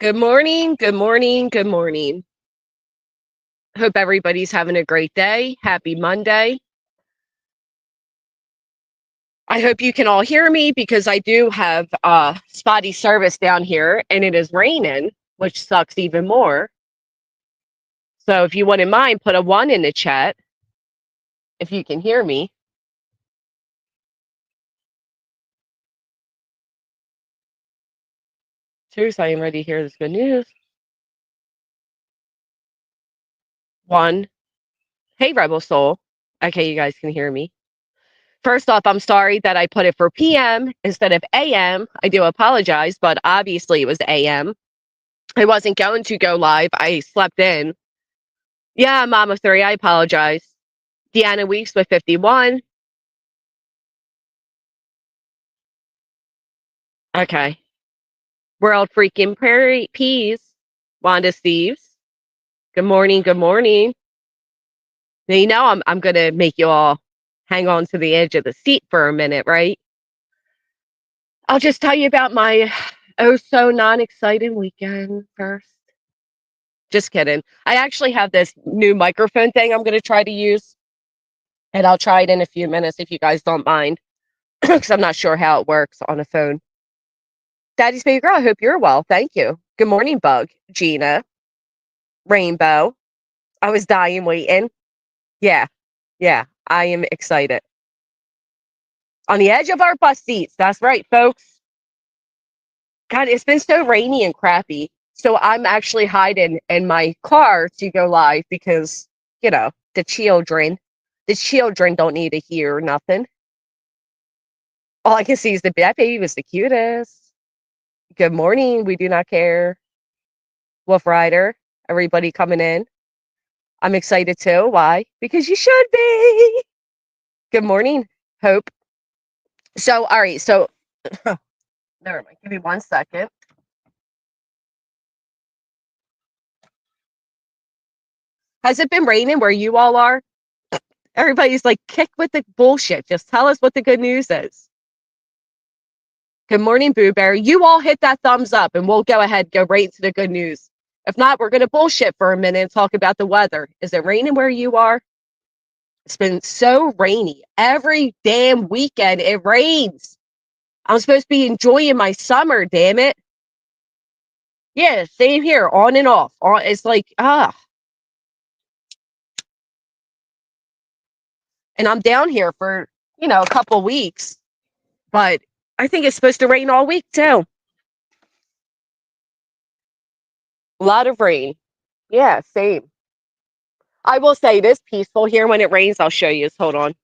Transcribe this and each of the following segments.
Good morning, good morning, good morning. Hope everybody's having a great day. Happy Monday. I hope you can all hear me because I do have spotty service down here and it is raining, which sucks even more. So if you wouldn't mind, put a 1 in the chat if you can hear me. Seriously, I am ready to hear this good news. 1. Hey, Rebel Soul. Okay, you guys can hear me. First off, I'm sorry that I put it for PM instead of AM. I do apologize, but obviously it was AM. I wasn't going to go live. I slept in. Yeah, mom of 3. I apologize. Deanna Weeks with 51. Okay. World freaking Prairie Peas. Wanda Steves. Good morning. Good morning. Now, you know I'm gonna make you all hang on to the edge of the seat for a minute, right? I'll just tell you about my oh so non-exciting weekend first. Just kidding. I actually have this new microphone thing I'm gonna try to use, and I'll try it in a few minutes if you guys don't mind, because I'm not sure how it works on a phone. Daddy's baby girl, I hope you're well. Thank you. Good morning, Bug, Gina, Rainbow. I was dying waiting. Yeah, yeah, I am excited. On the edge of our bus seats. That's right, folks. God, it's been so rainy and crappy. So I'm actually hiding in my car to go live because, the children don't need to hear nothing. All I can see is that baby was the cutest. Good morning. We do not care. Wolf Rider, everybody coming in. I'm excited too. Why? Because you should be. Good morning, Hope. So, all right. So, never mind. Give me 1 second. Has it been raining where you all are? Everybody's like, kick with the bullshit. Just tell us what the good news is. Good morning, Boo Bear. You all hit that thumbs up and we'll go ahead, go right into the good news. If not, we're going to bullshit for a minute and talk about the weather. Is it raining where you are? It's been so rainy. Every damn weekend it rains. I'm supposed to be enjoying my summer, damn it. Yeah, same here, on and off. It's like, and I'm down here for, a couple weeks, but I think it's supposed to rain all week too. A lot of rain. Yeah, same. I will say it is peaceful here when it rains. I'll show you. Hold on.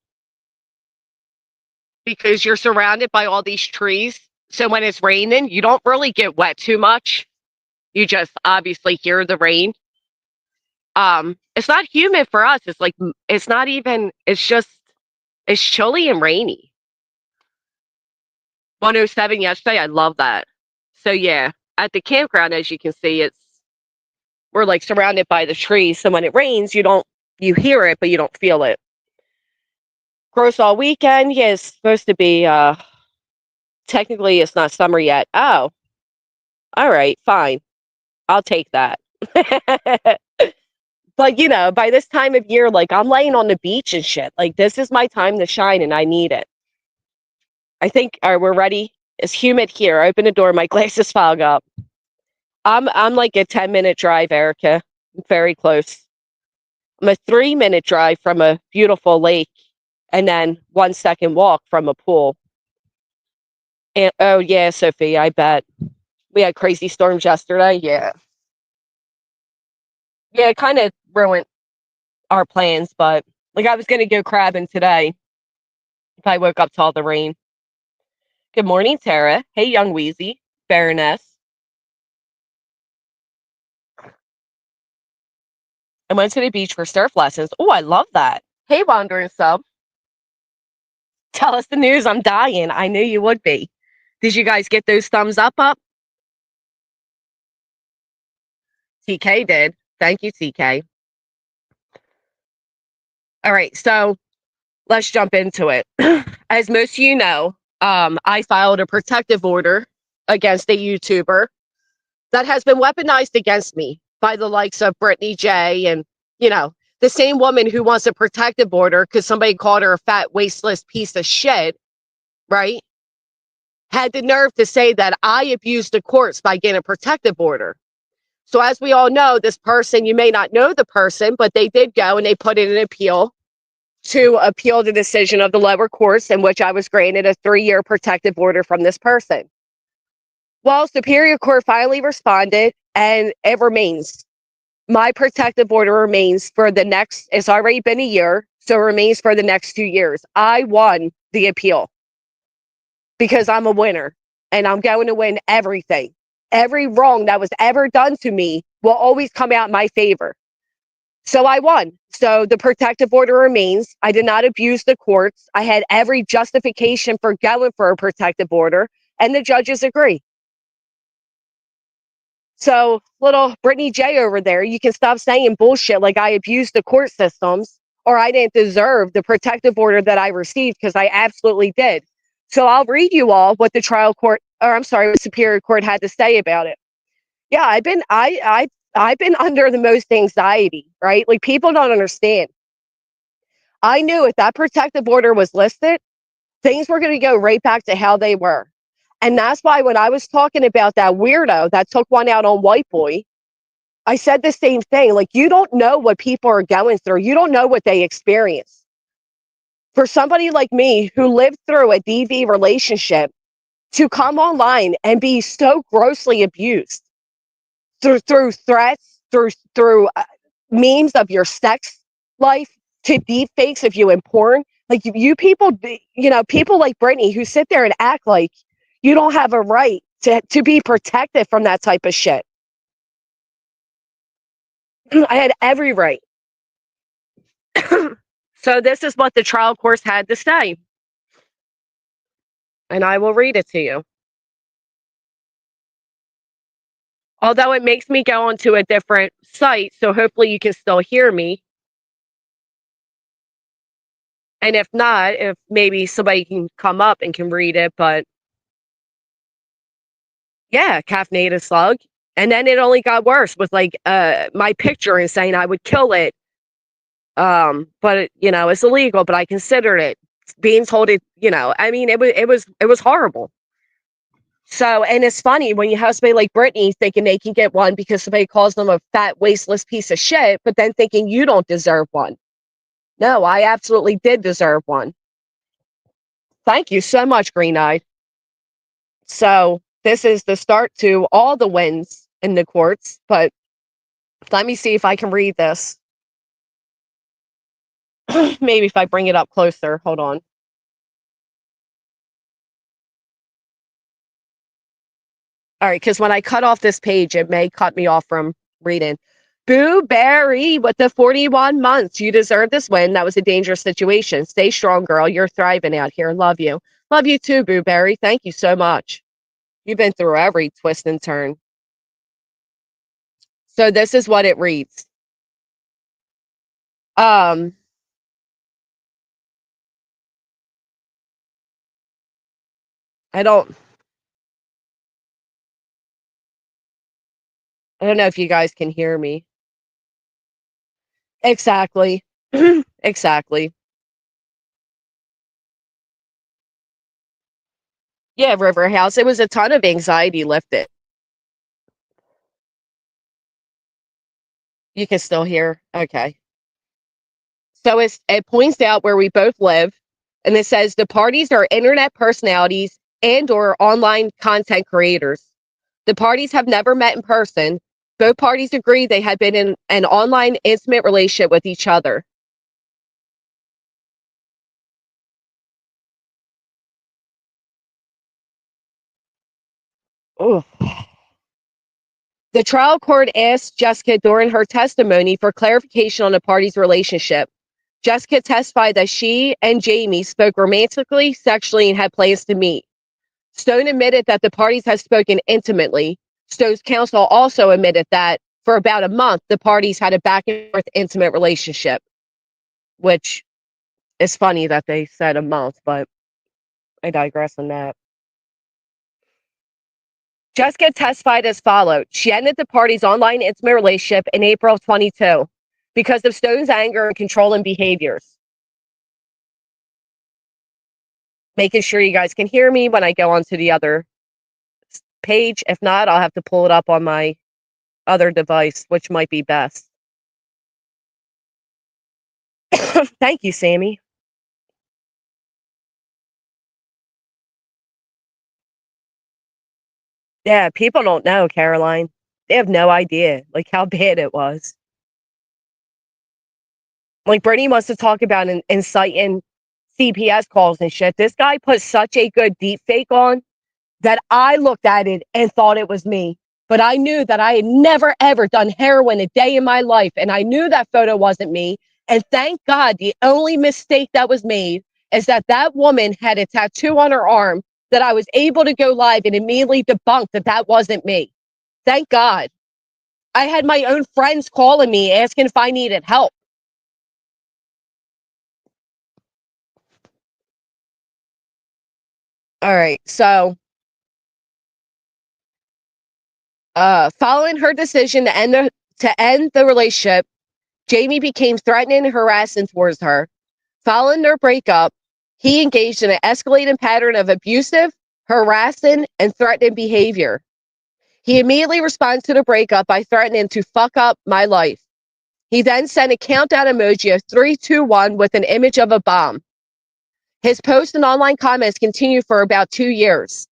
Because you're surrounded by all these trees. So when it's raining, you don't really get wet too much. You just obviously hear the rain. It's not humid for us. It's like it's not even. It's chilly and rainy. 107 yesterday. I love that. So yeah, at the campground, as you can see, we're like surrounded by the trees. So when it rains, you hear it, but you don't feel it. Gross all weekend. Yeah, it's supposed to be. Technically, it's not summer yet. Oh, all right, fine. I'll take that. But by this time of year, like I'm laying on the beach and shit. Like this is my time to shine, and I need it. I think. All right, we're ready. It's humid here. Open the door. My glasses fog up. I'm like a 10-minute drive, Erica. Very close. I'm a 3-minute drive from a beautiful lake, and then 1 second walk from a pool. And oh yeah, Sophie, I bet we had crazy storms yesterday. Yeah, yeah, it kind of ruined our plans, but like I was gonna go crabbing today if I woke up to all the rain. Good morning, Tara. Hey, young Wheezy, Baroness. I went to the beach for surf lessons. Oh, I love that. Hey, Wandering Sub. Tell us the news. I'm dying. I knew you would be. Did you guys get those thumbs up? TK did. Thank you, TK. All right, so let's jump into it. As most of you know, I filed a protective order against a YouTuber that has been weaponized against me by the likes of Brittany J and, you know, the same woman who wants a protective order because somebody called her a fat, wasteless piece of shit, right? Had the nerve to say that I abused the courts by getting a protective order. So as we all know, this person, you may not know the person, but they did go and they put in an appeal to appeal the decision of the lower courts in which I was granted a 3-year protective order from this person. Well, Superior Court finally responded and it remains. My protective order remains for the next, it's already been a year, so it remains for the next 2 years. I won the appeal because I'm a winner and I'm going to win everything. Every wrong that was ever done to me will always come out in my favor. So I won. So the protective order remains. I did not abuse the courts. I had every justification for going for a protective order, and the judges agree. So little Brittany J over there, you can stop saying bullshit like I abused the court systems or I didn't deserve the protective order that I received because I absolutely did. So I'll read you all what the trial court, or I'm sorry, what Superior Court had to say about it. Yeah, I've been under the most anxiety, right? Like people don't understand. I knew if that protective order was listed, things were going to go right back to how they were. And that's why when I was talking about that weirdo that took one out on White Boy, I said the same thing. Like, you don't know what people are going through. You don't know what they experience. For somebody like me who lived through a DV relationship to come online and be so grossly abused through threats, through memes of your sex life to deep fakes of you in porn. Like you people, you know, people like Brittany who sit there and act like you don't have a right to be protected from that type of shit. I had every right. So this is what the trial court had to say. And I will read it to you. Although it makes me go onto a different site, so hopefully you can still hear me. And if not, if maybe somebody can come up and can read it, but yeah, caffeinated slug. And then it only got worse with like my picture and saying I would kill it. But it, you know, it's illegal, but I considered it. Being told it, you know, I mean it was horrible. So, and it's funny when you have somebody like Brittany thinking they can get one because somebody calls them a fat, wasteless piece of shit, but then thinking you don't deserve one. No, I absolutely did deserve one. Thank you so much, Green Eyed. So, this is the start to all the wins in the courts, but let me see if I can read this. Maybe if I bring it up closer. Hold on. All right, because when I cut off this page, it may cut me off from reading. Boo Berry with the 41 months. You deserve this win. That was a dangerous situation. Stay strong, girl. You're thriving out here. Love you. Love you too, Boo Berry. Thank you so much. You've been through every twist and turn. So this is what it reads. Um, I don't I don't know if you guys can hear me. Exactly. Exactly. Yeah, River House. It was a ton of anxiety lifted. You can still hear. Okay. So it points out where we both live, and it says the parties are internet personalities and or online content creators. The parties have never met in person. Both parties agree they had been in an online intimate relationship with each other. Oh. The trial court asked Jessica during her testimony for clarification on the parties' relationship. Jessica testified that she and Jamie spoke romantically, sexually, and had plans to meet. Stone admitted that the parties had spoken intimately. Stone's counsel also admitted that for about a month, the parties had a back and forth intimate relationship, which is funny that they said a month, but I digress on that. Jessica testified as followed. She ended the party's online intimate relationship in April of 22 because of Stone's anger and controlling behaviors. Making sure you guys can hear me when I go onto the other page. If not, I'll have to pull it up on my other device, which might be best. Thank you, Sammy. Yeah, people don't know, Caroline. They have no idea, like, how bad it was. Like, Brittany wants to talk about inciting CPS calls and shit. This guy put such a good deep fake on that I looked at it and thought it was me. But I knew that I had never, ever done heroin a day in my life. And I knew that photo wasn't me. And thank God the only mistake that was made is that that woman had a tattoo on her arm that I was able to go live and immediately debunk that that wasn't me. Thank God. I had my own friends calling me asking if I needed help. All right. So, following her decision to end the relationship, Jamie became threatening and harassing towards her. Following their breakup, he engaged in an escalating pattern of abusive, harassing, and threatening behavior. He immediately responded to the breakup by threatening to fuck up my life. He then sent a countdown emoji of 3, 2, 1 with an image of a bomb. His posts and online comments continued for about 2 years.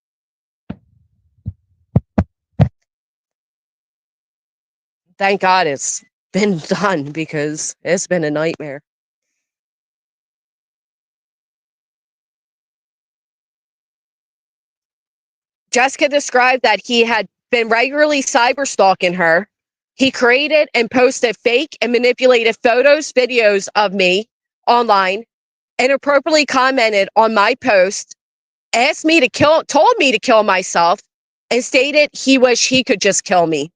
Thank God it's been done because it's been a nightmare. Jessica described that he had been regularly cyber stalking her. He created and posted fake and manipulated photos, videos of me online, inappropriately commented on my post, told me to kill myself, and stated he wished he could just kill me.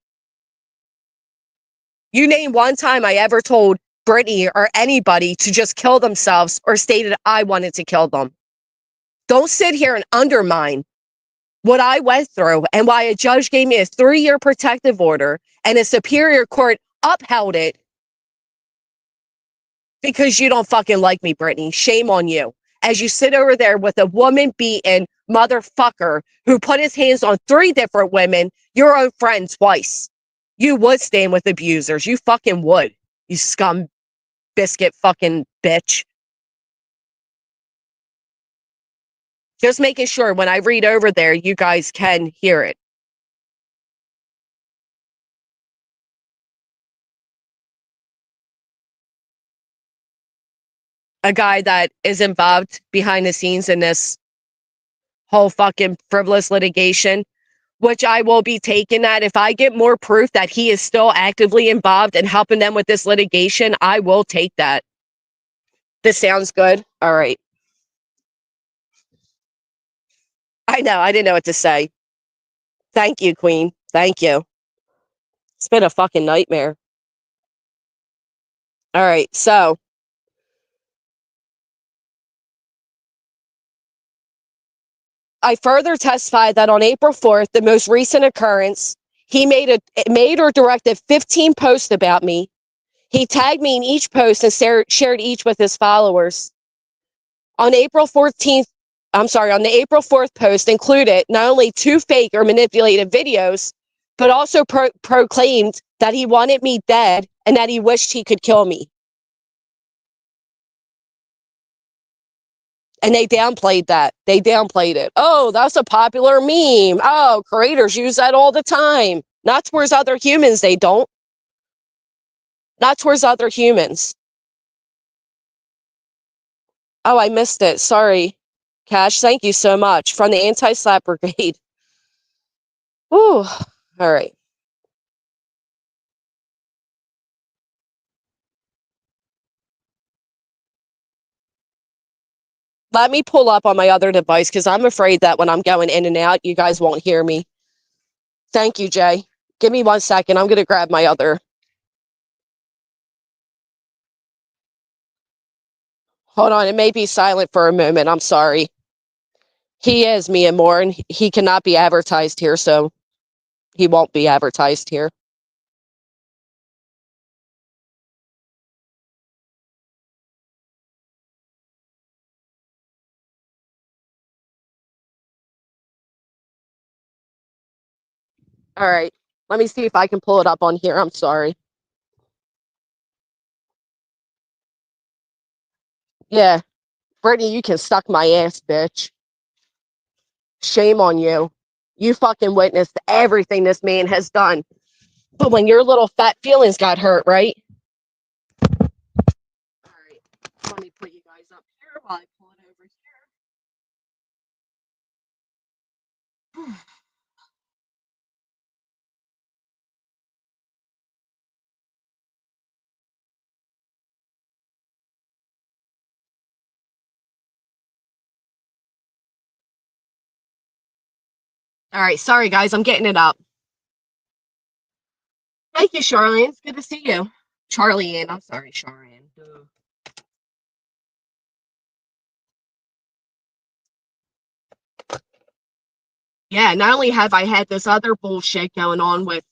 You name one time I ever told Brittany or anybody to just kill themselves or stated I wanted to kill them. Don't sit here and undermine what I went through and why a judge gave me a 3-year protective order and a superior court upheld it because you don't fucking like me, Brittany. Shame on you. As you sit over there with a woman beaten motherfucker who put his hands on 3 different women, your own friend twice. You would stand with abusers. You fucking would. You scum biscuit fucking bitch. Just making sure when I read over there, you guys can hear it. A guy that is involved behind the scenes in this whole fucking frivolous litigation, which I will be taking that. If I get more proof that he is still actively involved in helping them with this litigation, I will take that. This sounds good. All right. I know. I didn't know what to say. Thank you, Queen. Thank you. It's been a fucking nightmare. All right. So I further testified that on April 4th, the most recent occurrence, he made or directed 15 posts about me. He tagged me in each post and shared each with his followers. On April 14th, on the April 4th post included not only 2 fake or manipulated videos, but also proclaimed that he wanted me dead and that he wished he could kill me. And they downplayed that. They downplayed it. Oh, that's a popular meme. Oh, creators use that all the time. Not towards other humans, they don't. Not towards other humans. Oh, I missed it. Sorry. Cash, thank you so much. From the Anti-Slap Brigade. Ooh. All right. Let me pull up on my other device because I'm afraid that when I'm going in and out, you guys won't hear me. Thank you, Jay. Give me 1 second. I'm going to grab my other. Hold on. It may be silent for a moment. I'm sorry. He is Mia Moore, and he cannot be advertised here, so He won't be advertised here. All right. Let me see if I can pull it up on here. I'm sorry. Yeah. Brittany, you can suck my ass, bitch. Shame on you. You fucking witnessed everything this man has done. But when your little fat feelings got hurt, right? All right. Let me put you guys up here while I pull it over here. All right. Sorry, guys. I'm getting it up. Thank you, Charlene. It's good to see you. Charlie Ann. I'm sorry, Charlene. Yeah, not only have I had this other bullshit going on with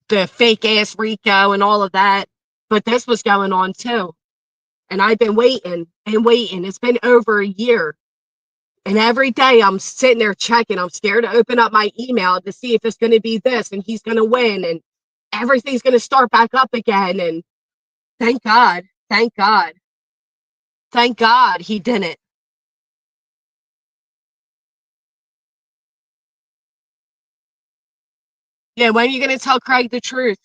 the fake ass Rico and all of that, but this was going on too. And I've been waiting and waiting. It's been over a year. And every day I'm sitting there checking. I'm scared to open up my email to see if it's going to be this and he's going to win and everything's going to start back up again. And thank God, thank God, thank God he didn't. Yeah, when are you going to tell Craig the truth?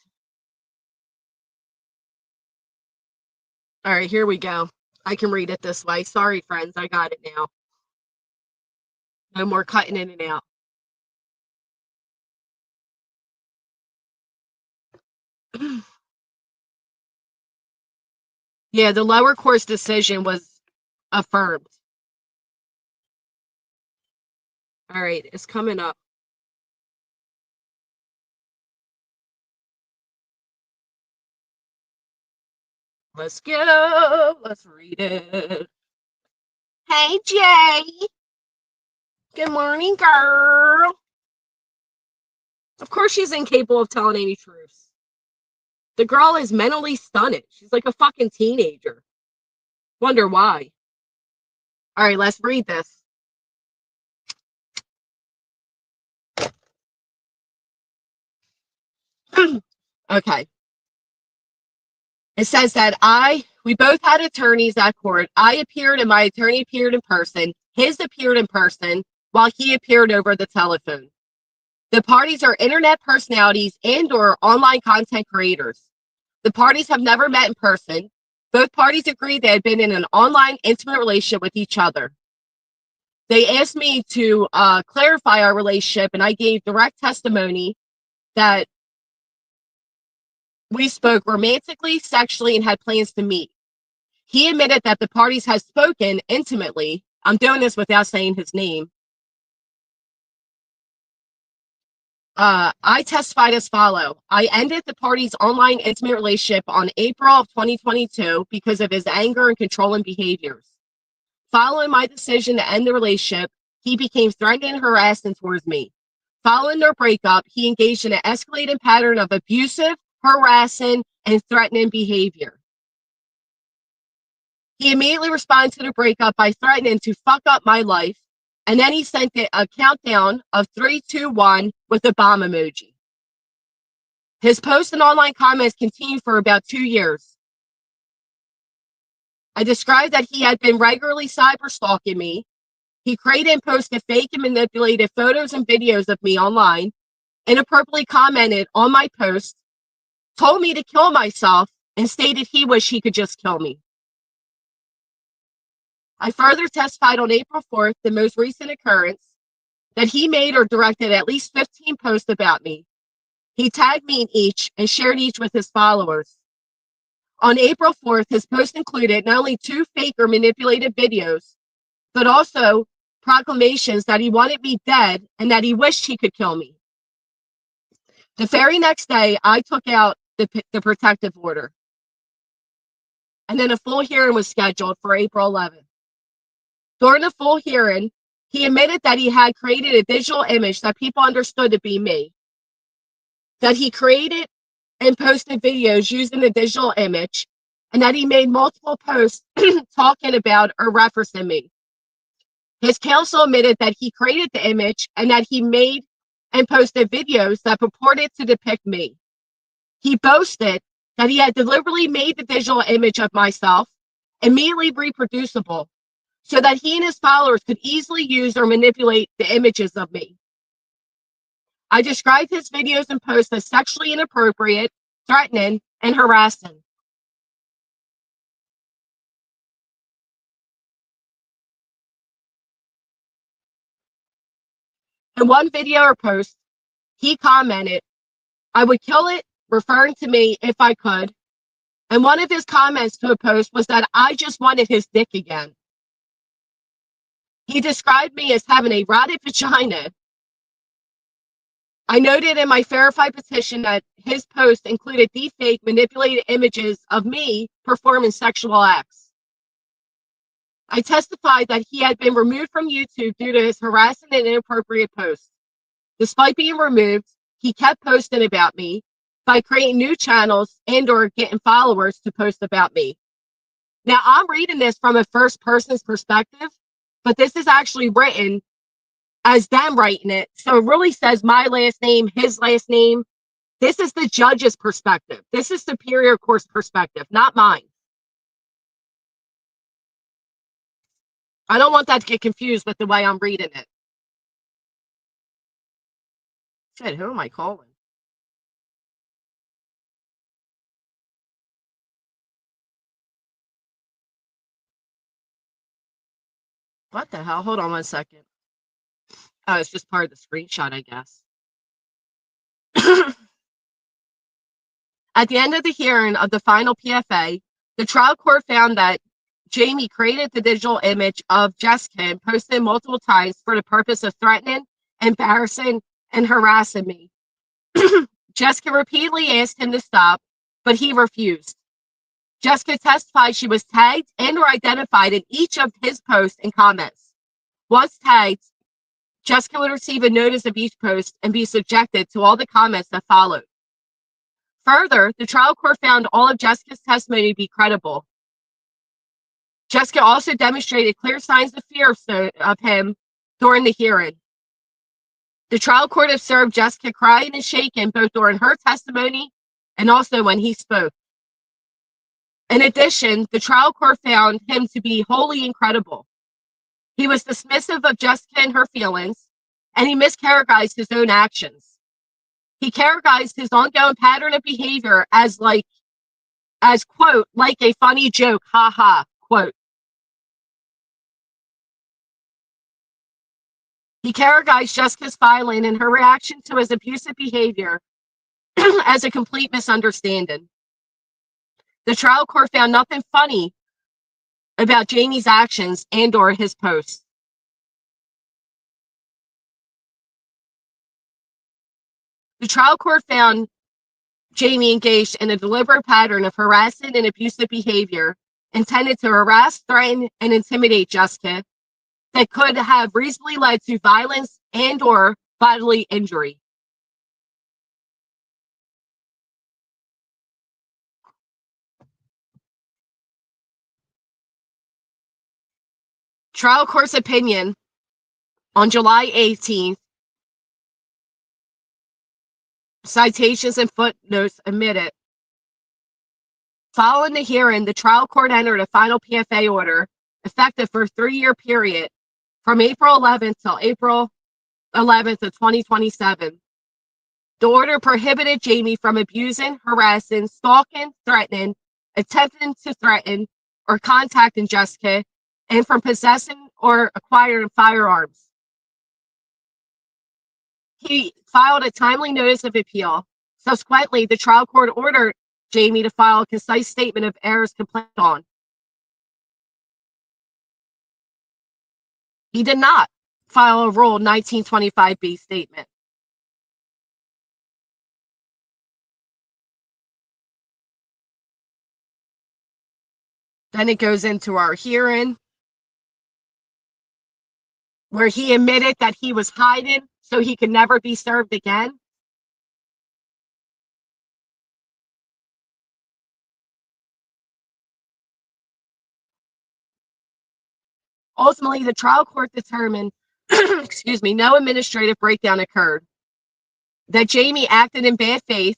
All right, here we go. I can read it this way. Sorry, friends. I got it now. No more cutting in and out. Yeah, the lower court's decision was affirmed. All right, it's coming up. Let's go. Let's read it. Hey, Jay. Good morning, girl. Of course, she's incapable of telling any truths. The girl is mentally stunted. She's like a fucking teenager. Wonder why. All right, let's read this. Okay. It says that we both had attorneys at court. I appeared and my attorney appeared in person. His appeared in person while he appeared over the telephone. The parties are internet personalities and or online content creators. The parties have never met in person. Both parties agreed they had been in an online intimate relationship with each other. They asked me to clarify our relationship, and I gave direct testimony that we spoke romantically, sexually, and had plans to meet. He admitted that the parties had spoken intimately. I'm doing this without saying his name. I testified as follow. I ended the party's online intimate relationship on April of 2022 because of his anger and controlling behaviors. Following my decision to end the relationship, he became threatening and harassing towards me. Following their breakup, he engaged in an escalating pattern of abusive, harassing, and threatening behavior. He immediately responded to the breakup by threatening to fuck up my life, and then he sent a countdown of 3, 2, 1 with a bomb emoji. His posts and online comments continued for about 2 years. I described that he had been regularly cyber stalking me. He created and posted fake and manipulated photos and videos of me online, inappropriately commented on my posts, told me to kill myself, and stated he wished he could just kill me. I further testified on April 4th, the most recent occurrence, that he made or directed at least 15 posts about me. He tagged me in each and shared each with his followers. On April 4th, his post included not only 2 fake or manipulated videos, but also proclamations that he wanted me dead and that he wished he could kill me. The very next day, I took out the protective order. And then a full hearing was scheduled for April 11th. During the full hearing, he admitted that he had created a digital image that people understood to be me. that he created and posted videos using the digital image, and that he made multiple posts talking about or referencing me. His counsel admitted that he created the image and that he made and posted videos that purported to depict me. He boasted that he had deliberately made the digital image of myself immediately reproducible so that he and his followers could easily use or manipulate the images of me. I described his videos and posts as sexually inappropriate, threatening, and harassing. In one video or post, he commented, "I would kill it," referring to me if I could. And one of his comments to a post was that I just wanted his dick again. He described me as having a rotted vagina. I noted in my verified petition that his post included deepfake manipulated images of me performing sexual acts. I testified that he had been removed from YouTube due to his harassing and inappropriate posts. Despite being removed, he kept posting about me by creating new channels and or getting followers to post about me. Now, I'm reading this from a first person's perspective, but this is actually written as them writing it. So it really says my last name, his last name. This is the judge's perspective. This is Superior Court's perspective, not mine. I don't want that to get confused with the way I'm reading it. Shit, who am I calling? What the hell? Hold on one second. Oh, it's just part of the screenshot, I guess. At the end of the hearing of the final PFA, the trial court found that Jamie created the digital image of Jessica and posted it multiple times for the purpose of threatening, embarrassing, and harassing me. Jessica repeatedly asked him to stop, but he refused. Jessica testified she was tagged and or identified in each of his posts and comments. Once tagged, Jessica would receive a notice of each post and be subjected to all the comments that followed. Further, the trial court found all of Jessica's testimony to be credible. Jessica also demonstrated clear signs of fear of him during the hearing. The trial court observed Jessica crying and shaking both during her testimony and also when he spoke. In addition, the trial court found him to be wholly incredible. He was dismissive of Jessica and her feelings, and he mischaracterized his own actions. He characterized his ongoing pattern of behavior as quote, like a funny joke, haha, quote. He characterized Jessica's filing and her reaction to his abusive behavior as a complete misunderstanding. The trial court found nothing funny about Jamie's actions and or his posts. The trial court found Jamie engaged in a deliberate pattern of harassing and abusive behavior intended to harass, threaten, and intimidate Jessica that could have reasonably led to violence and or bodily injury. Trial court's opinion on July 18th, citations and footnotes omitted. Following the hearing, the trial court entered a final PFA order effective for a 3-year period from April 11th till April 11th of 2027. The order prohibited Jamie from abusing, harassing, stalking, threatening, attempting to threaten, or contacting Jessica, and from possessing or acquiring firearms. He filed a timely notice of appeal. Subsequently, the trial court ordered Jamie to file a concise statement of errors complained on. He did not file a Rule 1925B statement. Then it goes into our hearing, where he admitted that he was hiding so he could never be served again. Ultimately, the trial court determined, excuse me, no administrative breakdown occurred, that Jamie acted in bad faith,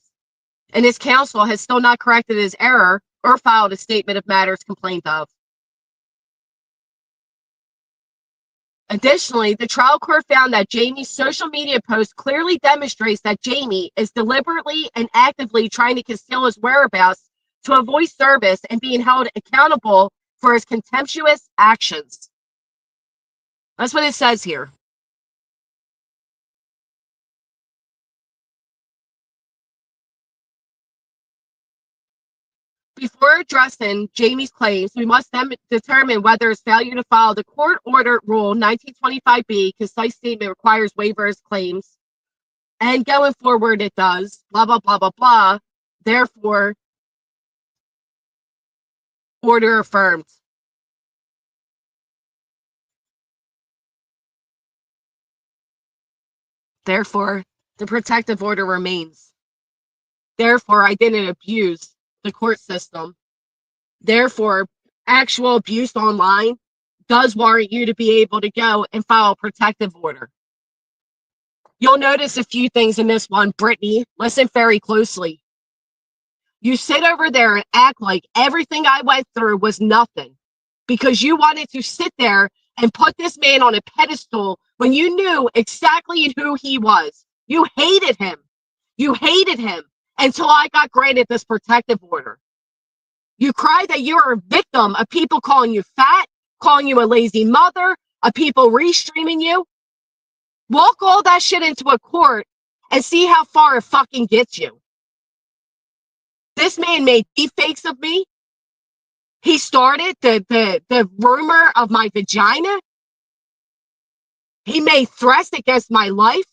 and his counsel has still not corrected his error or filed a statement of matters complained of. Additionally, the trial court found that Jamie's social media post clearly demonstrates that Jamie is deliberately and actively trying to conceal his whereabouts to avoid service and being held accountable for his contemptuous actions. That's what it says here. Before addressing Jamie's claims, we must then determine whether his failure to follow the court order rule 1925B, concise statement requires waiver of claims, and going forward it does, blah, blah, blah, blah, blah. Therefore, order affirmed. Therefore, the protective order remains. Therefore, I didn't abuse the court system. Therefore, actual abuse online does warrant you to be able to go and file a protective order. You'll notice a few things in this one. Brittany, listen very closely. You sit over there and act like everything I went through was nothing because you wanted to sit there and put this man on a pedestal when you knew exactly who he was. You hated him. You hated him until I got granted this protective order. You cry that you're a victim of people calling you fat, calling you a lazy mother, of people restreaming you. Walk all that shit into a court and see how far it fucking gets you. This man made deepfakes of me. He started the rumor of my vagina. He made threats against my life.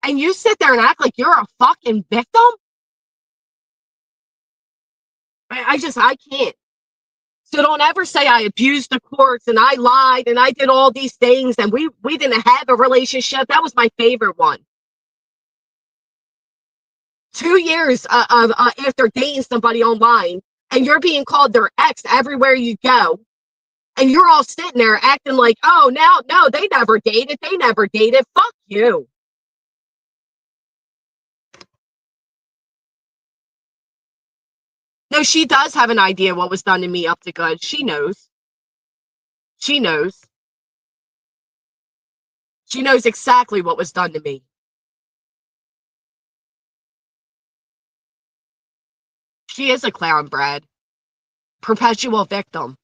And you sit there and act like you're a fucking victim? I can't. So don't ever say I abused the courts and I lied and I did all these things and we didn't have a relationship. That was my favorite one. 2 years after dating somebody online and you're being called their ex everywhere you go. And you're all sitting there acting like, oh, no, they never dated. They never dated. Fuck you. No, she does have an idea what was done to me up to good. She knows. She knows. She knows exactly what was done to me. She is a clown, Brad. Perpetual victim.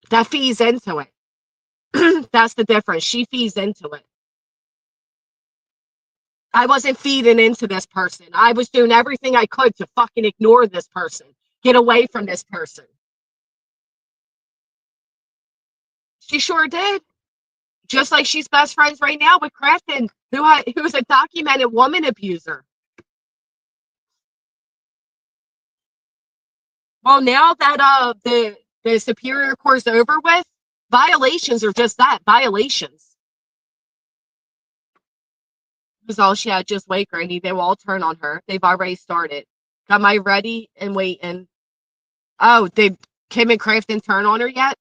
That feeds into it. That's the difference. She feeds into it. I wasn't feeding into this person. I was doing everything I could to fucking ignore this person. Get away from this person. She sure did. Just like she's best friends right now with Crafton, who's a documented woman abuser. Well, now that the Superior Court's over with, violations are just that, violations. That's all she had. Just wait, Granny. They will all turn on her. They've already started. Got my ready and waiting. Oh, they Kim and Crafton turn on her yet?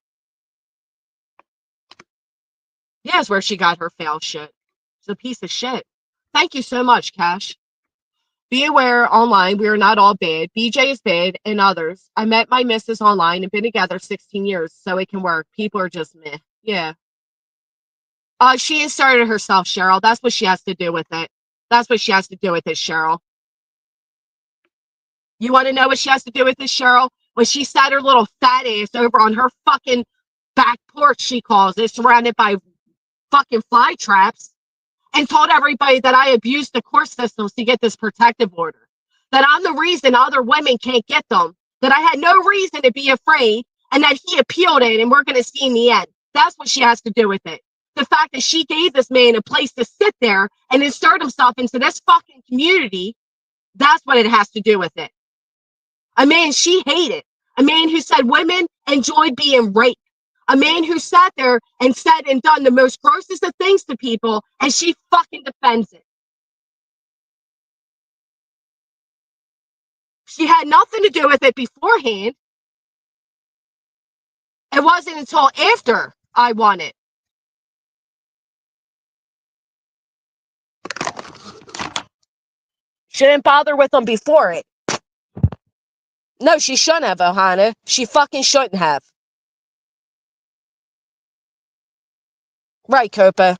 Yeah, it's where she got her fail shit. It's a piece of shit. Thank you so much, Cash. Be aware online, we are not all bad. BJ is bad and others. I met my missus online and been together 16 years, so it can work. People are just meh. Yeah. She inserted herself, Cheryl. That's what she has to do with it. That's what she has to do with it, Cheryl. You want to know what she has to do with this, Cheryl? When she sat her little fat ass over on her fucking back porch, she calls it, surrounded by fucking fly traps, and told everybody that I abused the court systems to get this protective order. That I'm the reason other women can't get them. That I had no reason to be afraid, and that he appealed it, and we're going to see in the end. That's what she has to do with it. The fact that she gave this man a place to sit there and insert himself into this fucking community, that's what it has to do with it. A man she hated. A man who said women enjoy being raped. A man who sat there and said and done the most grossest of things to people, and she fucking defends it. She had nothing to do with it beforehand. It wasn't until after I won it. She didn't bother with them before it. No, she shouldn't have, Ohana. She fucking shouldn't have. Right, Copa.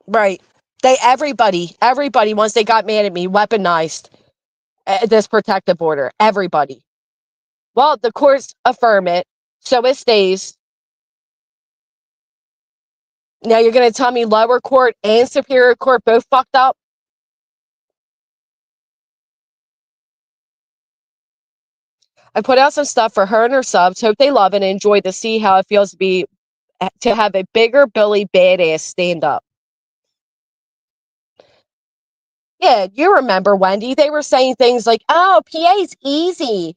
Right. Everybody, once they got mad at me, weaponized this protective order. Everybody. Well, the courts affirm it, so it stays. Now you're going to tell me lower court and superior court both fucked up? I put out some stuff for her and her subs. Hope they love it and enjoy to see how it feels to have a bigger Billy badass stand up. Yeah, you remember, Wendy. They were saying things like, oh, PA's easy.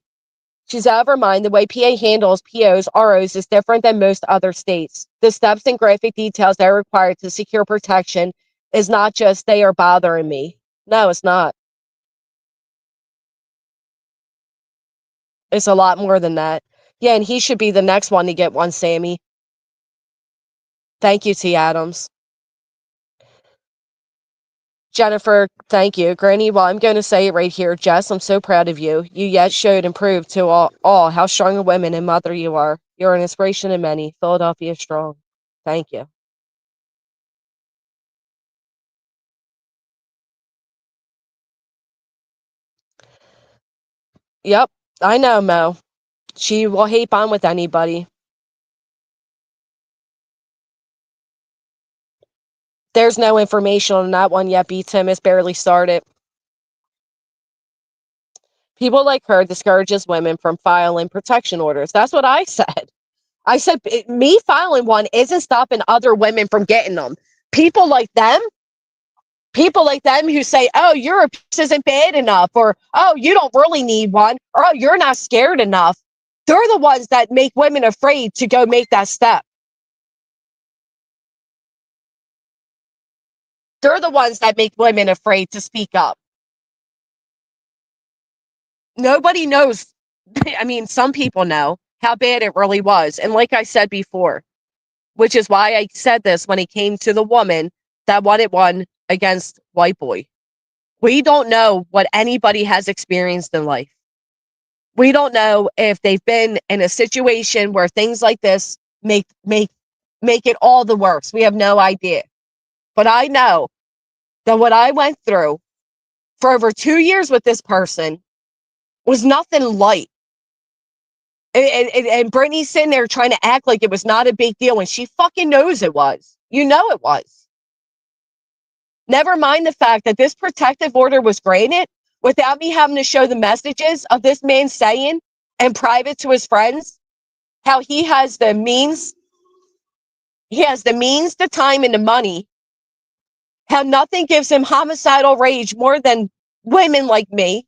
She's out of her mind. The way PA handles POs, ROs is different than most other states. The steps and graphic details that are required to secure protection is not just they are bothering me. No, it's not. It's a lot more than that. Yeah, and he should be the next one to get one, Sammy. Thank you, T. Adams. Jennifer, thank you. Granny, well, I'm going to say it right here. Jess, I'm so proud of you. You yet showed and proved to all how strong a woman and mother you are. You're an inspiration to many. Philadelphia is strong. Thank you. Yep, I know, Mo. She will hate bond with anybody. There's no information on that one yet, B. Tim. It's barely started. People like her discourages women from filing protection orders. That's what I said. I said, me filing one isn't stopping other women from getting them. People like them who say, oh, your abuse isn't bad enough, or, oh, you don't really need one, or, oh, you're not scared enough. They're the ones that make women afraid to go make that step. They're the ones that make women afraid to speak up. Nobody knows. I mean, some people know how bad it really was. And like I said before, which is why I said this when it came to the woman that wanted one against white boy. We don't know what anybody has experienced in life. We don't know if they've been in a situation where things like this make it all the worse. We have no idea. But I know that what I went through for over 2 years with this person was nothing light. And Brittany's sitting there trying to act like it was not a big deal when she fucking knows it was. You know it was. Never mind the fact that this protective order was granted without me having to show the messages of this man saying in private to his friends how he has the means, the time, and the money, how nothing gives him homicidal rage more than women like me,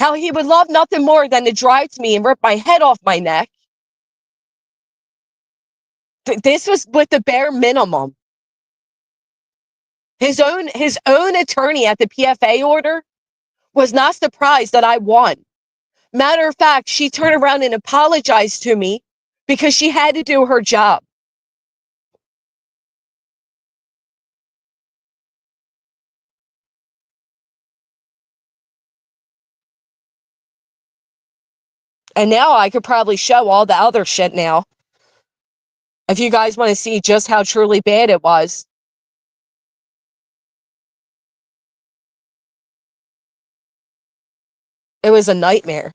how he would love nothing more than to drive to me and rip my head off my neck. This was with the bare minimum. His own attorney at the PFA order was not surprised that I won. Matter of fact, she turned around and apologized to me because she had to do her job. And now I could probably show all the other shit now. If you guys want to see just how truly bad it was. It was a nightmare.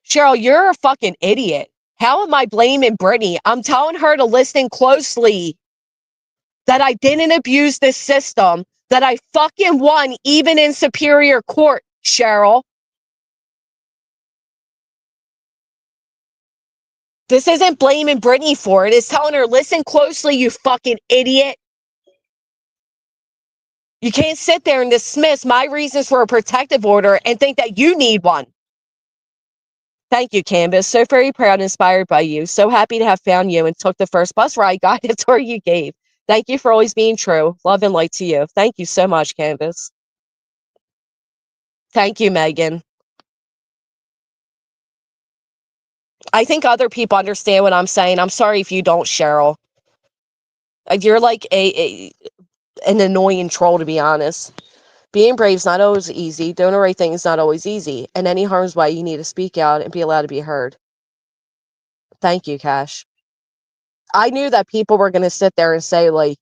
Cheryl, you're a fucking idiot. How am I blaming Brittany? I'm telling her to listen closely. That I didn't abuse this system. That I fucking won even in superior court, Cheryl. This isn't blaming Brittany for it. It's telling her, listen closely, you fucking idiot. You can't sit there and dismiss my reasons for a protective order and think that you need one. Thank you, Canvas. So very proud and inspired by you. So happy to have found you and took the first bus ride guided tour you gave. Thank you for always being true. Love and light to you. Thank you so much, Canvas. Thank you, Megan. I think other people understand what I'm saying. I'm sorry if you don't, Cheryl. You're like an annoying troll, to be honest. Being brave is not always easy. Doing the right thing is not always easy. In any harm's way, you need to speak out and be allowed to be heard. Thank you, Cash. I knew that people were going to sit there and say, like,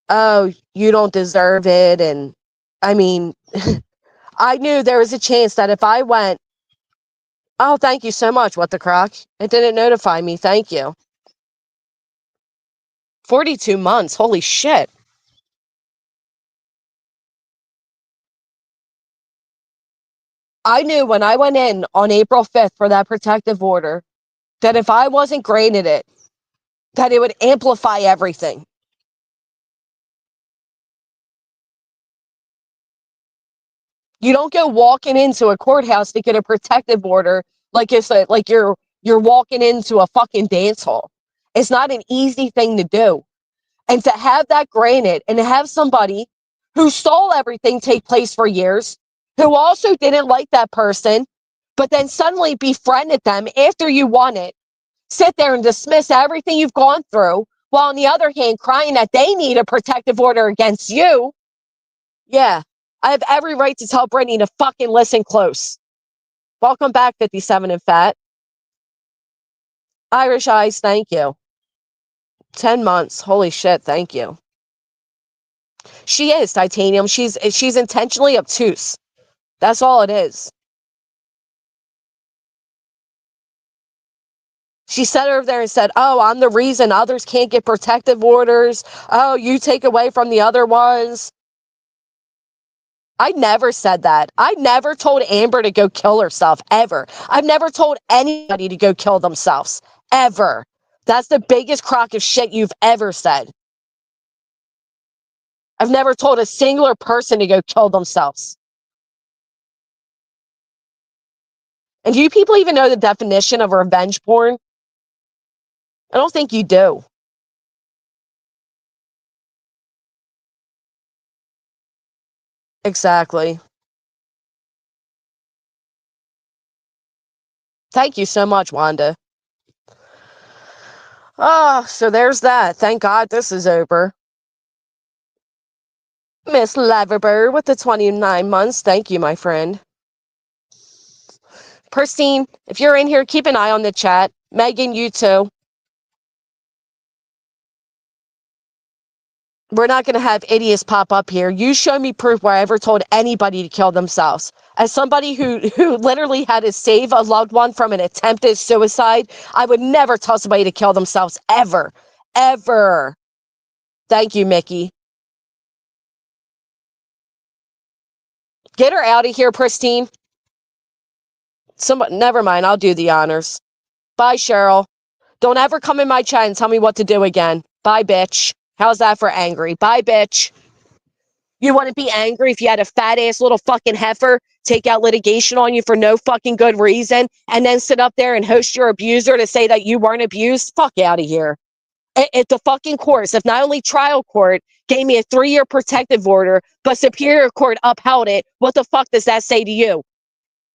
oh, you don't deserve it. And I mean, I knew there was a chance that if I went, oh, thank you so much, what the crock? It didn't notify me. Thank you. 42 months. Holy shit. I knew when I went in on April 5th for that protective order that if I wasn't granted it, that it would amplify everything. You don't go walking into a courthouse to get a protective order like you're walking into a fucking dance hall. It's not an easy thing to do. And to have that granted and to have somebody who stole everything take place for years, who also didn't like that person, but then suddenly befriended them after you won it, sit there and dismiss everything you've gone through, while on the other hand, crying that they need a protective order against you. Yeah, I have every right to tell Brittany to fucking listen close. Welcome back, 57 and Fat. Irish Eyes, thank you. 10 months. Holy shit, thank you. She is Titanium. She's intentionally obtuse. That's all it is. She sat over there and said, oh, I'm the reason others can't get protective orders. Oh, you take away from the other ones. I never said that. I never told Amber to go kill herself, ever. I've never told anybody to go kill themselves, ever. That's the biggest crock of shit you've ever said. I've never told a singular person to go kill themselves. And do you people even know the definition of revenge porn? I don't think you do. Exactly. Thank you so much, Wanda. Oh, so there's that. Thank God this is over. Miss Leverbird with the 29 months. Thank you, my friend. Pristine, if you're in here, keep an eye on the chat. Megan, you too. We're not going to have idiots pop up here. You show me proof where I ever told anybody to kill themselves. As somebody who literally had to save a loved one from an attempted suicide, I would never tell somebody to kill themselves, ever. Ever. Thank you, Mickey. Get her out of here, Pristine. Never mind. I'll do the honors. Bye, Cheryl. Don't ever come in my chat and tell me what to do again. Bye, bitch. How's that for angry? Bye, bitch. You wouldn't be angry if you had a fat ass little fucking heifer take out litigation on you for no fucking good reason and then sit up there and host your abuser to say that you weren't abused? Fuck out of here. At the fucking courts, if not only trial court gave me a 3-year protective order, but Superior Court upheld it, what the fuck does that say to you,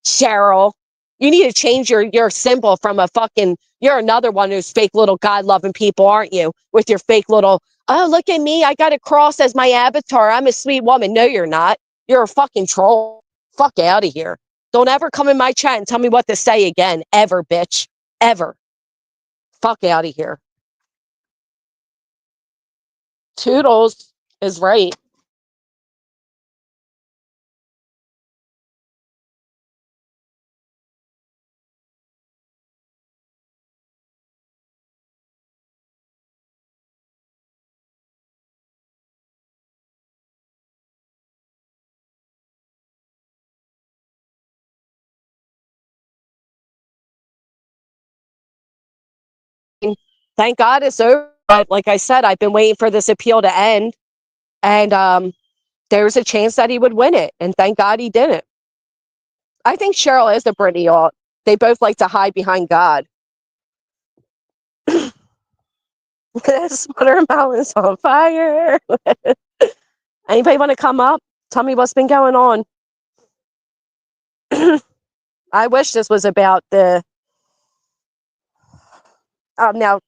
Cheryl? You need to change your symbol from a fucking, you're another one of those fake little God-loving people, aren't you? With your fake little, oh, look at me, I got a cross as my avatar, I'm a sweet woman. No, you're not. You're a fucking troll. Fuck out of here. Don't ever come in my chat and tell me what to say again. Ever, bitch. Ever. Fuck out of here. Toodles is right. Thank God it's over. But like I said, I've been waiting for this appeal to end. And there was a chance that he would win it. And thank God he didn't. I think Cheryl is a Britney alt. They both like to hide behind God. This watermelon's on fire. Anybody want to come up? Tell me what's been going on. I wish this was about the now.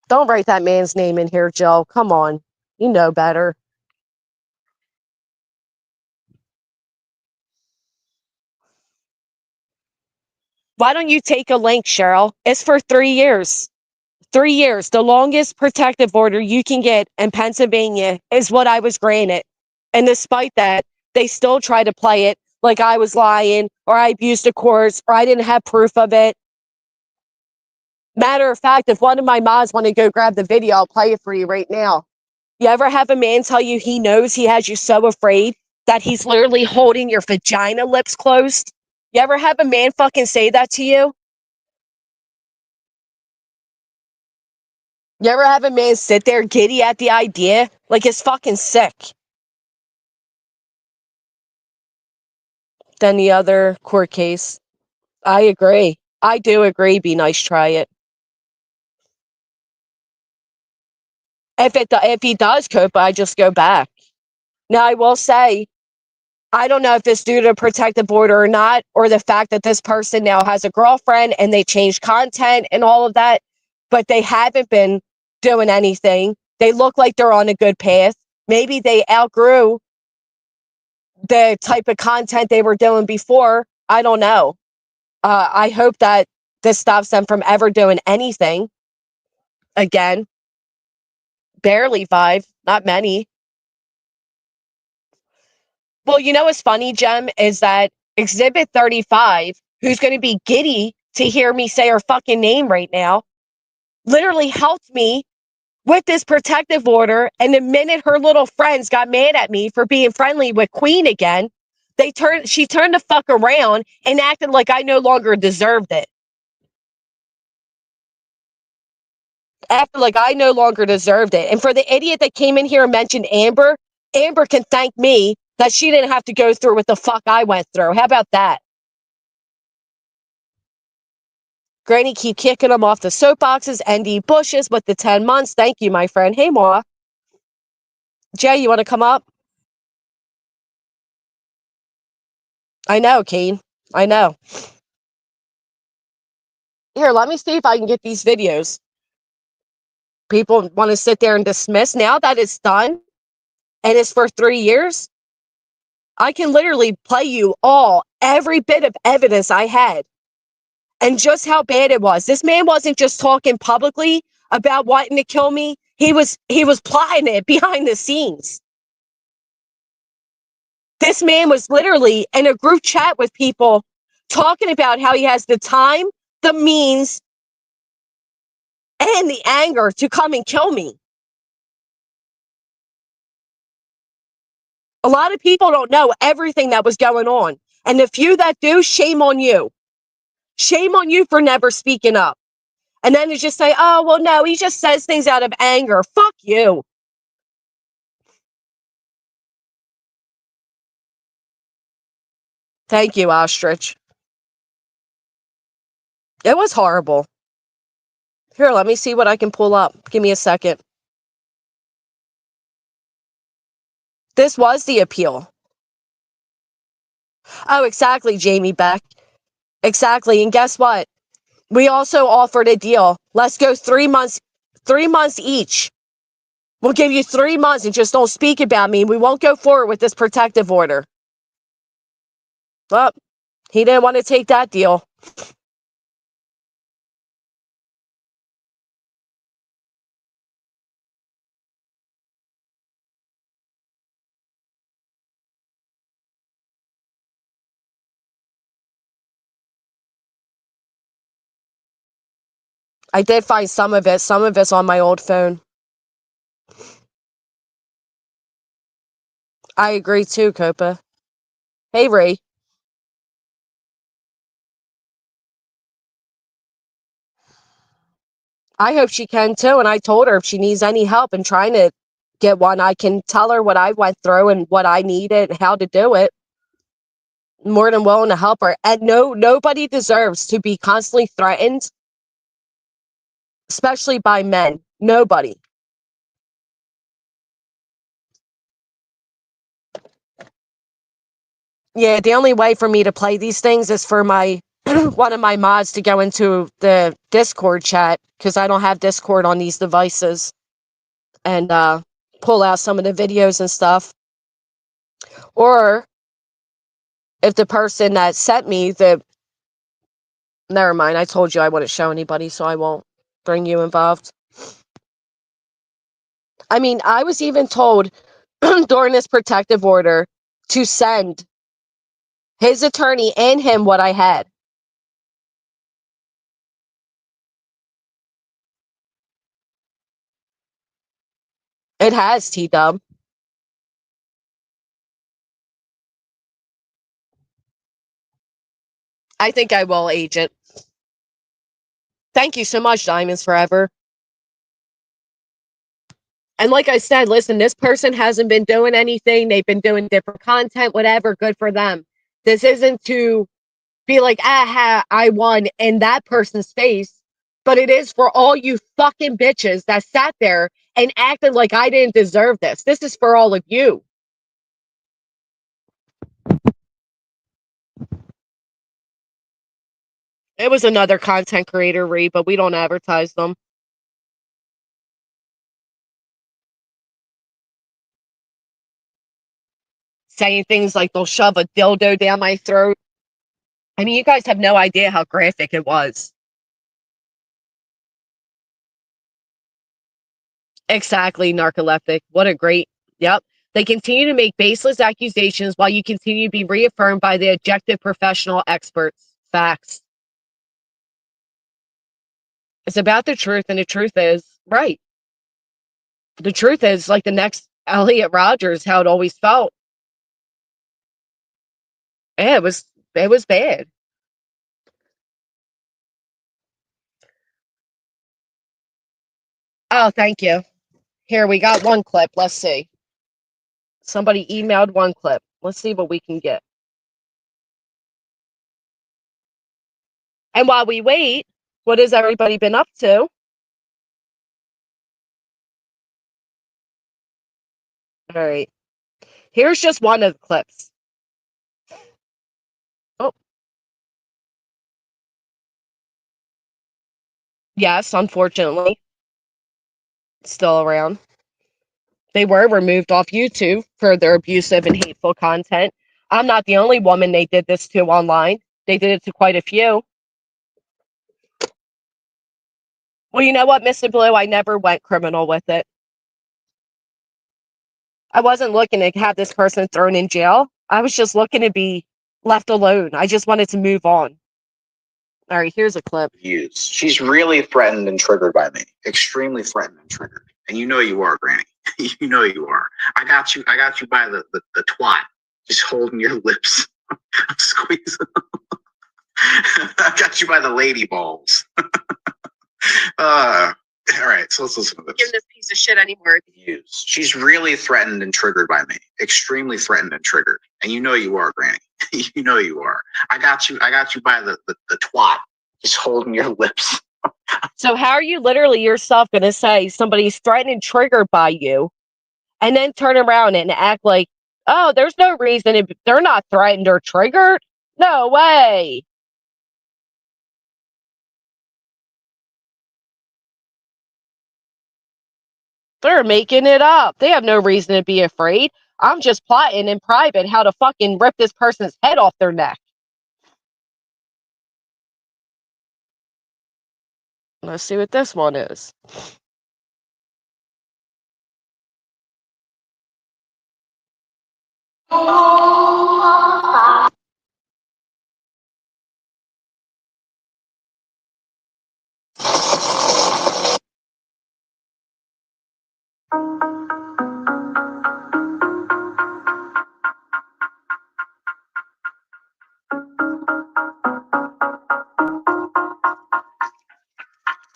Don't write that man's name in here, Jill. Come on. You know better. Why don't you take a link, Cheryl? It's for 3 years. 3 years. The longest protective order you can get in Pennsylvania is what I was granted. And despite that, they still try to play it like I was lying or I abused the courts or I didn't have proof of it. Matter of fact, if one of my mods want to go grab the video, I'll play it for you right now. You ever have a man tell you he knows he has you so afraid that he's literally holding your vagina lips closed? You ever have a man fucking say that to you? You ever have a man sit there giddy at the idea? Like it's fucking sick. Than the other court case. I agree. I do agree. Be nice, try it. If he does cope, I just go back. Now I will say, I don't know if it's due to protective order or not, or the fact that this person now has a girlfriend and they changed content and all of that, but they haven't been doing anything. They look like they're on a good path. Maybe they outgrew the type of content they were doing before. I don't know. I hope that this stops them from ever doing anything again. Barely 5, not many. Well, you know what's funny, Jem, is that Exhibit 35, who's going to be giddy to hear me say her fucking name right now, literally helped me with this protective order. And the minute her little friends got mad at me for being friendly with Queen again, she turned the fuck around and acted like I no longer deserved it. Acted like I no longer deserved it. And for the idiot that came in here and mentioned Amber, Amber can thank me that she didn't have to go through what the fuck I went through. How about that? Granny keep kicking them off the soapboxes. ND Bushes with the 10 months. Thank you, my friend. Hey, Ma. Jay, you want to come up? I know, Kane. I know. Here, let me see if I can get these videos. People want to sit there and dismiss. Now that it's done and it's for 3 years, I can literally play you every bit of evidence I had and just how bad it was. This man wasn't just talking publicly about wanting to kill me. He was plotting it behind the scenes. This man was literally in a group chat with people talking about how he has the time, the means, and the anger to come and kill me. A lot of people don't know everything that was going on. And the few that do, shame on you. Shame on you for never speaking up. And then to just say, oh, well, no, he just says things out of anger. Fuck you. Thank you, Ostrich. It was horrible. Here, let me see what I can pull up. Give me a second. This was the appeal. Oh, exactly, Jamie Beck. Exactly. And guess what? We also offered a deal. Let's go 3 months, 3 months each. We'll give you 3 months and just don't speak about me. We won't go forward with this protective order. Well, he didn't want to take that deal. I did find some of it. Some of it's on my old phone. I agree too, Copa. Hey, Ray. I hope she can too. And I told her if she needs any help in trying to get one, I can tell her what I went through and what I needed and how to do it. More than willing to help her. And nobody deserves to be constantly threatened especially by men. Nobody. Yeah, the only way for me to play these things is for my one of my mods to go into the Discord chat, because I don't have Discord on these devices, and pull out some of the videos and stuff. Or if the person that sent me the... Never mind, I told you I wouldn't show anybody, so I won't bring you involved. I mean, I was even told during this protective order to send his attorney and him what I had. It has, T-Dub. I think I will, Agent. Thank you so much, Diamonds Forever. And like I said, listen, this person hasn't been doing anything. They've been doing different content, whatever, good for them. This isn't to be like, aha, I won in that person's face, but it is for all you fucking bitches that sat there and acted like I didn't deserve this. This is for all of you. It was another content creator, Ree, but we don't advertise them. Saying things like they'll shove a dildo down my throat. I mean, you guys have no idea how graphic it was. Exactly, narcoleptic. What a great... Yep. They continue to make baseless accusations while you continue to be reaffirmed by the objective professional experts. Facts. It's about the truth, and the truth is, right. The truth is, like the next Elliot Rodgers, how it always felt. Yeah, it was bad. Oh, thank you. Here, we got one clip. Let's see. Somebody emailed one clip. Let's see what we can get. And while we wait, what has everybody been up to? All right. Here's just one of the clips. Oh. Yes, unfortunately. Still around. They were removed off YouTube for their abusive and hateful content. I'm not the only woman they did this to online. They did it to quite a few. Well, you know what, Mr. Blue? I never went criminal with it. I wasn't looking to have this person thrown in jail. I was just looking to be left alone. I just wanted to move on. All right, here's a clip. She's really threatened and triggered by me. Extremely threatened and triggered. And you know you are, Granny. You know you are. I got you by the twat. Just holding your lips. I'm squeezing. I got you by the lady balls. All right, so let's listen to this. Give this piece of shit anymore. She's really threatened and triggered by me. Extremely threatened and triggered. And you know you are, Granny. You know you are. I got you by the twat. Just holding your lips. So how are you literally yourself going to say somebody's threatened and triggered by you, and then turn around and act like, oh, there's no reason they're not threatened or triggered? No way. They're making it up. They have no reason to be afraid. I'm just plotting in private how to fucking rip this person's head off their neck. Let's see what this one is.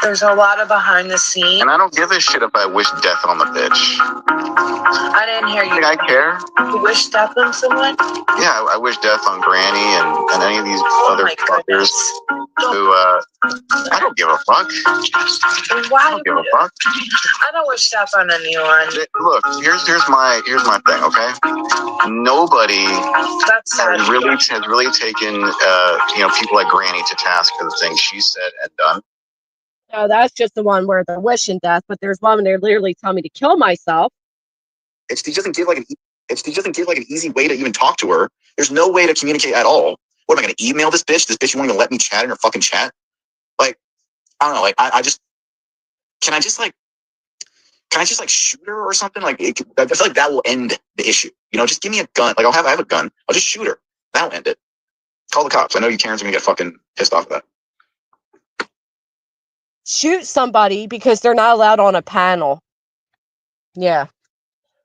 There's a lot of behind the scenes. And I don't give a shit if I wish death on the bitch. I didn't hear you. Think I care? You wish death on someone? Yeah, I wish death on Granny and any of these other fuckers. who, I don't give a fuck. Why? I don't give a fuck. I don't wish death on anyone. Look, here's my thing, okay? Nobody That's sad. has really taken people like Granny to task for the things she said and done. No, that's just the one where they're wishing death, but there's one where they literally tell me to kill myself. She doesn't give like an easy way to even talk to her. There's no way to communicate at all. What am I going to email this bitch? This bitch won't even let me chat in her fucking chat. Like, I don't know. Like, can I just shoot her or something? Like, I feel like that will end the issue. Just give me a gun. Like, I have a gun. I'll just shoot her. That'll end it. Call the cops. I know you Karens are gonna get fucking pissed off at that. Shoot somebody because they're not allowed on a panel. Yeah.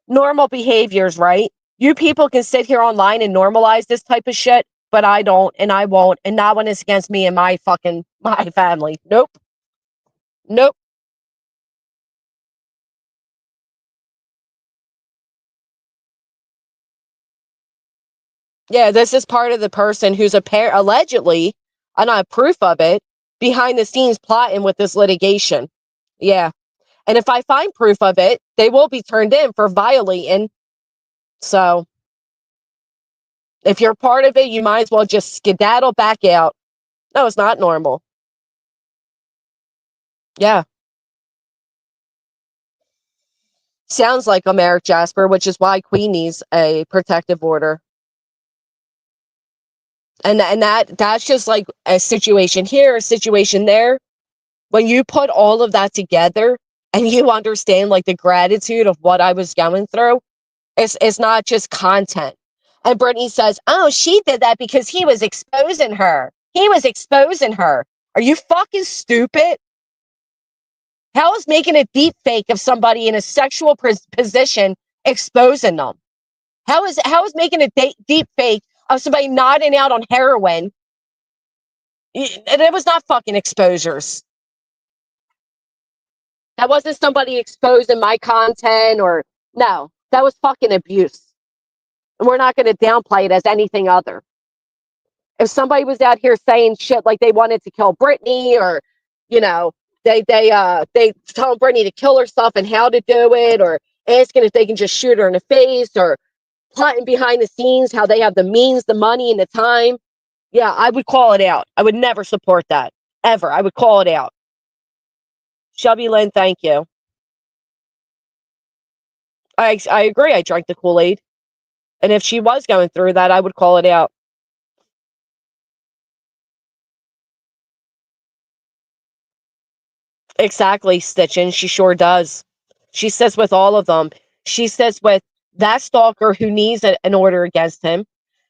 Normal behaviors, right? You people can sit here online and normalize this type of shit, but I don't, and I won't, and not when it's against me and my family. Nope. Yeah, this is part of the person who's allegedly, I don't have proof of it, behind the scenes plotting with this litigation. Yeah. And if I find proof of it, they will be turned in for violating. So if you're part of it, you might as well just skedaddle back out. No, it's not normal. Yeah. Sounds like I'm Eric Jasper, which is why Queen needs a protective order. And that's just like a situation here, a situation there. When you put all of that together and you understand like the gratitude of what I was going through, it's not just content. And Brittany says, oh, she did that because he was exposing her. He was exposing her. Are you fucking stupid? How is making a deep fake of somebody in a sexual position exposing them? How is making a deep fake of somebody nodding out on heroin? And it was not fucking exposures. That wasn't somebody exposing my content or no, that was fucking abuse. And we're not going to downplay it as anything other. If somebody was out here saying shit like they wanted to kill Brittany or, they telling Brittany to kill herself and how to do it, or asking if they can just shoot her in the face, or plotting behind the scenes how they have the means, the money, and the time. Yeah, I would call it out. I would never support that. Ever. I would call it out. Shelby Lynn, thank you. I agree. I drank the Kool-Aid. And if she was going through that, I would call it out. Exactly, Stitchin. She sure does. She says with all of them. She says with that stalker who needs an order against him.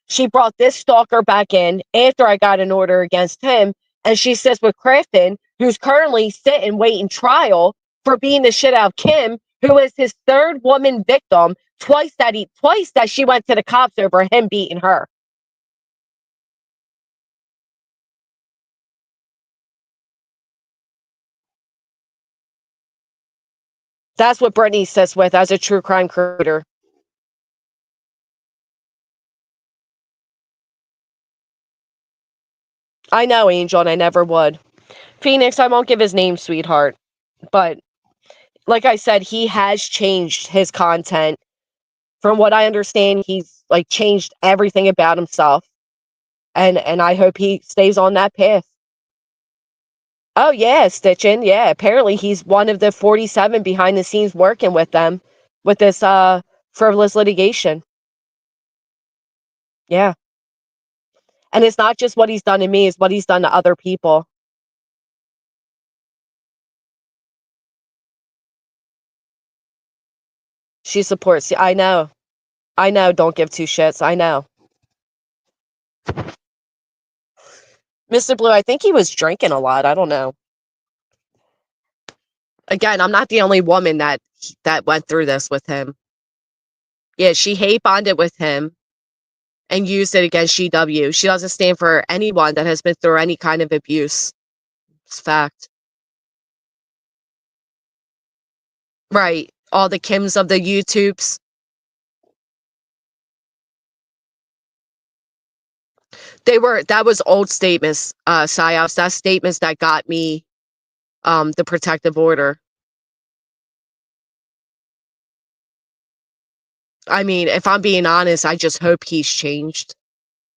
She brought this stalker back in after I got an order against him. And she says with Crafton, who's currently sitting waiting trial for beating the shit out of Kim, who is his third woman victim, twice that she went to the cops over him beating her. That's what Brittany says with as a true crime creator. I know, Angel, and I never would. Phoenix, I won't give his name, sweetheart. But like I said, he has changed his content. From what I understand, he's like changed everything about himself. And I hope he stays on that path. Oh yeah, Stitchin. Yeah, apparently he's one of the 47 behind the scenes working with them with this frivolous litigation. Yeah. And it's not just what he's done to me, it's what he's done to other people. She supports you. I know. Don't give two shits. I know. Mr. Blue, I think he was drinking a lot. I don't know. Again, I'm not the only woman that went through this with him. Yeah, she hate bonded with him and used it against GW. She doesn't stand for anyone that has been through any kind of abuse. It's fact. Right. All the Kims of the YouTubes. That was old statements, psyops. That's statements that got me the protective order. I mean, if I'm being honest, I just hope he's changed,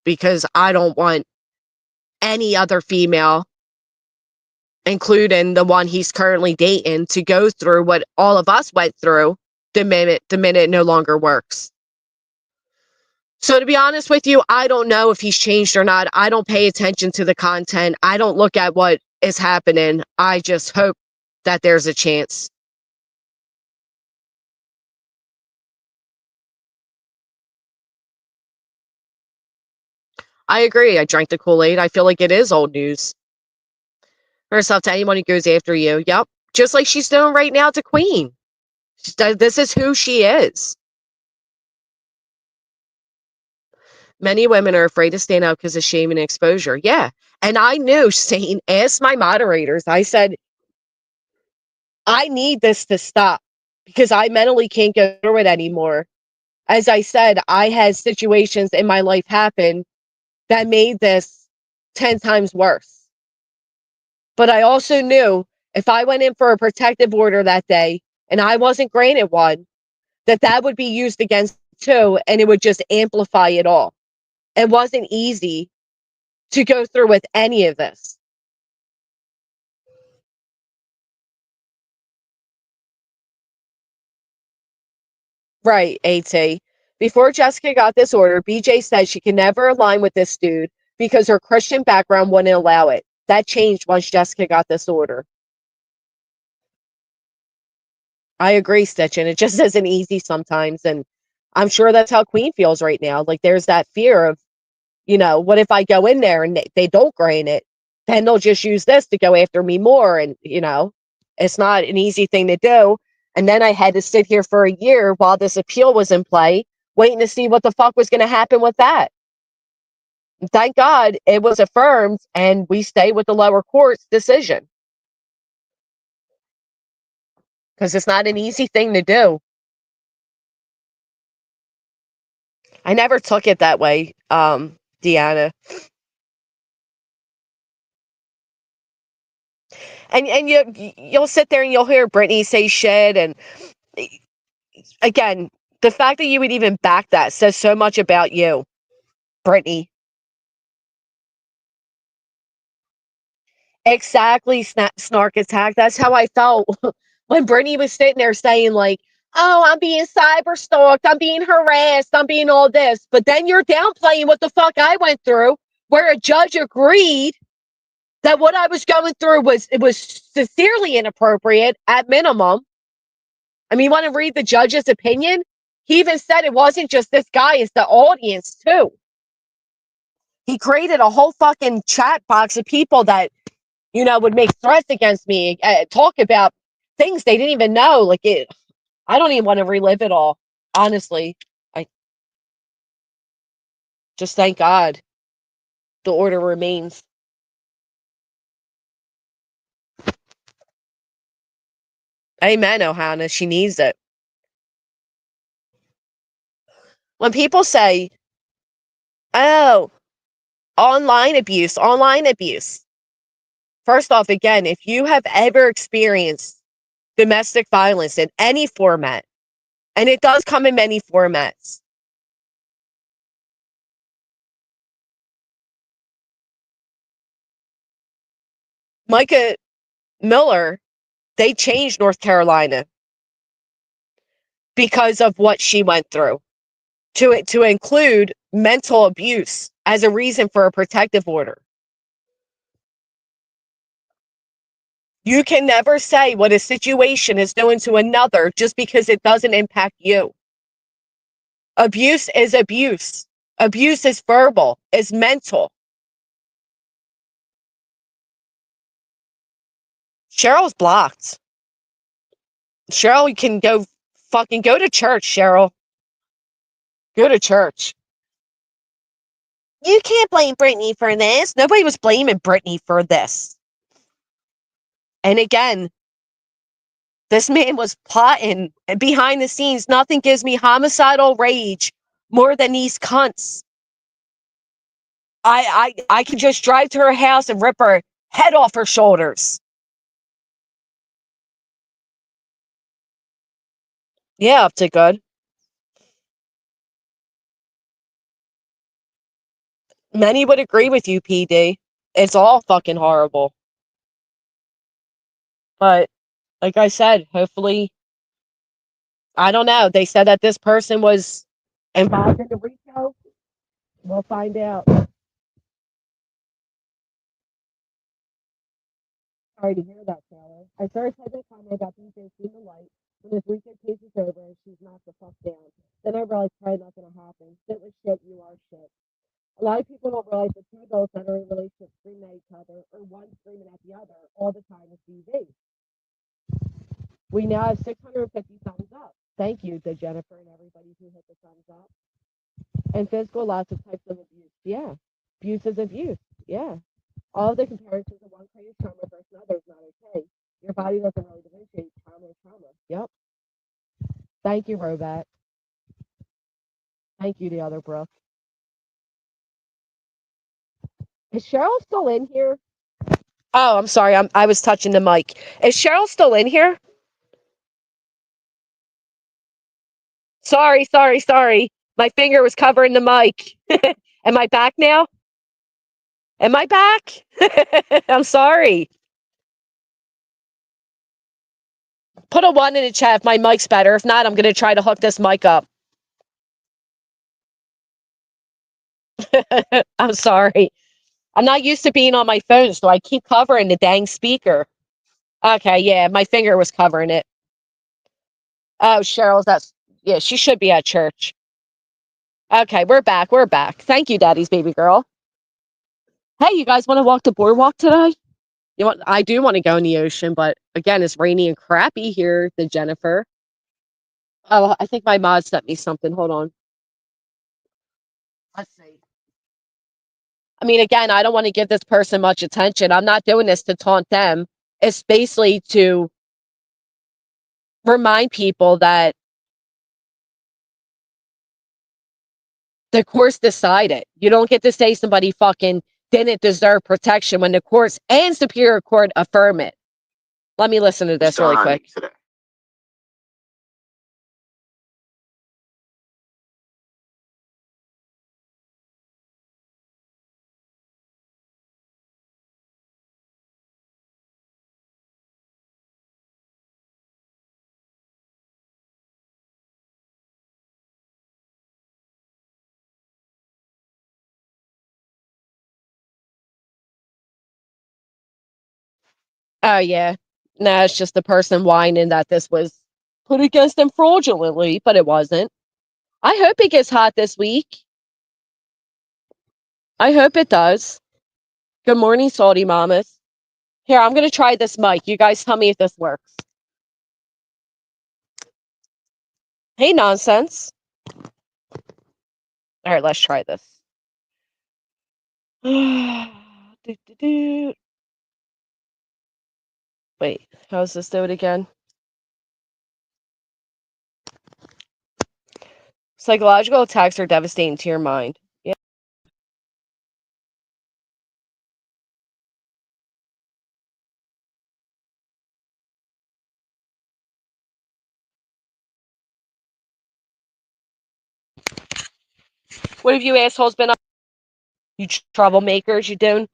because I don't want any other female, including the one he's currently dating, to go through what all of us went through the minute it no longer works. So to be honest with you, I don't know if he's changed or not. I don't pay attention to the content. I don't look at what is happening. I just hope that there's a chance. I agree. I drank the Kool-Aid. I feel like it is old news. Herself to anyone who goes after you. Yep. Just like she's doing right now to Queen. This is who she is. Many women are afraid to stand out because of shame and exposure. Yeah. And I knew, Satan asked my moderators, I said, I need this to stop because I mentally can't go through it anymore. As I said, I had situations in my life happen that made this 10 times worse. But I also knew if I went in for a protective order that day and I wasn't granted one, that would be used against me too, and it would just amplify it all. It wasn't easy to go through with any of this. Right, AT. Before Jessica got this order, BJ said she can never align with this dude because her Christian background wouldn't allow it. That changed once Jessica got this order. I agree, Stitch, and it just isn't easy sometimes. And I'm sure that's how Queen feels right now. Like there's that fear of, what if I go in there and they don't grant it? Then they'll just use this to go after me more. And, it's not an easy thing to do. And then I had to sit here for a year while this appeal was in play, waiting to see what the fuck was going to happen with that. And thank God it was affirmed and we stay with the lower court's decision. Because it's not an easy thing to do. I never took it that way, Deanna. And you'll sit there and you'll hear Brittany say shit, and again, the fact that you would even back that says so much about you, Brittany. Exactly, snark attack. That's how I felt when Brittany was sitting there saying like, "Oh, I'm being cyber stalked, I'm being harassed, I'm being all this," but then you're downplaying what the fuck I went through, where a judge agreed that what I was going through was sincerely inappropriate at minimum. I mean, you want to read the judge's opinion? He even said it wasn't just this guy, it's the audience too. He created a whole fucking chat box of people that, would make threats against me, talk about things they didn't even know. Like I don't even want to relive it all. Honestly, I just thank God the order remains. Amen, Ohana. She needs it. When people say, oh, online abuse. First off, again, if you have ever experienced domestic violence in any format, and it does come in many formats, Micah Miller, they changed North Carolina because of what she went through to include mental abuse as a reason for a protective order. You can never say what a situation is doing to another just because it doesn't impact you. Abuse is abuse. Abuse is verbal, is mental. Cheryl's blocked. Cheryl, you can go to church, Cheryl. Go to church. You can't blame Brittany for this. Nobody was blaming Brittany for this. And again, this man was plotting behind the scenes. Nothing gives me homicidal rage more than these cunts. I could just drive to her house and rip her head off her shoulders. Yeah, up to good. Many would agree with you, PD. It's all fucking horrible. But like I said, hopefully, I don't know. They said that this person was involved in the RICO. We'll find out. Sorry to hear that, Taylor. I started typing a comment about BJ seeing the light when his RICO case is over and she's knocked the fuck down. Then I realized probably not going to happen. Shit was shit, you are shit. A lot of people don't realize that two adults that are in a relationship screaming at each other or one screaming at the other all the time is BV. We now have 650 thumbs up. Thank you to Jennifer and everybody who hit the thumbs up. And physical, lots of types of abuse. Yeah. Abuse is abuse. Yeah. All of the comparisons of one created trauma versus another is not okay. Your body doesn't really differentiate trauma and trauma. Yep. Thank you, Robot. Thank you, the other Brooke. Is Cheryl still in here? Oh, I'm sorry. I was touching the mic. Is Cheryl still in here? Sorry. My finger was covering the mic. Am I back now? Am I back? I'm sorry. Put a 1 in the chat if my mic's better. If not, I'm going to try to hook this mic up. I'm sorry. I'm not used to being on my phone, so I keep covering the dang speaker. Okay, yeah, my finger was covering it. Oh, yeah, she should be at church. Okay, we're back. Thank you, Daddy's baby girl. Hey, you guys want to walk the boardwalk today? I do want to go in the ocean, but again, it's rainy and crappy here, the Jennifer. Oh, I think my mod sent me something. Hold on. Let's see. I mean, again, I don't want to give this person much attention. I'm not doing this to taunt them. It's basically to remind people that the courts decided. You don't get to say somebody fucking didn't deserve protection when the courts and Superior Court affirm it. Let me listen to this really quick. Today. Oh, yeah. No, it's just the person whining that this was put against them fraudulently, but it wasn't. I hope it gets hot this week. I hope it does. Good morning, Salty Mamas. Here, I'm going to try this mic. You guys tell me if this works. Hey, nonsense. All right, let's try this. Wait, how's this do it again? Psychological attacks are devastating to your mind. Yeah. What have you assholes been up? You troublemakers, you doing?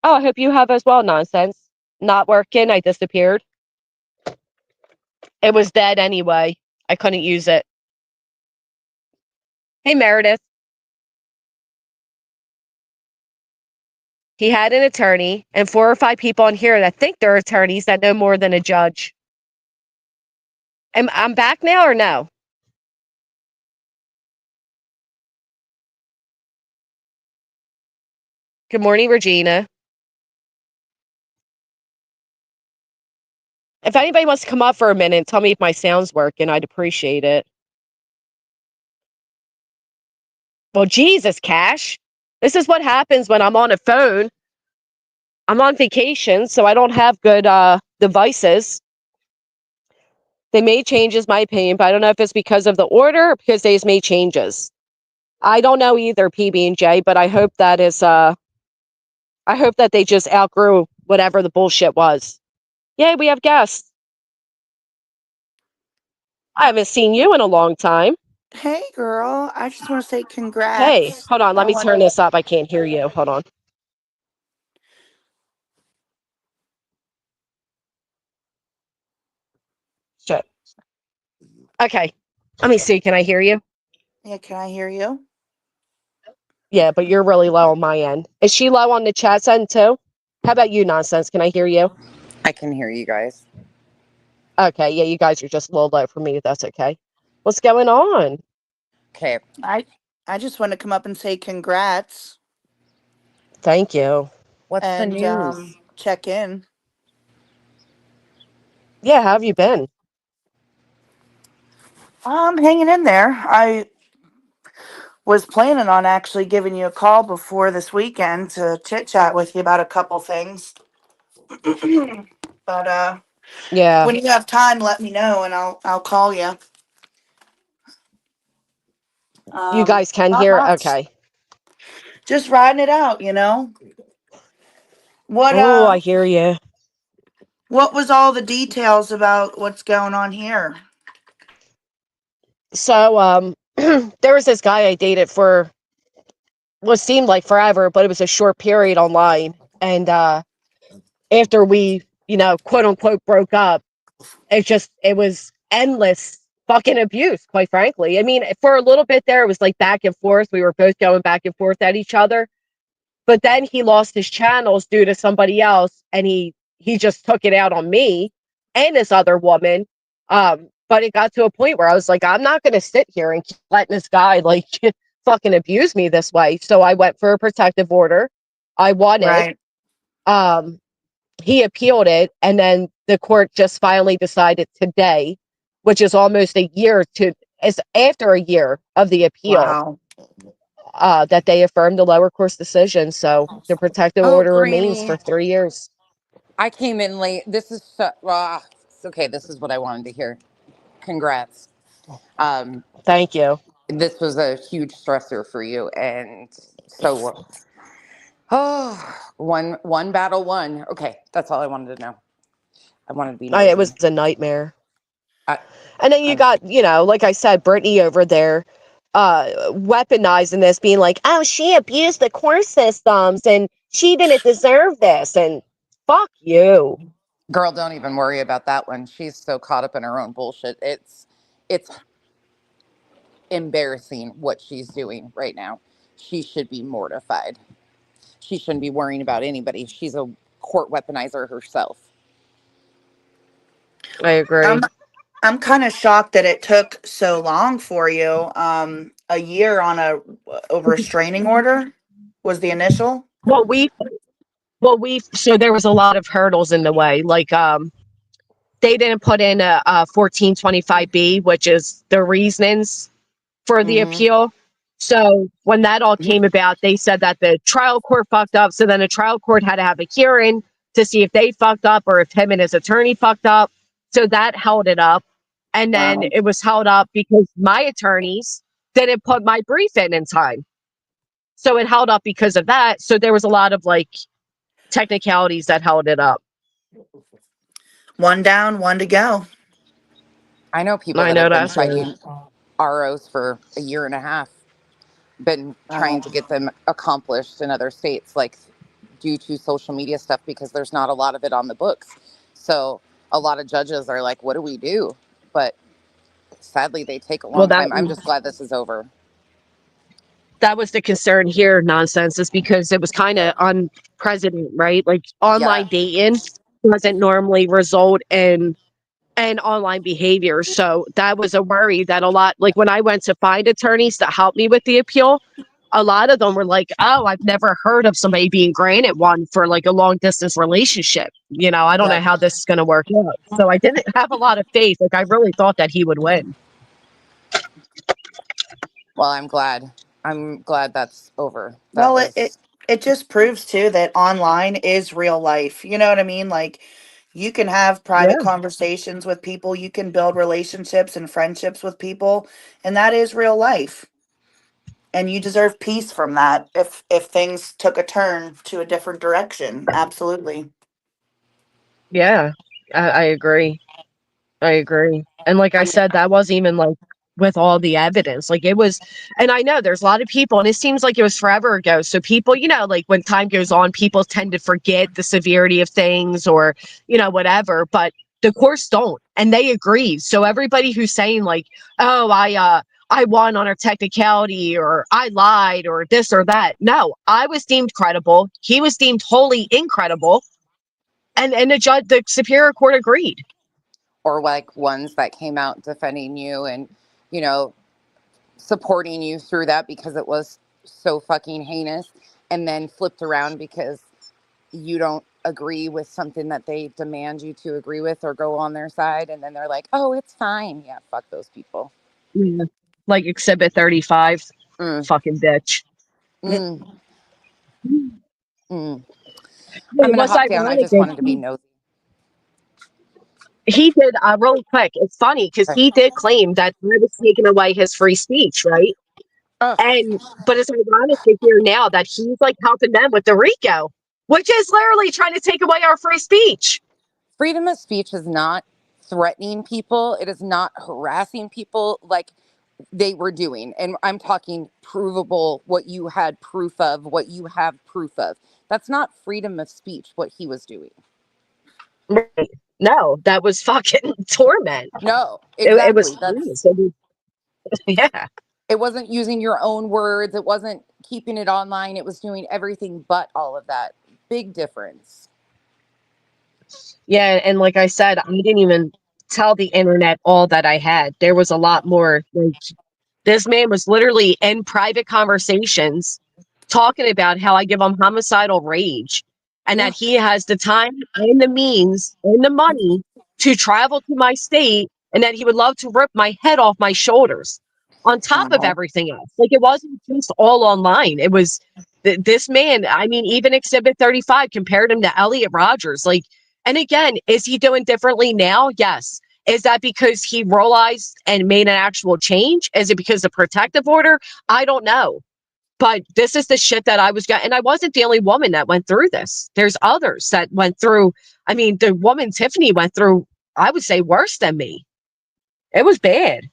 Oh, I hope you have as well, nonsense. Not working, I disappeared. It was dead anyway. I couldn't use it. Hey, Meredith. He had an attorney and 4 or 5 people on here that think they're attorneys that know more than a judge. I'm back now or no? Good morning, Regina. If anybody wants to come up for a minute and tell me if my sound's working, I'd appreciate it. Well, Jesus, Cash. This is what happens when I'm on a phone. I'm on vacation, so I don't have good devices. They made changes, my opinion, but I don't know if it's because of the order or because they just made changes. I don't know either, PB and J, but I hope that they just outgrew whatever the bullshit was. Yay, we have guests. I haven't seen you in a long time. Hey, girl. I just want to say Hey, congrats. hold on, let I me want turn this up. I can't hear you. Hold on. Shit. Okay. Let me see. Can I hear you? Yeah, can I hear you? Yeah, but you're really low on my end. Is she low on the chat end too? How about you, Nonsense? Can I hear you? I can hear you guys. Okay, yeah, you guys are just a little low for me. That's okay. What's going on? Okay. I I just want to come up and say congrats Thank you. What's the and news? check in. Yeah, how have you been? I'm hanging in there. I was planning on actually giving you a call before this weekend to chit chat with you about a couple things. But Yeah, when you have time, let me know and I'll call you. you guys can Not hear. much. Okay. Just riding it out, you know. What Oh, I hear you. what was all the details about what's going on here? So, there was this guy I dated for what seemed like forever, but it was a short period online. And after we, quote unquote, broke up, it was endless fucking abuse, quite frankly. I mean, for a little bit there, it was like back and forth. We were both going back and forth at each other. But then he lost his channels due to somebody else, and he just took it out on me and this other woman. But it got to a point where I was like, I'm not going to sit here and keep letting this guy like fucking abuse me this way. So I went for a protective order. I won it. Right. Um, he appealed it, and then the court just finally decided today, which is almost a year to is after a year of the appeal, Wow. that they affirmed the lower court's decision. So the protective Oh, order remains Granny. for 3 years. I came in late. This is it's okay. This is what I wanted to hear. Congrats. Um, Thank you. this was a huge stressor for you, and so one battle won. Okay, that's all I wanted to know. I wanted to be It nosy. was a nightmare. I, And then you I'm got, like I said, Brittany over there weaponizing this, being like, oh, she abused the court systems and she didn't deserve this. And fuck you. girl. Don't even worry about that one. She's so caught up in her own bullshit. It's embarrassing what she's doing right now. She should be mortified. She shouldn't be worrying about anybody. She's a court weaponizer herself. I I'm agree. I'm kind of shocked that it took so long for you. A year on a restraining order was the initial. Well, so there was a lot of hurdles in the way. Like, they didn't put in a 1425B, which is the reasonings for the Mm-hmm. appeal. So when that all came about, they said that the trial court fucked up. So then the trial court had to have a hearing to see if they fucked up or if him and his attorney fucked up. So that held it up. And then Wow. it was held up because my attorneys didn't put my brief in time. So it held up because of that. So there was a lot of like technicalities that held it up. One down, one to go. I know people I that know have been that's right. fighting ROs for a year and a half, been trying Wow. to get them accomplished in other states, like due to social media stuff, because there's not a lot of it on the books. So a lot of judges are like, what do we do? But sadly, they take a Well, long time. I'm just glad this is over. that was the concern here, nonsense, is because it was kind of unprecedented, right? Like Yeah. online dating doesn't normally result in and online behavior. So that was a worry that a lot, like when I went to find attorneys to help me with the appeal, a lot of them were like, oh, I've never heard of somebody being granted one for like a long distance relationship. I don't know Yep. how this is going to work out. So I didn't have a lot of faith. Like I really thought that he would win. Well, I'm glad. I'm glad that's over. That Well, it, it was, it just proves too that online is real life. You know what I mean? Like you can have private Yeah. conversations with people, you can build relationships and friendships with people, and that is real life. And you deserve peace from that if things took a turn to a different direction. Absolutely. Yeah, I agree. I agree. And like I said, that wasn't even like with all the evidence. Like it was, and I know there's a lot of people, and it seems like it was forever ago. So people, like when time goes on, people tend to forget the severity of things or, whatever. But the courts don't, and they agree. So everybody who's saying like, oh, I won on a technicality or I lied or this or that. No, I was deemed credible. He was deemed wholly incredible. And the superior court agreed. Or like ones that came out defending you and, you know, supporting you through that because it was so fucking heinous, and then flipped around because you don't agree with something that they demand you to agree with or go on their side, and then they're like, oh, it's fine. Yeah, fuck those people. Yeah. Like Exhibit 35, Mm, fucking bitch. mm, mm. I'm Wait, gonna what's hop down. I ironic just is wanted to be nosy. he did, really quick, it's funny because he did claim that I was taking away his free speech, right? Ugh. But it's ironic to hear now that he's like helping them with the RICO, which is literally trying to take away our free speech. Freedom of speech is not threatening people. It is not harassing people like they were doing. And I'm talking provable, what you had proof of, what you have proof of. That's not freedom of speech, what he was doing. Right. No, that was fucking torment. No, It was, exactly. That's yeah. it wasn't using your own words. It wasn't keeping it online. It was doing everything but all of that. Big difference. Yeah, and like I said, I didn't even tell the internet all that I had. There was a lot more. Like this man was literally in private conversations talking about how I give him homicidal rage and Yeah. that he has the time and the means and the money to travel to my state and that he would love to rip my head off my shoulders on top of Wow. everything else. Like it wasn't just all online. It was this man. I mean, even Exhibit 35 compared him to Elliot Rogers. Like, and again, is he doing differently now? Yes. Is that because he realized and made an actual change? Is it because of protective order? I don't know. But this is the shit that I was getting. And I wasn't the only woman that went through this. There's others that went through. I mean, the woman Tiffany went through, I would say, worse than me. It was bad.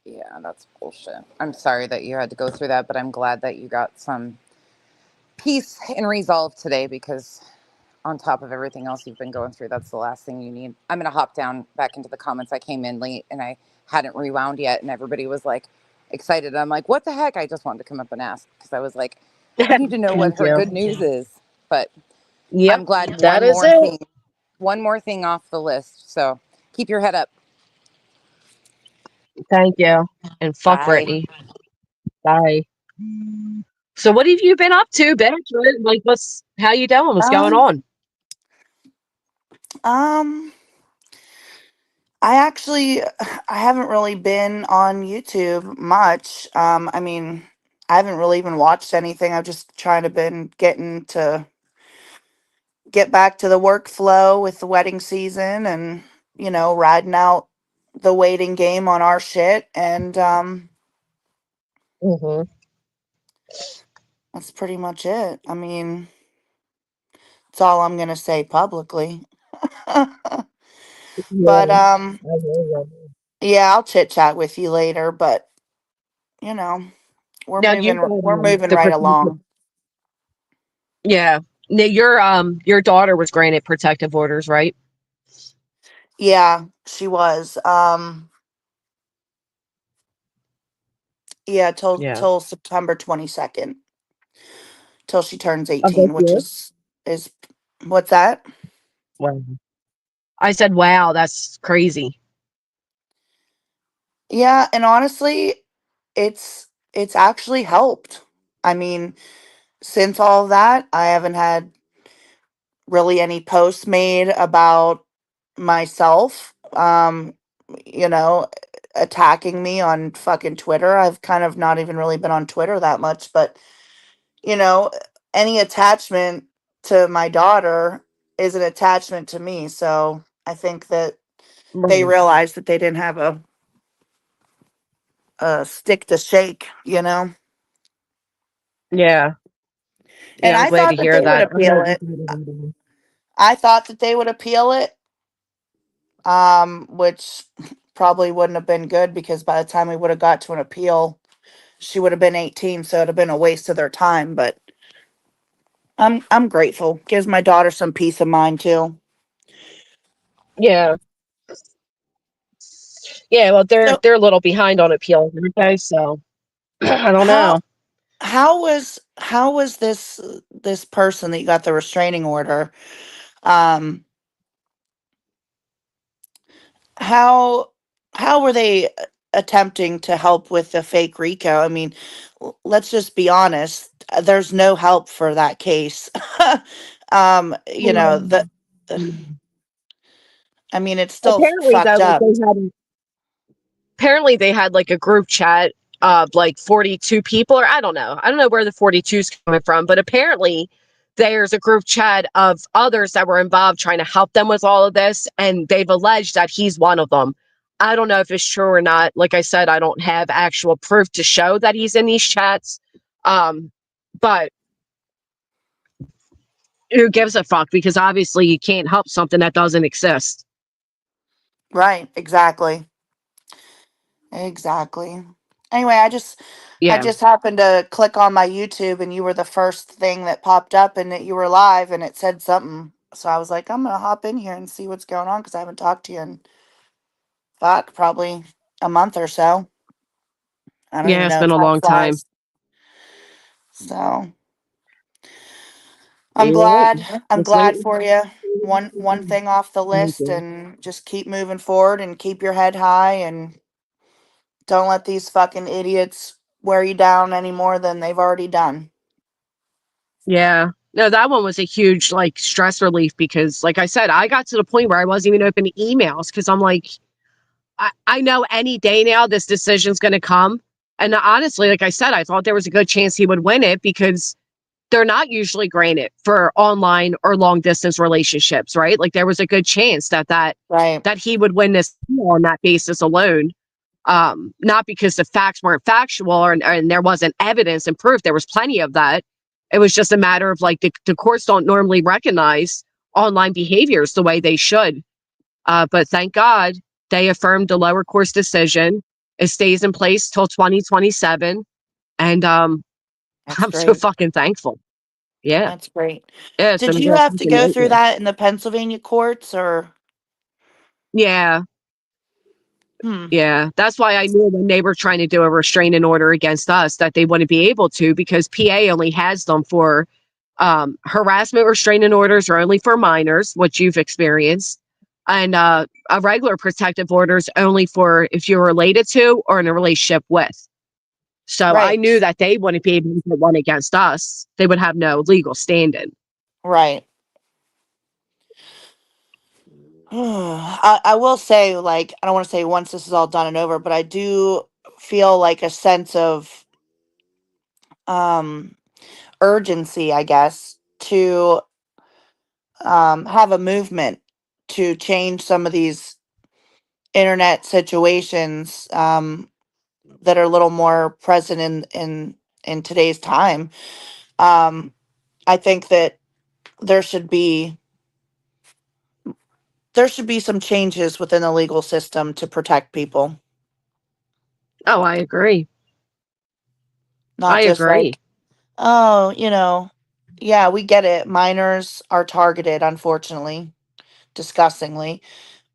Yeah, that's bullshit. I'm sorry that you had to go through that, but I'm glad that you got some peace and resolve today because on top of everything else you've been going through, that's the last thing you need. I'm going to hop down back into the comments. I came in late and I hadn't rewound yet, and everybody was like excited. I'm like, what the heck? I just wanted to come up and ask because I was like, I need to know what Thank her you. good news is. But Yep, I'm glad that is it. one more thing off the list. So keep your head up. Thank you. And fuck Bye. Brittany. Bye. So what have you been up to, bitch? Like, how you doing? What's going Um, on? um, I actually I haven't really been on YouTube much. I mean, I haven't really even watched anything. I've just trying to been getting to get back to the workflow with the wedding season and, riding out the waiting game on our shit and Hmm. that's pretty much it. I mean, it's all I'm going to say publicly. But Yeah, I hear you. yeah, I'll chit chat with you later, but you know, we're Now you moving got we're moving the right protective. along. Yeah. Now, your daughter was granted protective orders, right? Yeah, she was. Yeah, till Yeah. till September 22nd, till she turns Of this 18, which year. is what's that? Wow. I said, wow, that's crazy. Yeah, and honestly, it's actually helped. I mean, since all of that, I haven't had really any posts made about myself. You know, attacking me on fucking Twitter. I've kind of not even really been on Twitter that much, but you know, any attachment to my daughter is an attachment to me. So I think that they Right. realized that they didn't have a stick to shake, you know? Yeah. And Yeah, I'm I glad thought to that hear they would that. I'm appeal glad to it. hear that. I thought that they would appeal it, which probably wouldn't have been good because by the time we would have got to an appeal, she would have been 18, so it'd have been a waste of their time. But I'm grateful. Gives my daughter some peace of mind too. Yeah. Yeah, well they're So they're a little behind on appeals, aren't they? So I don't how know. how was this person that you got the restraining order? Um, how how were they attempting to help with the fake RICO? I mean, let's just be honest. There's no help for that case. You know, I mean, it's still Apparently though, fucked like up. they had like a group chat of like 42 people, or I don't know where the 42 is coming from, but apparently there's a group chat of others that were involved trying to help them with all of this, and they've alleged that he's one of them. I don't know if it's true or not. Like I said, I don't have actual proof to show that he's in these chats. Um but who gives a fuck, because obviously you can't help something that doesn't exist. Right, exactly. Exactly. Anyway, I Yeah. just happened to click on my YouTube and you were the first thing that popped up and that you were live and it said something. So I was like, I'm gonna hop in here and see what's going on because I haven't talked to you in fuck, probably a month or so. I don't Yeah, even it's know. been a Time long time. flies. So I'm Yeah. glad. I'm It's like, glad for you. One thing off the thank list you. and just keep moving forward and keep your head high and don't let these fucking idiots wear you down any more than they've already done. Yeah. No, that one was a huge like stress relief because like I said, I got to the point where I wasn't even opening emails because I'm like, I know any day now this decision's gonna come. And honestly, like I said, I thought there was a good chance he would win it because they're not usually granted for online or long distance relationships, right? Like there was a good chance Right. that he would win this on that basis alone. Not because the facts weren't factual and there wasn't evidence and proof. There was plenty of that. It was just a matter of like the courts don't normally recognize online behaviors the way they should. But thank God they affirmed the lower court's decision. It stays in place till 2027. And That's I'm so great. fucking thankful. Yeah. That's great. Yeah, it's Did been a you good have to fucking go through nightmare. that in the Pennsylvania courts or Yeah. hmm. Yeah, that's why I knew when they were trying to do a restraining order against us that they wouldn't be able to because PA only has them for harassment restraining orders are only for minors, which you've experienced, and a regular protective orders only for if you're related to or in a relationship with. So I Right. knew that they wouldn't be able to get one against us. They would have no legal standing. Right. I will say, like, I don't want to say once this is all done and over, but I do feel like a sense of um urgency, I guess, to have a movement to change some of these internet situations that are a little more present in today's time. Um, I think that there should be there should be some changes within the legal system to protect people, Oh, I agree. not I just agree. like, oh, yeah, we get it. Minors are targeted, unfortunately, disgustingly.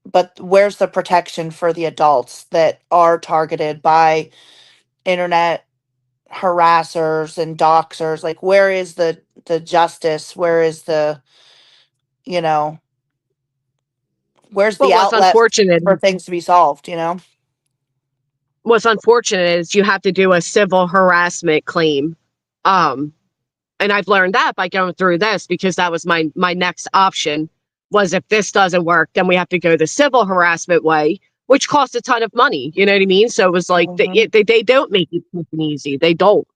But where's the protection for the adults that are targeted by internet harassers and doxers? Like, where is the justice? Where is the, you know, where's But the outlet for things to be solved, what's unfortunate is you have to do a civil harassment claim. Um, and I've learned that by going through this because that was my next option was if this doesn't work, then we have to go the civil harassment way, which costs a ton of money. You know what I mean? So it was like Mhm. they don't make it fucking easy. They don't,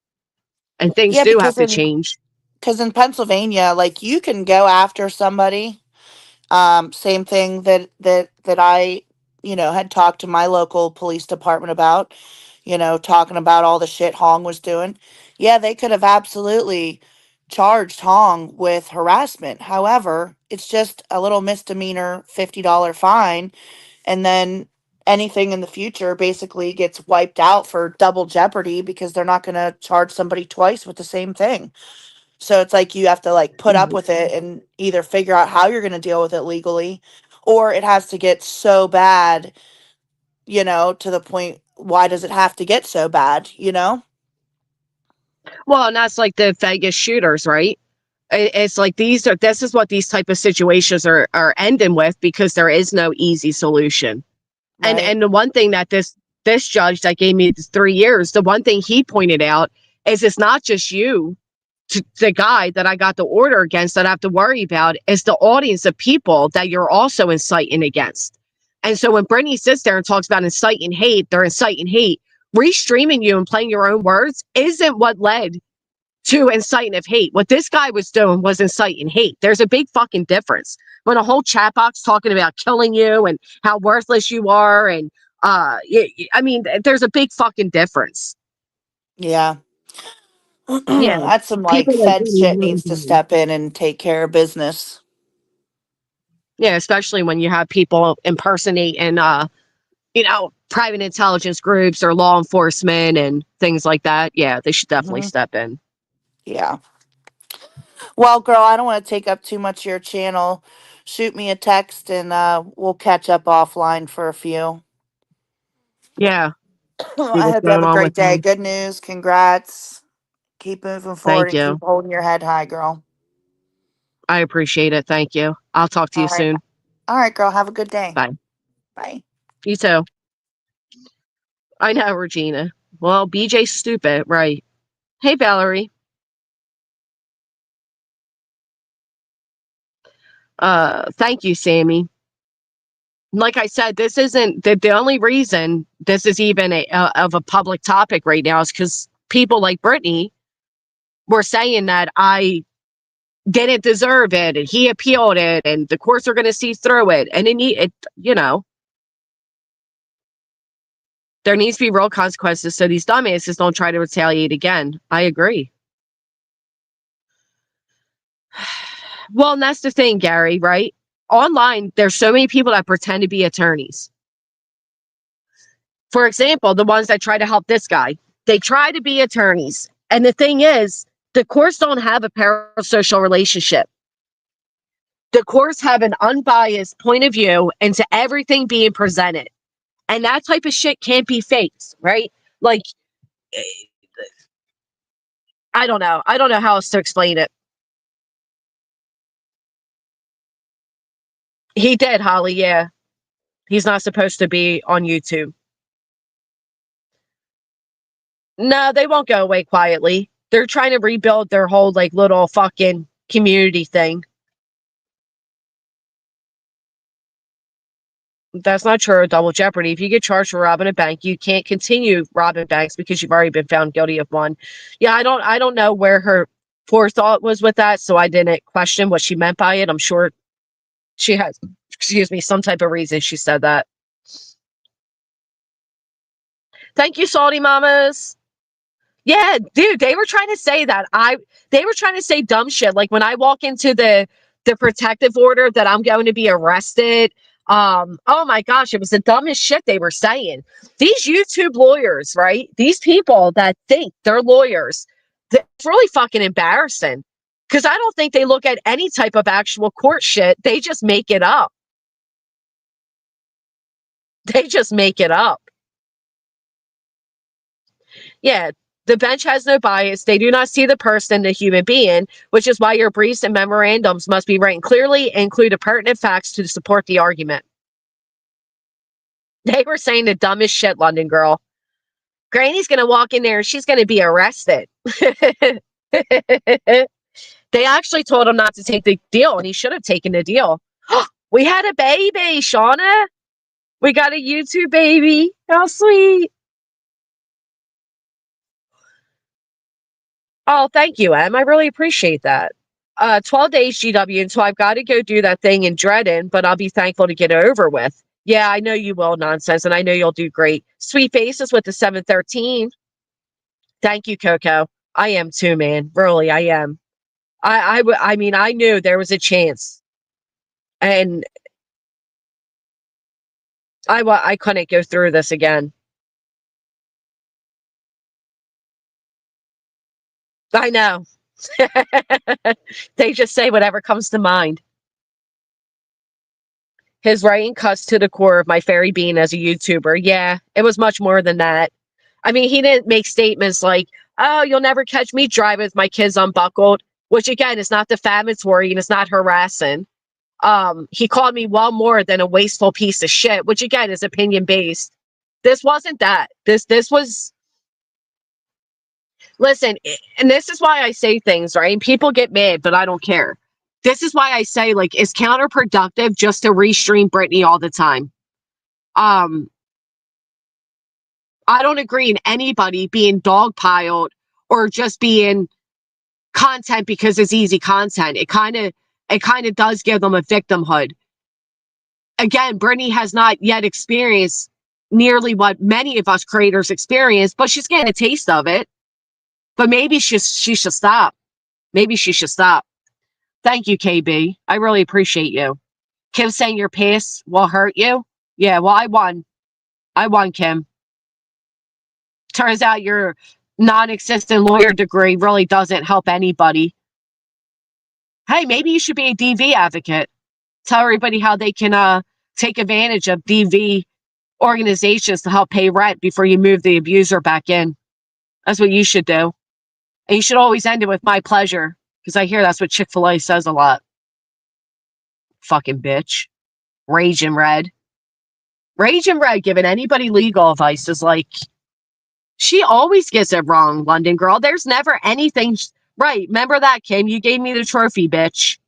and things Yeah, do have to change. because in Pennsylvania, like you can go after somebody. Same thing that I, had talked to my local police department about, talking about all the shit Hong was doing. Yeah, they could have absolutely charged Hong with harassment. However, it's just a little misdemeanor $50 fine, and then anything in the future basically gets wiped out for double jeopardy because they're not going to charge somebody twice with the same thing. So it's like you have to like put up with it and either figure out how you're going to deal with it legally, or it has to get so bad, to the point, why does it have to get so bad? Well, and that's like the Vegas shooters, right? It's like this is what these type of situations are ending with, because there is no easy solution. Right. And the one thing that this judge that gave me 3 years, the one thing he pointed out is it's not just you, the guy that I got the order against, that I have to worry about, is the audience of people that you're also inciting against. And so when Brittany sits there and talks about inciting hate, they're inciting hate. Restreaming you and playing your own words isn't what led to inciting of hate. What this guy was doing was inciting hate. There's a big fucking difference. When a whole chat box talking about killing you and how worthless you are, and I mean, there's a big fucking difference. Yeah. Yeah, That's some like people like Fed Brittany shit needs to Houghton. step in and take care of business. Yeah, especially when you have people impersonating, private intelligence groups or law enforcement and things like that. Yeah, they should definitely Hmm. step in. Yeah. Well, girl, I don't want to take up too much of your channel. Shoot me a text and we'll catch up offline for a few. Yeah, see I what's hope you have going a on with great day. them. Good news. Congrats. Keep moving forward Thank and keep you. holding your head high, girl. I appreciate it. Thank you. I'll talk to All you right. soon. All right, girl. Have a good day. Bye. Bye. You too. I know, Regina. Well, BJ's stupid, right? Hey, Valerie. Thank you, Sammy. Like I said, this isn't the only reason this is even of a public topic right now, is because people like Brittany were saying that I didn't deserve it, and he appealed it, and the courts are going to see through it, and there needs to be real consequences so these dumbasses don't try to retaliate again. I agree. Well, and that's the thing, Gary, right? Online, there's so many people that pretend to be attorneys. For example, the ones that try to help this guy, they try to be attorneys. And the thing is, the courts don't have a parasocial relationship. The courts have an unbiased point of view into everything being presented. And that type of shit can't be faked, right? Like, I don't know. I don't know how else to explain it. He did, Holly, yeah. He's not supposed to be on YouTube. No, they won't go away quietly. They're trying to rebuild their whole like little fucking community thing. That's not true. Double jeopardy. If you get charged for robbing a bank, you can't continue robbing banks because you've already been found guilty of one. Yeah, I don't know where her forethought was with that, so I didn't question what she meant by it. I'm sure she has, excuse me, some type of reason she said that. Thank you, Salty Mamas. Yeah, dude, they were trying to say that they were trying to say dumb shit. Like when I walk into the protective order that I'm going to be arrested. Oh my gosh, it was the dumbest shit they were saying. These YouTube lawyers, right? These people that think they're lawyers, it's really fucking embarrassing. Because I don't think they look at any type of actual court shit. They just make it up. They just make it up. Yeah, the bench has no bias. They do not see the person, the human being, which is why your briefs and memorandums must be written clearly and include the pertinent facts to support the argument. They were saying the dumbest shit, London girl. Granny's going to walk in there and she's going to be arrested. They actually told him not to take the deal, and he should have taken the deal. We had a baby, Shauna. We got a YouTube baby. How sweet. Oh, thank you, Em. I really appreciate that. 12 days, GW, and so I've got to go do that thing in Dredden, but I'll be thankful to get it over with. Yeah, I know you will, nonsense, and I know you'll do great. Sweet faces with the 713. Thank you, Coco. I am too, man. Really, I am. I mean, I knew there was a chance, and I couldn't go through this again. I know. They just say whatever comes to mind. His writing cuts to the core of my fairy being as a YouTuber. Yeah, it was much more than that. I mean, he didn't make statements like, oh, you'll never catch me driving with my kids unbuckled, which again is not defamatory and it's not harassing. He called me well more than a wasteful piece of shit, which again is opinion based. This wasn't that. This was, listen, and this is why I say things, right? And people get mad, but I don't care. This is why I say, like, it's counterproductive just to restream Britney all the time. I don't agree in anybody being dogpiled or just being content because it's easy content. It kind of does give them a victimhood. Again, Britney has not yet experienced nearly what many of us creators experience, but she's getting a taste of it. But maybe she should stop. Maybe she should stop. Thank you, KB. I really appreciate you. Kim saying your pace will hurt you. Yeah, well, I won. I won, Kim. Turns out your non-existent lawyer degree really doesn't help anybody. Hey, maybe you should be a DV advocate. Tell everybody how they can take advantage of DV organizations to help pay rent before you move the abuser back in. That's what you should do. And you should always end it with my pleasure, because I hear that's what Chick-fil-A says a lot. Fucking bitch. Rage and Red. Rage and Red giving anybody legal advice is like, she always gets it wrong, London girl. There's never anything right. Remember that, Kim? You gave me the trophy, bitch.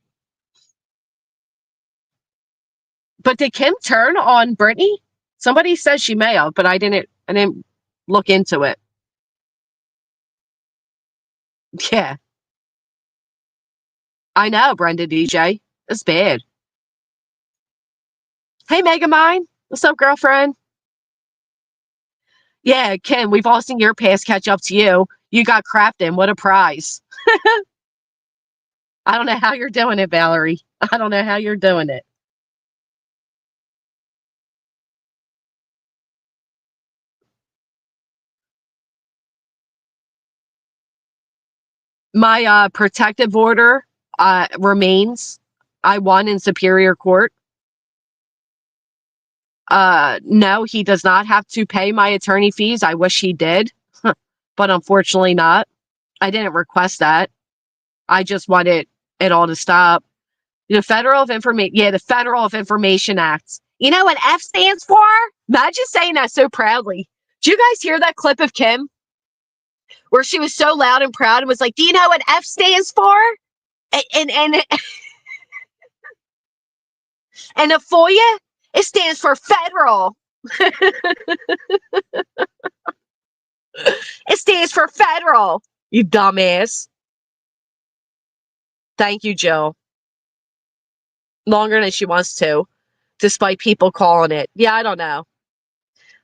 But did Kim turn on Britney? Somebody says she may have, but I didn't look into it. Yeah. I know, Brenda DJ. It's bad. Hey, Megamind. What's up, girlfriend? Yeah, Kim, we've all seen your past catch up to you. You got Crafton. What a prize. I don't know how you're doing it, Valerie. I don't know how you're doing it. My protective order remains. I won in Superior Court. No, he does not have to pay my attorney fees. I wish he did, but unfortunately not. I didn't request that. I just wanted it all to stop. The Federal of Information Act. You know what F stands for? Imagine saying that so proudly. Did you guys hear that clip of Kim where she was so loud and proud and was like, "Do you know what F stands for?" And and a FOIA, it stands for federal. It stands for federal. You dumbass. Thank you, Jill. Longer than she wants to, despite people calling it. Yeah, I don't know.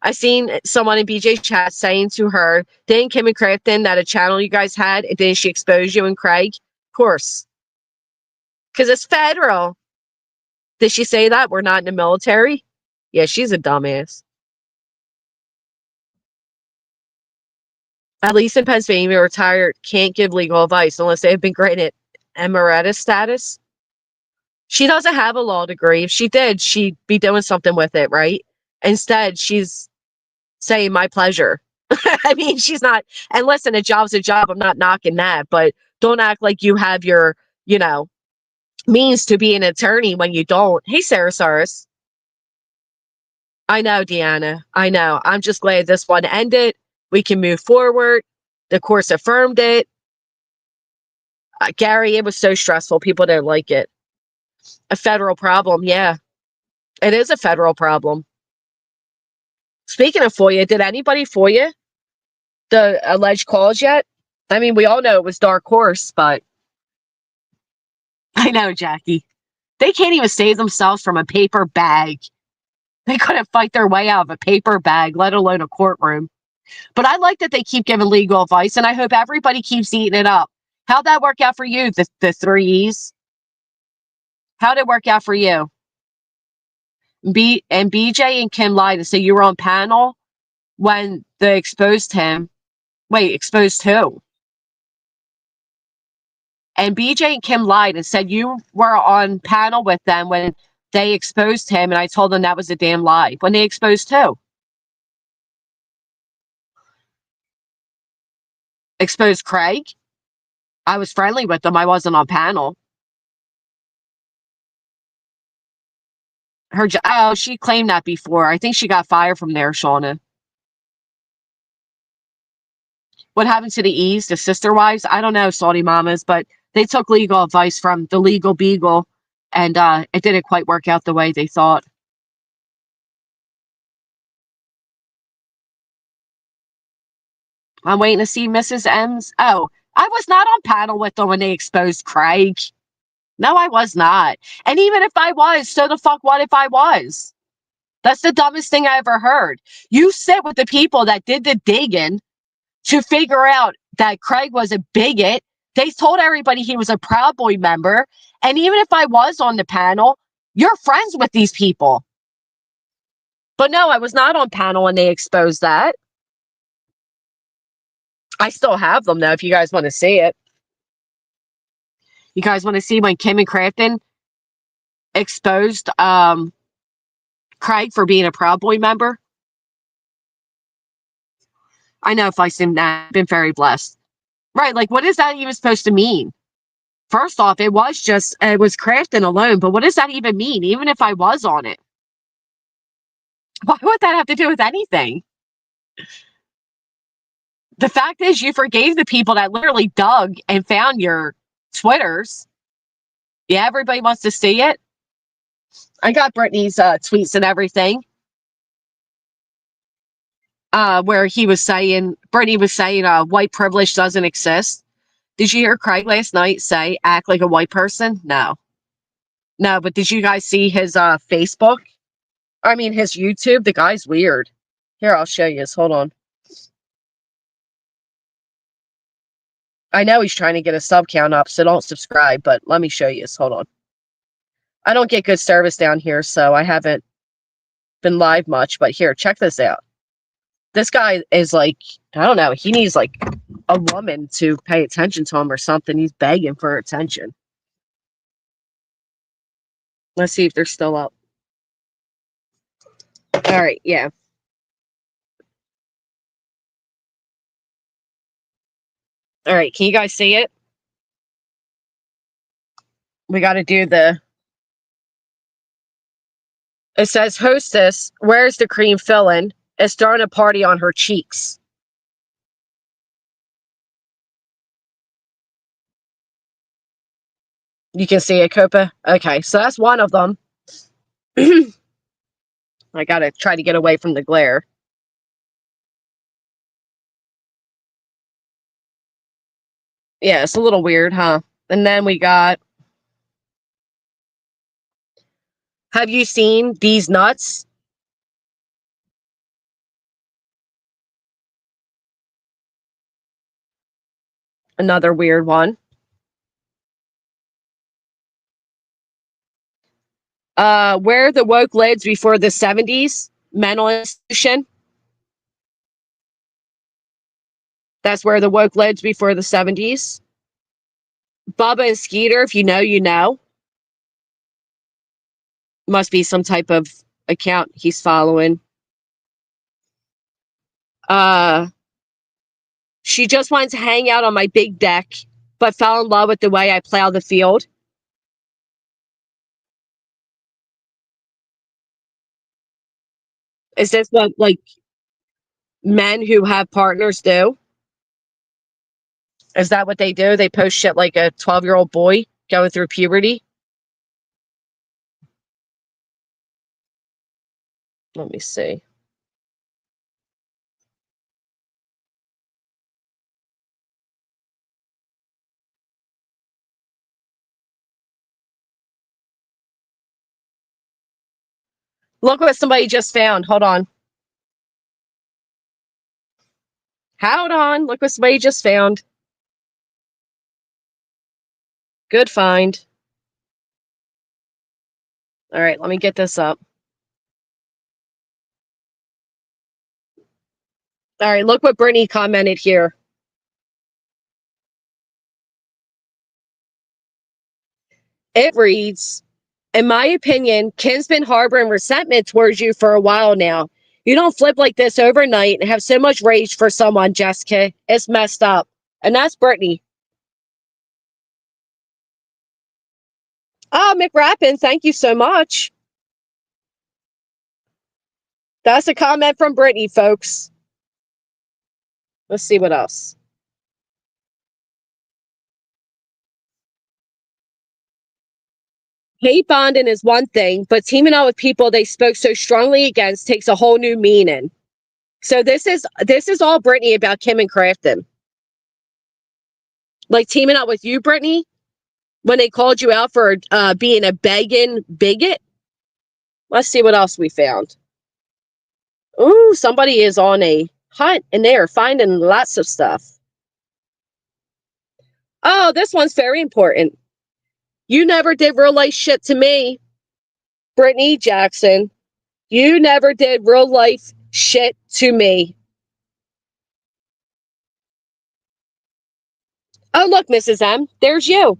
I seen someone in BJ chat saying to her, didn't Kim and Crafton that a channel you guys had, and didn't she expose you and Craig? Of course. Because it's federal. Did she say that? We're not in the military? Yeah, she's a dumbass. At least in Pennsylvania, retired can't give legal advice unless they have been granted emeritus status. She doesn't have a law degree. If she did, she'd be doing something with it, right? Instead, she's saying my pleasure. I mean, she's not. And listen, a job's a job. I'm not knocking that, but don't act like you have your, means to be an attorney when you don't. Hey, Sarasaurus. I know, Deanna. I know. I'm just glad this one ended. We can move forward. The courts affirmed it. Gary, it was so stressful. People didn't like it. A federal problem. Yeah, it is a federal problem. Speaking of FOIA, did anybody FOIA the alleged calls yet? I mean, we all know it was Dark Horse, but I know, Jackie. They can't even save themselves from a paper bag. They couldn't fight their way out of a paper bag, let alone a courtroom. But I like that they keep giving legal advice, and I hope everybody keeps eating it up. How'd that work out for you, the three E's? How'd it work out for you? BJ and Kim lied and said you were on panel when they exposed him. Wait, exposed who? And BJ and Kim lied and said you were on panel with them when they exposed him, and I told them that was a damn lie. When they exposed who? Exposed Craig? I was friendly with them. I wasn't on panel. Oh, she claimed that before. I think she got fired from there, Shauna. What happened to the E's, the sister wives? I don't know, Saudi mamas, but they took legal advice from the legal beagle, and it didn't quite work out the way they thought. I'm waiting to see Mrs. M's. Oh, I was not on panel with them when they exposed Craig. No, I was not. And even if I was, so the fuck what if I was? That's the dumbest thing I ever heard. You sit with the people that did the digging to figure out that Craig was a bigot. They told everybody he was a Proud Boy member. And even if I was on the panel, you're friends with these people. But no, I was not on panel when they exposed that. I still have them, though, if you guys want to see it. You guys want to see when Kim and Crafton exposed Craig for being a Proud Boy member? I know if I seem that, I've been very blessed. Right, like, what is that even supposed to mean? First off, it was Crafton alone, but what does that even mean, even if I was on it? Why would that have to do with anything? The fact is, you forgave the people that literally dug and found your Twitters. Yeah, everybody wants to see it. I got Brittany's tweets and everything. Where Brittany was saying white privilege doesn't exist. Did you hear Craig last night say, act like a white person? No. No, but did you guys see his Facebook? I mean, his YouTube? The guy's weird. Here, I'll show you. Hold on. I know he's trying to get a sub count up, so don't subscribe, but let me show you. Hold on. I don't get good service down here, so I haven't been live much, but here, check this out. This guy is like, I don't know, he needs like a woman to pay attention to him or something. He's begging for attention. Let's see if they're still up. All right, yeah. All right, can you guys see it? We got to do it says, hostess, where's the cream filling? It's throwing a party on her cheeks. You can see it, Copa? Okay, so that's one of them. I got to try to get away from the glare. Yeah, it's a little weird, huh? And then we got, have you seen these nuts? Another weird one. Where the woke lids before the 70s? Mental institution. That's where the woke lids before the 70s. Bubba and Skeeter, if you know, you know. Must be some type of account he's following. She just wanted to hang out on my big deck, but fell in love with the way I plow the field. Is this what, like, men who have partners do? Is that what they do? They post shit like a 12-year-old boy going through puberty? Let me see. Look what somebody just found. Hold on. Hold on. Look what Sway just found. Good find. All right, let me get this up. All right, look what Brittany commented here. It reads, in my opinion, Kim's been harboring resentment towards you for a while now. You don't flip like this overnight and have so much rage for someone, Jessica. It's messed up. And that's Brittany. Oh, McRappin, thank you so much. That's a comment from Brittany, folks. Let's see what else. Hate bonding is one thing, but teaming up with people they spoke so strongly against takes a whole new meaning. So this is all Brittany about Kim and Crafton. Like teaming up with you, Brittany, when they called you out for being a begging bigot. Let's see what else we found. Ooh, somebody is on a hunt and they are finding lots of stuff. Oh, this one's very important. You never did real life shit to me, Brittany Jackson. You never did real life shit to me. Oh, look, Mrs. M. There's you.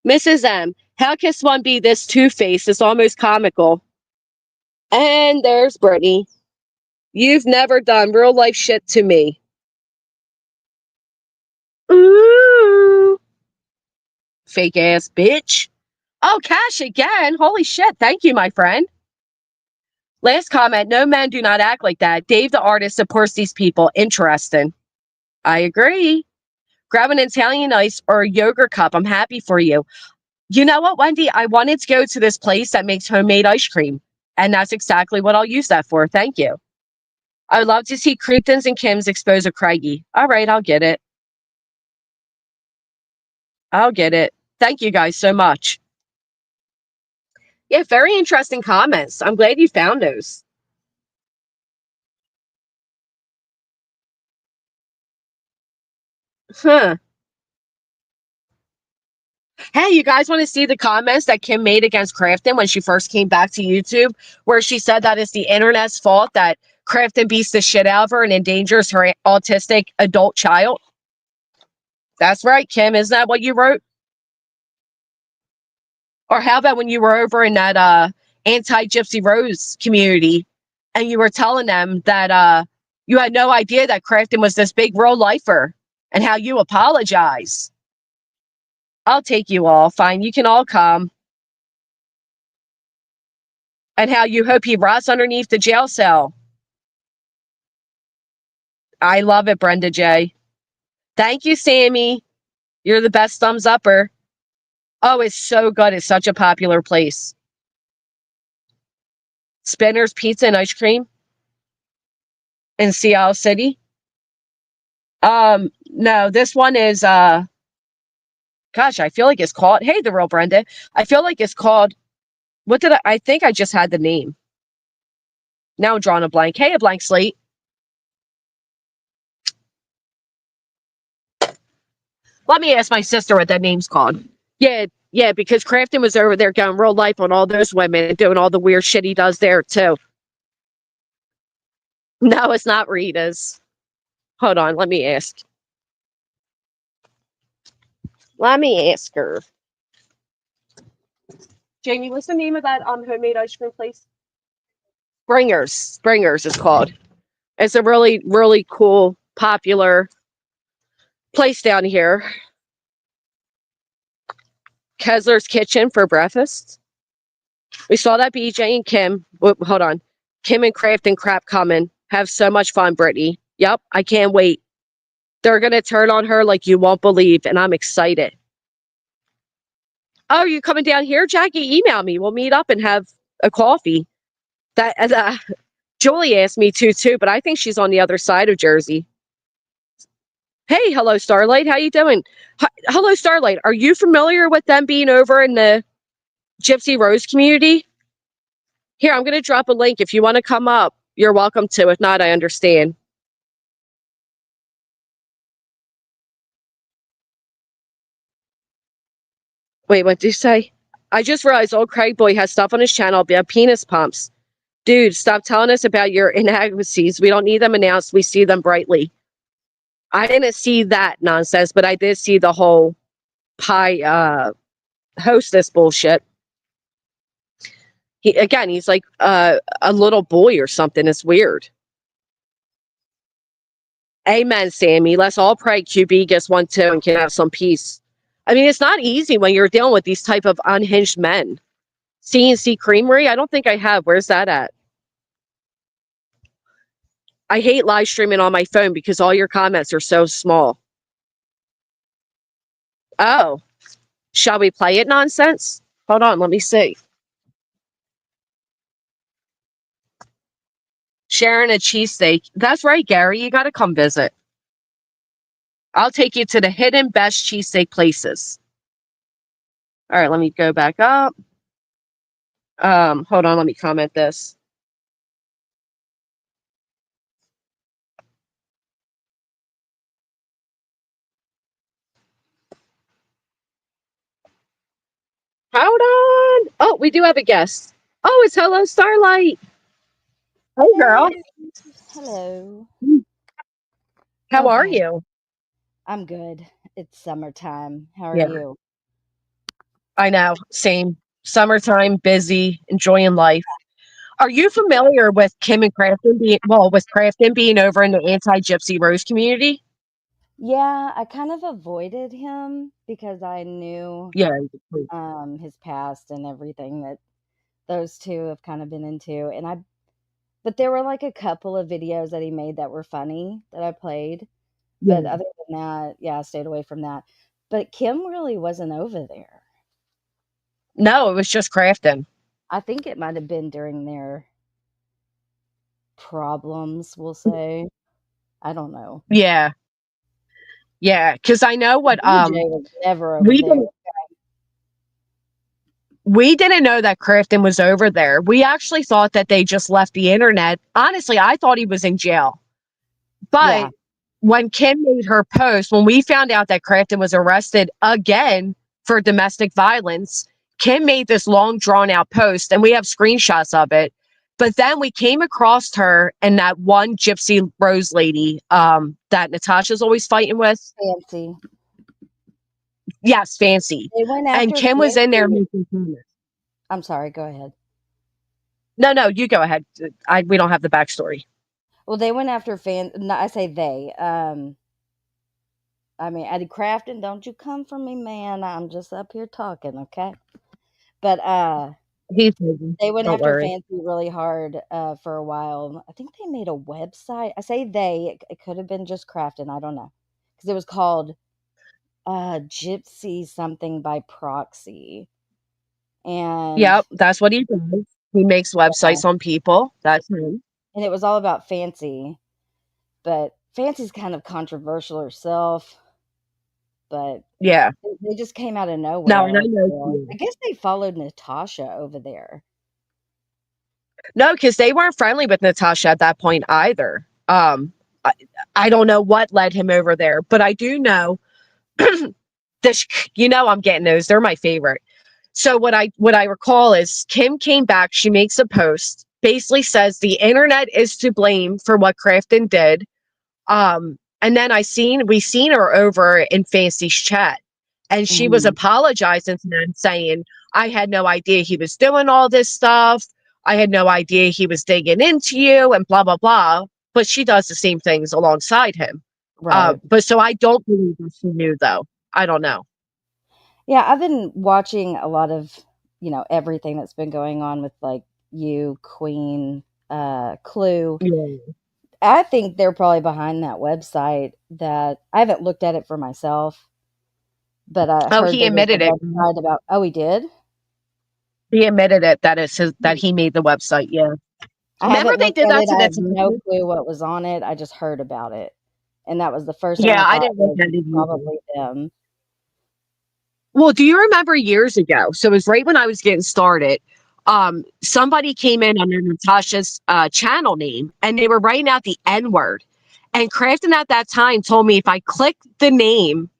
Mrs. M. How can one be this two-faced? It's almost comical. And there's Brittany. You've never done real life shit to me. Ooh. Fake ass bitch. Oh, Cash again. Holy shit. Thank you, my friend. Last comment. No, men do not act like that. Dave, the artist, supports these people. Interesting. I agree. Grab an Italian ice or a yogurt cup. I'm happy for you. You know what, Wendy? I wanted to go to this place that makes homemade ice cream. And that's exactly what I'll use that for. Thank you. I would love to see Creeptons and Kims expose a Craigie. All right, I'll get it. I'll get it. Thank you guys so much. Yeah, very interesting comments. I'm glad you found those. Huh. Hey, you guys want to see the comments that Kim made against Crafton when she first came back to YouTube, where she said that it's the internet's fault that Crafton beats the shit out of her and endangers her autistic adult child? That's right, Kim. Isn't that what you wrote? Or how about when you were over in that anti-Gypsy Rose community and you were telling them that you had no idea that Crafton was this big real lifer and how you apologize? I'll take you all. Fine, you can all come. And how you hope he rots underneath the jail cell. I love it, Brenda J. Thank you, Sammy. You're the best thumbs upper. Oh, it's so good. It's such a popular place. Spinner's Pizza and Ice Cream in Seattle City. No, this one is gosh, I feel like it's called, hey, the real Brenda. I feel like it's called, what did I think I just had the name. Now I'm drawing a blank. Hey, a blank slate. Let me ask my sister what that name's called. Yeah, because Crafton was over there going real life on all those women and doing all the weird shit he does there too. No, it's not Rita's. Hold on, let me ask. Let me ask her. Jamie, what's the name of that homemade ice cream place? Springers is called. It's a really, really cool, popular place down here. Kessler's Kitchen for breakfast. We saw that BJ and Kim. Hold on. Kim and Kraft and Crap coming. Have so much fun, Brittany. Yep, I can't wait. They're going to turn on her like you won't believe, and I'm excited. Oh, you coming down here, Jackie? Email me. We'll meet up and have a coffee. That Julie asked me to too, but I think she's on the other side of Jersey. Hey, hello, Starlight. How you doing? Hello, Starlight. Are you familiar with them being over in the Gypsy Rose community? Here, I'm going to drop a link. If you want to come up, you're welcome to. If not, I understand. Wait, what did you say? I just realized old Craig Boy has stuff on his channel about penis pumps. Dude, stop telling us about your inadequacies. We don't need them announced. We see them brightly. I didn't see that nonsense, but I did see the whole pie hostess bullshit. He's like a little boy or something. It's weird. Amen, Sammy. Let's all pray QB gets one too and can have some peace. I mean, it's not easy when you're dealing with these type of unhinged men. CNC Creamery? I don't think I have. Where's that at? I hate live streaming on my phone because all your comments are so small. Oh, shall we play it nonsense? Hold on, let me see. Sharing a cheesesteak. That's right, Gary. You got to come visit. I'll take you to the hidden best cheesesteak places. All right, let me go back up. Hold on, let me comment this. Hold on. Oh, we do have a guest. Oh, it's Hello Starlight. Hey, girl. Hello. How are Okay, you? I'm good. It's summertime. How are Yeah, you? I know. Same. Summertime, busy, enjoying life. Are you familiar with Kim and Crafton with Crafton being over in the anti-Gypsy Rose community? Yeah, I kind of avoided him because I knew Yeah. his past and everything that those two have kind of been into. But there were like a couple of videos that he made that were funny that I played. But Yeah. other than that, yeah, I stayed away from that. But Kim really wasn't over there. No, it was just Crafton. I think it might have been during their problems, we'll say. I don't know. Yeah. Yeah. Because I know what DJ was never over we there. didn't we didn't know that Crafton was over there. We actually thought that they just left the internet. Honestly, I thought he was in jail. But Yeah. when Kim made her post, when we found out that Crafton was arrested again for domestic violence, Kim made this long drawn out post and we have screenshots of it. But then we came across her and that one Gypsy Rose lady that Natasha's always fighting with. Fancy. Yes, Fancy. They went And after Kim was in there Fancy. making comments. I'm sorry, go ahead. No, you go ahead. We don't have the backstory. Well, they went after no, I say they. I mean, Eddie Crafton, don't you come for me, man. I'm just up here talking, okay? But He's moving. they went Don't after worry. Fancy really hard for a while. I think they made a website. I say they, it could have been just Crafton, I don't know. Because it was called Gypsy something by proxy. And Yep, that's what he does. He makes yeah, websites on people. That's him. and it was all about Fancy. But Fancy's kind of controversial herself, but Yeah. they just came out of No, nowhere and I over know he there. is. I guess they followed Natasha over there. No, because they weren't friendly with Natasha at that point either. I, I don't know what led him over there, but I do know this. I'm getting those. They're my favorite. So what I recall is Kim came back. She makes a post, basically says the internet is to blame for what Crafton did. And then we seen her over in Fancy's chat, and she was Mhm. apologizing to them, saying, "I had no idea he was doing all this stuff. I had no idea he was digging into you, and blah blah blah." But she does the same things alongside him. Right. But so I don't believe that she knew, though. I don't know. Yeah, I've been watching a lot of, everything that's been going on with like you, Queen, Clue. Yeah. I think they're probably behind that website that I haven't looked at it for myself, but I Oh, heard he there was a admitted it. website about, oh, he did? He admitted it that that Hmm. he made the website. Yeah. I Remember haven't they looked did at that it. to I have no Natasha? clue what was on it. I just heard about it. And that was the first thing Yeah, I I thought didn't look was at it either. probably them. Well, do you remember years ago? So it was right when I was getting started. Somebody came in under Natasha's channel name and they were writing out the N word. And Crafton at that time told me if I clicked the name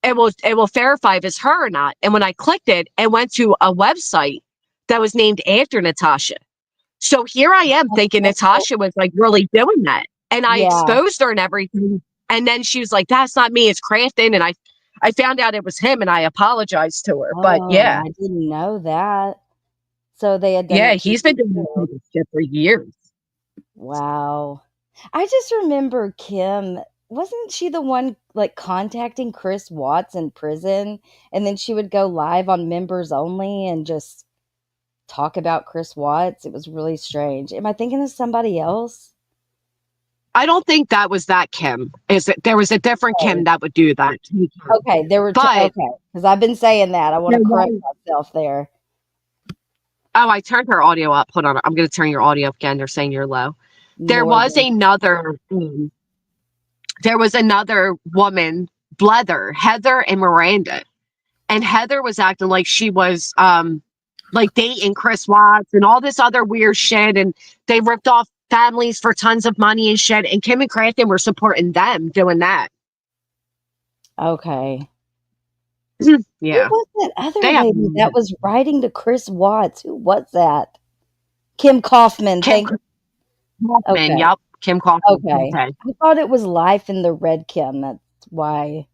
it will verify if it's her or not. And when I clicked it, it went to a website that was named after Natasha. So here I am thinking Natasha was like really doing that. And I Yeah. exposed her and everything. And then she was like, that's not me, it's Crafton. And I found out it was him and I apologized to her. But Oh, yeah, I didn't know that. So they had done yeah, it to he's been you doing this too. type of shit for years. Wow. I just remember Kim, wasn't she the one like contacting Chris Watts in prison? And then she would go live on members only and just talk about Chris Watts. It was really strange. Am I thinking of somebody else? I don't think that was that Kim. Is it there was a different Kim Okay. that would do that. Okay, there were But okay, because I've been saying that. I want there to correct was, myself there. oh, I turned her audio up. Hold on. I'm gonna turn your audio up again. They're saying you're low. There More was than another there was another woman, Heather and Miranda. And Heather was acting like she was like dating Chris Watts and all this other weird shit. And they ripped off families for tons of money and shit. And Kim and Crafton were supporting them doing that. okay. Who Yeah. was that other They have lady that was writing to Chris Watts? Who was that? Kim Kaufman. Kim Thank. Kaufman. Okay. Yep. Kim Kaufman. Okay. Okay. I thought it was Life in the Red Kim. That's why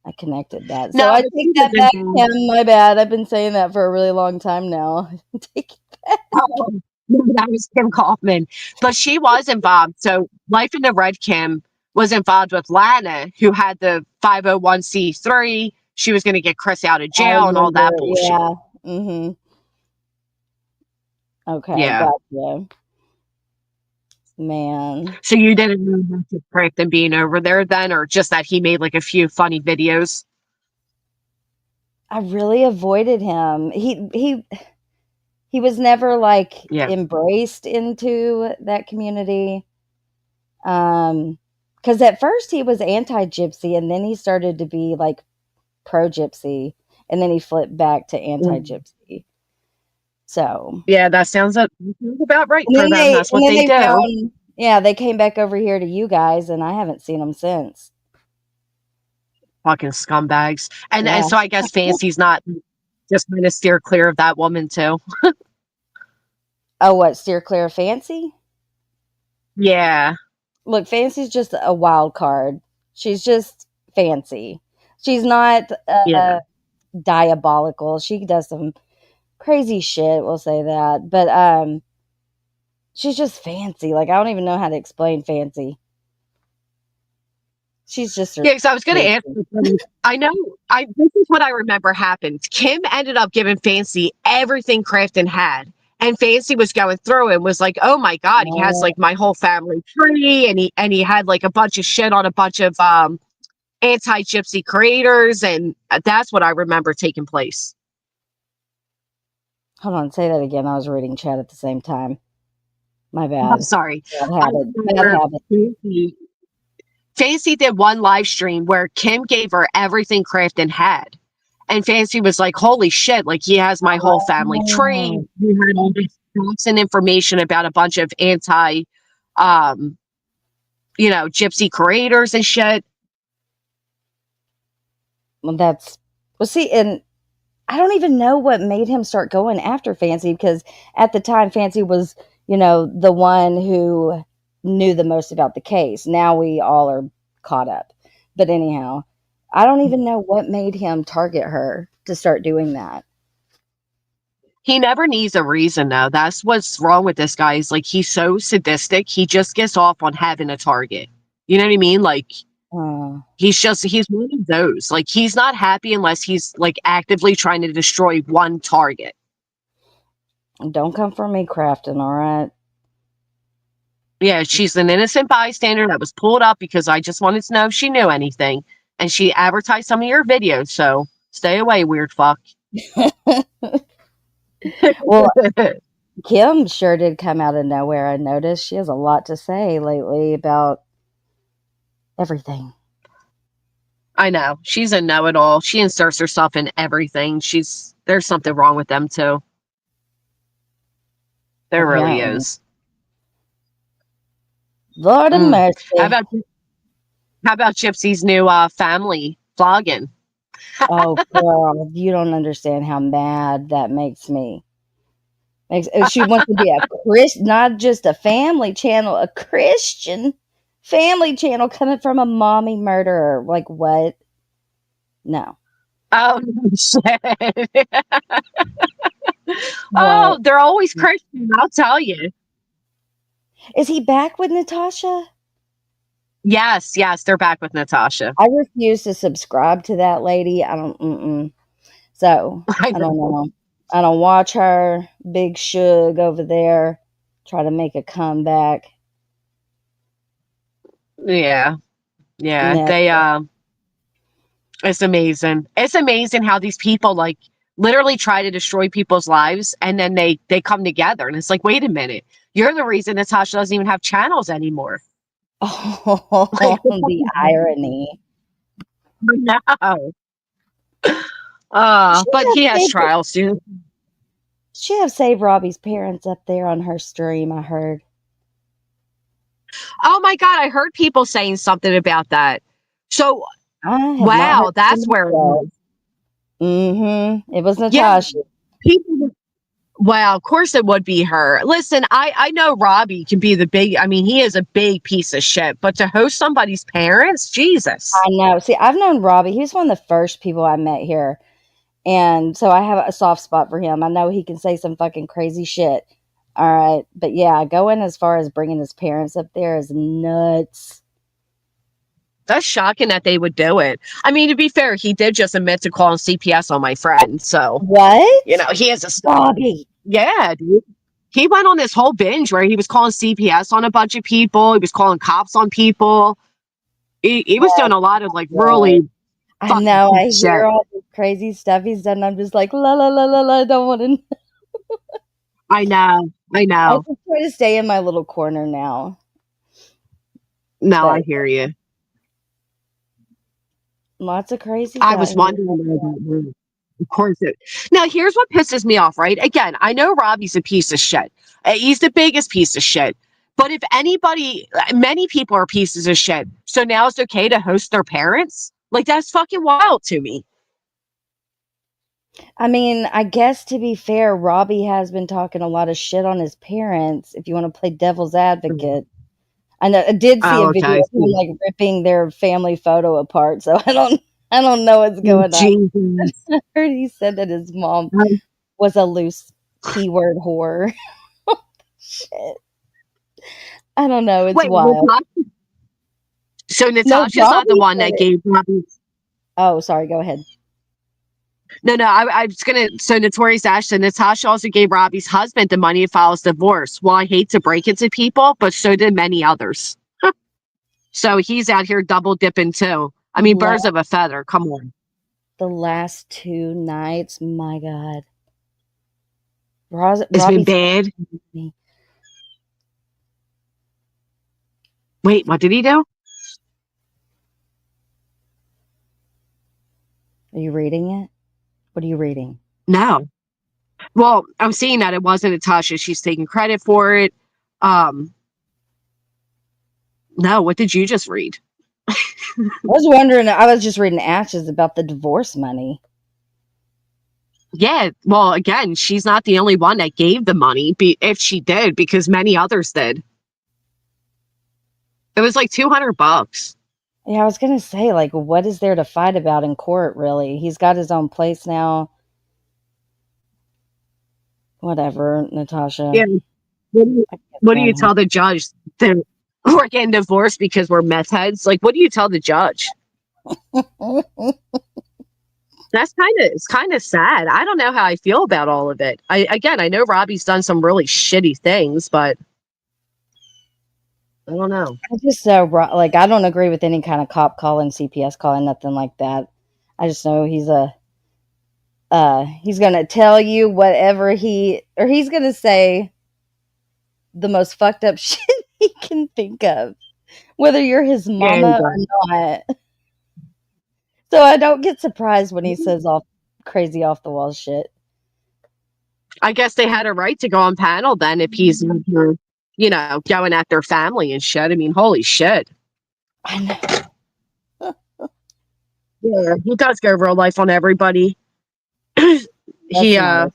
I connected that. So No, I but she take was that back, involved. Kim. My bad. I've been saying that for a really long time now. Take it back. Oh, no, that was Kim Kaufman. But she was involved. So Life in the Red Kim was involved with Lana, who had the 501c3. She was going to get Chris out of I jail and all remember. that bullshit. Yeah. Mm-hmm. Okay. Yeah. Gotcha. Man. So you didn't know much of Crampton being over there then, or just that he made like a few funny videos? I really avoided him. He was never like Yeah. embraced into that community. Because at first he was anti-gypsy, and then he started to be like pro-gypsy, and then he flipped back to anti-gypsy. So Yeah, that sounds about right and for then them. That's what they they do. found, yeah, they came back over here to you guys, and I haven't seen them since. Fucking scumbags. And Yeah. so I guess Fancy's not just going to steer clear of that woman too. Oh, what? Steer clear of Fancy? Yeah. Look, Fancy's just a wild card. She's just fancy. She's not Yeah. diabolical. She does some crazy shit, we'll say that. But she's just fancy. Like I don't even know how to explain fancy. She's just Yeah, because I was going to ask fancy. you, I know this is what I remember happened. Kim ended up giving Fancy everything Crafton had. And Fancy was going through and was like, "Oh my God, he has Oh, like my whole family tree, and he had like a bunch of shit on a bunch of anti-gypsy creators," and that's what I remember taking place. hold on, say that again. I was reading chat at the same time. My I'm bad. sorry. Bad I habit. Bad remember habit. Fancy did one live stream where Kim gave her everything Crafton had. And Fancy was like, holy shit, like he has my whole family tree. Oh, He had all this facts and information about a bunch of anti um, gypsy creators and shit. well, that's well. See, and I don't even know what made him start going after Fancy because at the time Fancy was, the one who knew the most about the case. Now we all are caught up. But anyhow, I don't even know what made him target her to start doing that. He never needs a reason though. That's what's wrong with this guy. Is like he's so sadistic. He just gets off on having a target. You know what I mean? Like Uh, he's one of those. Like he's not happy unless he's like actively trying to destroy one target. don't come for me, Crafton, all right? Yeah, she's an innocent bystander that was pulled up because I just wanted to know if she knew anything. And she advertised some of your videos, so stay away, weird fuck. Well, Kim sure did come out of nowhere. I noticed she has a lot to say lately about everything. I know. She's a know-it-all. She inserts herself in everything. There's something wrong with them too. There really Apparently. is. Lord of Mm. mercy. How about Gypsy's new family flogging. Oh, girl, you don't understand how mad that makes me. She wants to be a Christ, not just a family channel, a Christian family channel coming from a mommy murderer. Like, what? No. Oh, shit. Oh, What? they're always Christian, I'll tell you. Is he back with Natasha? Yes, yes, they're back with Natasha. I refuse to subscribe to that lady. I don't, So, I I don't know. know. I don't watch her. Big Shug over there try to make a comeback. Yeah, yeah. No. They it's amazing. It's amazing how these people like literally try to destroy people's lives and then they come together and it's like, wait a minute. You're the reason Natasha doesn't even have channels anymore. Like, Oh, the irony. no. She But have he has saved, trials soon. she have saved Robbie's parents up there on her stream, I heard. Oh my God, I heard people saying something about that. So, I have not heard wow, that's from where it myself. is. It was Yeah, Natasha. people. Wow, of course it would be her. Listen, I know Robbie can be the big. I mean, he is a big piece of shit. But to host somebody's parents, Jesus. I know. See, I've known Robbie. He was one of the first people I met here. And so I have a soft spot for him. I know he can say some fucking crazy shit. All right. But yeah, going as far as bringing his parents up there is nuts. That's shocking that they would do it. I mean, to be fair, he did just admit to calling CPS on my friend. So, What? he has a Robbie. yeah, dude. He went on this whole binge where he was calling CPS on a bunch of people. He was calling cops on people. He was doing a lot of like really I fucking know. I hear shit. all this crazy stuff he's done. I'm just like, la la la la la. I don't want to. I know. I I know. just try to stay in my little corner now. No, I But hear you. lots of crazies I out was here. wondering about that. Of course it. Now, here's what pisses me off, right? Again, I know Robbie's a piece of shit. He's the biggest piece of shit. But if anybody, many people are pieces of shit. So now it's okay to host their parents? Like, that's fucking wild to me. I mean, I guess to be fair, Robbie has been talking a lot of shit on his parents. If you want to play devil's advocate, I know I did see Oh, a video okay. of him like ripping their family photo apart. So I don't know what's going on. Jesus. I heard he said that his mom was a loose keyword whore. Shit, I don't know. It's Wait, wild. so No, Natasha's not the Robbie one said that it. gave Robbie. Oh, sorry. Go ahead. No, I was gonna. So Notorious Ash said Natasha also gave Robbie's husband the money to file his divorce. Well, I hate to break it to people, but so did many others. So he's out here double dipping too. I mean, birds of a feather. Come on. The last 2 nights, my God. It's been Robbie's bad. me. Wait, what did he do? Are you reading it? What are you reading? No. Well, I'm seeing that it wasn't Natasha. She's taking credit for it. Um, no, what did you just read? I was wondering, I was just reading Ashes about the divorce money. Yeah, well, again, she's not the only one that gave the money, if she did, because many others did. It was like $200. Yeah, I was going to say, like, what is there to fight about in court, really? He's got his own place now. Whatever, Natasha. Yeah. I What do going you home. tell the judge that we're getting divorced because we're meth heads? Like, what do you tell the judge? It's kind of sad. I don't know how I feel about all of it. I know Robbie's done some really shitty things, but I don't know. I just like, I don't agree with any kind of cop calling, CPS calling, nothing like that. I just know he's gonna tell you whatever he's gonna say the most fucked up shit he can think of, whether you're his Yeah, mama or not. So I don't get surprised when he says crazy off the wall shit. I guess they had a right to go on panel then if he's, going at their family and shit. I mean, holy shit. I know. Yeah, he does go real life on everybody. That's he nice.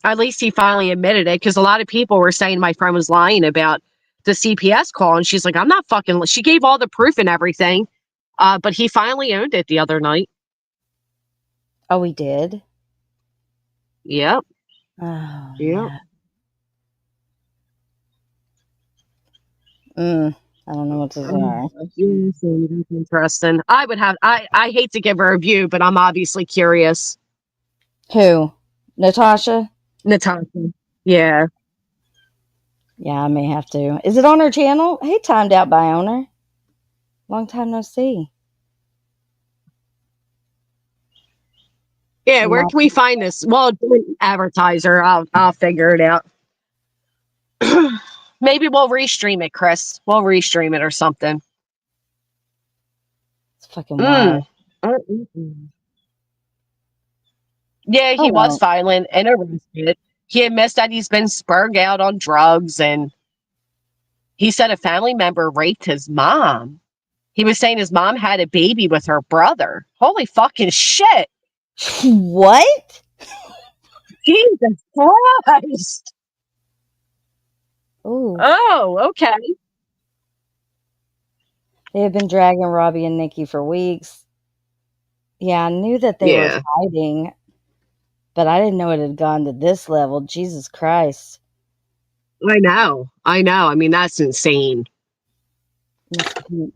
At least he finally admitted it, because a lot of people were saying my friend was lying about the CPS call, and she's like, I'm not fucking. She gave all the proof and everything, but he finally owned it the other night. Oh, he did? Yep. Oh, Yep. no. I don't know what to say. Yes, that's interesting. I hate to give her a view, but I'm obviously curious. Who? Natasha? Natasha. Yeah. Yeah, I may have to. Is it on her channel? Hey, Timed Out by Owner. Long time no see. Yeah, You where might. can we find this? Well, do an advertiser. I'll figure it out. Maybe we'll restream it, Chris. We'll restream it or something. It's fucking wild. Yeah, Oh, he was well. violent and arrested. He admits that he's been spurred out on drugs, and he said a family member raped his mom. He was saying his mom had a baby with her brother. Holy fucking shit. What? Jesus Christ. Oh, Oh, okay. they have been dragging Robbie and Nikki for weeks. Yeah, I knew that they were Yeah, fighting, but I didn't know it had gone to this level. Jesus Christ. I know. I know. I mean, that's insane.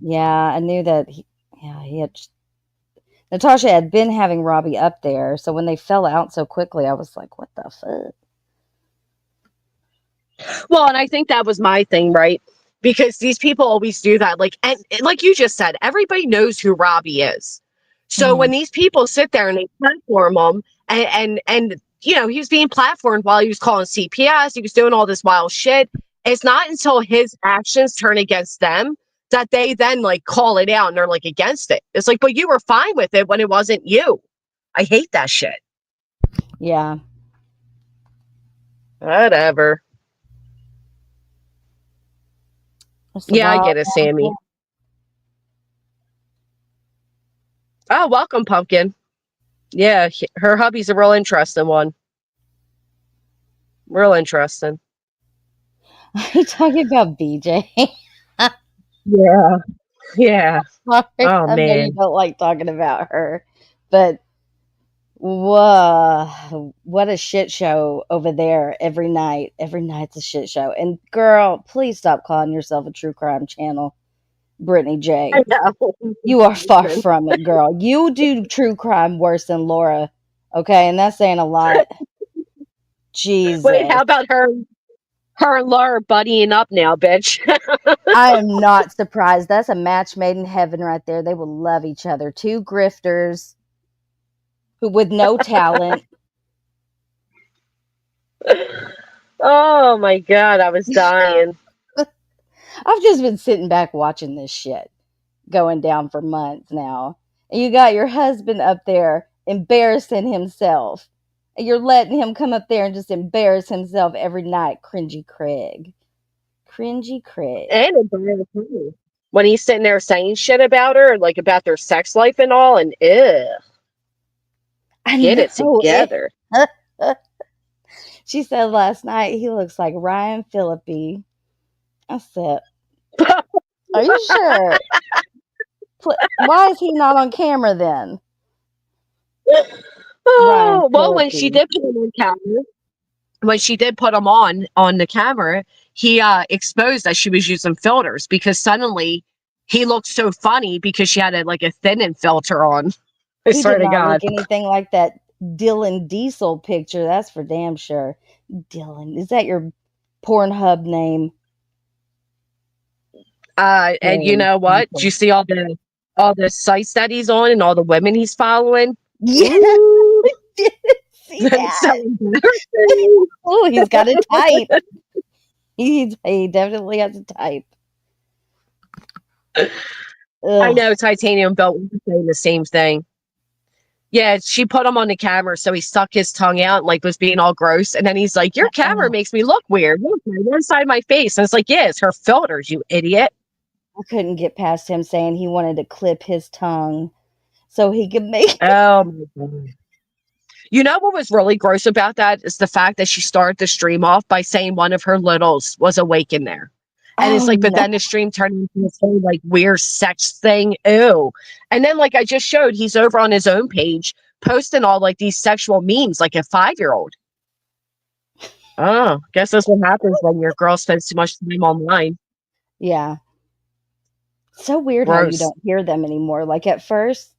Yeah, I knew that he had. Natasha had been having Robbie up there, so when they fell out so quickly, I was like, what the fuck? Well, and I think that was my thing, right? Because these people always do that. And like you just said, everybody knows who Robbie is. So when Mhm. these people sit there and they platform him, and he was being platformed while he was calling CPS, he was doing all this wild shit. It's not until his actions turn against them that they then like call it out and they're like against it. It's like, but you were fine with it when it wasn't you. I hate that shit. Yeah. Whatever. It's the Yeah, I wild. get it, Sammy. Oh, welcome, Pumpkin. Yeah, her hubby's a real interesting one. Real interesting. Are you talking about BJ? Yeah. Yeah. Sorry, Oh I know you man. don't like talking about her, but whoa, what a shit show over there every night. Every night's a shit show. And girl, please stop calling yourself a true crime channel, Brittany I J. know. You are far from it, girl. You do true crime worse than Laura. Okay, and that's saying a lot. Wait, Jesus. how about her and Laura buddying up now, bitch? I am not surprised. That's a match made in heaven right there. They will love each other. Two grifters who with no talent. Oh my god, I was dying. I've just been sitting back watching this shit going down for months now. And you got your husband up there embarrassing himself. And you're letting him come up there and just embarrass himself every night. Cringy Craig. Cringy Craig. And embarrassing. When he's sitting there saying shit about her, like about their sex life and all, and I get it know it. together. She said last night he looks like Ryan Phillippe. I said, are you sure? Why is he not on camera then? Ryan Oh, well, when she Phillippe. did put him on camera, when she did put him on the camera, he exposed that she was using filters, because suddenly he looked so funny because she had a thinning filter on. I He swear did to not God. look anything like that Dylan Diesel picture. That's for damn sure. Dylan, is that your Pornhub name? And you Dylan know what? Did Diesel. you see all the sites that he's on and all the women he's following? Yeah, Ooh, I didn't see that's so that. embarrassing. Oh, he's got a type. He definitely has a type. I Ugh. know Titanium Belt was saying the same thing. Yeah, she put him on the camera, so he stuck his tongue out, like was being all gross, and then he's like, "Your camera Uh-uh. makes me look weird. Look, my one side of my face." And it's like, "Yeah, it's her filters, you idiot." I couldn't get past him saying he wanted to clip his tongue so he could make. Oh my God. You know what was really gross about that is the fact that she started the stream off by saying one of her littles was awake in there. And it's Oh like, but no! then the stream turned into this whole like weird sex thing. Ew. And then, like I just showed, he's over on his own page posting all like these sexual memes like a 5-year-old. Oh, guess that's what happens when your girl spends too much time online. Yeah, so weird how you Gross. don't hear them anymore. Like at first,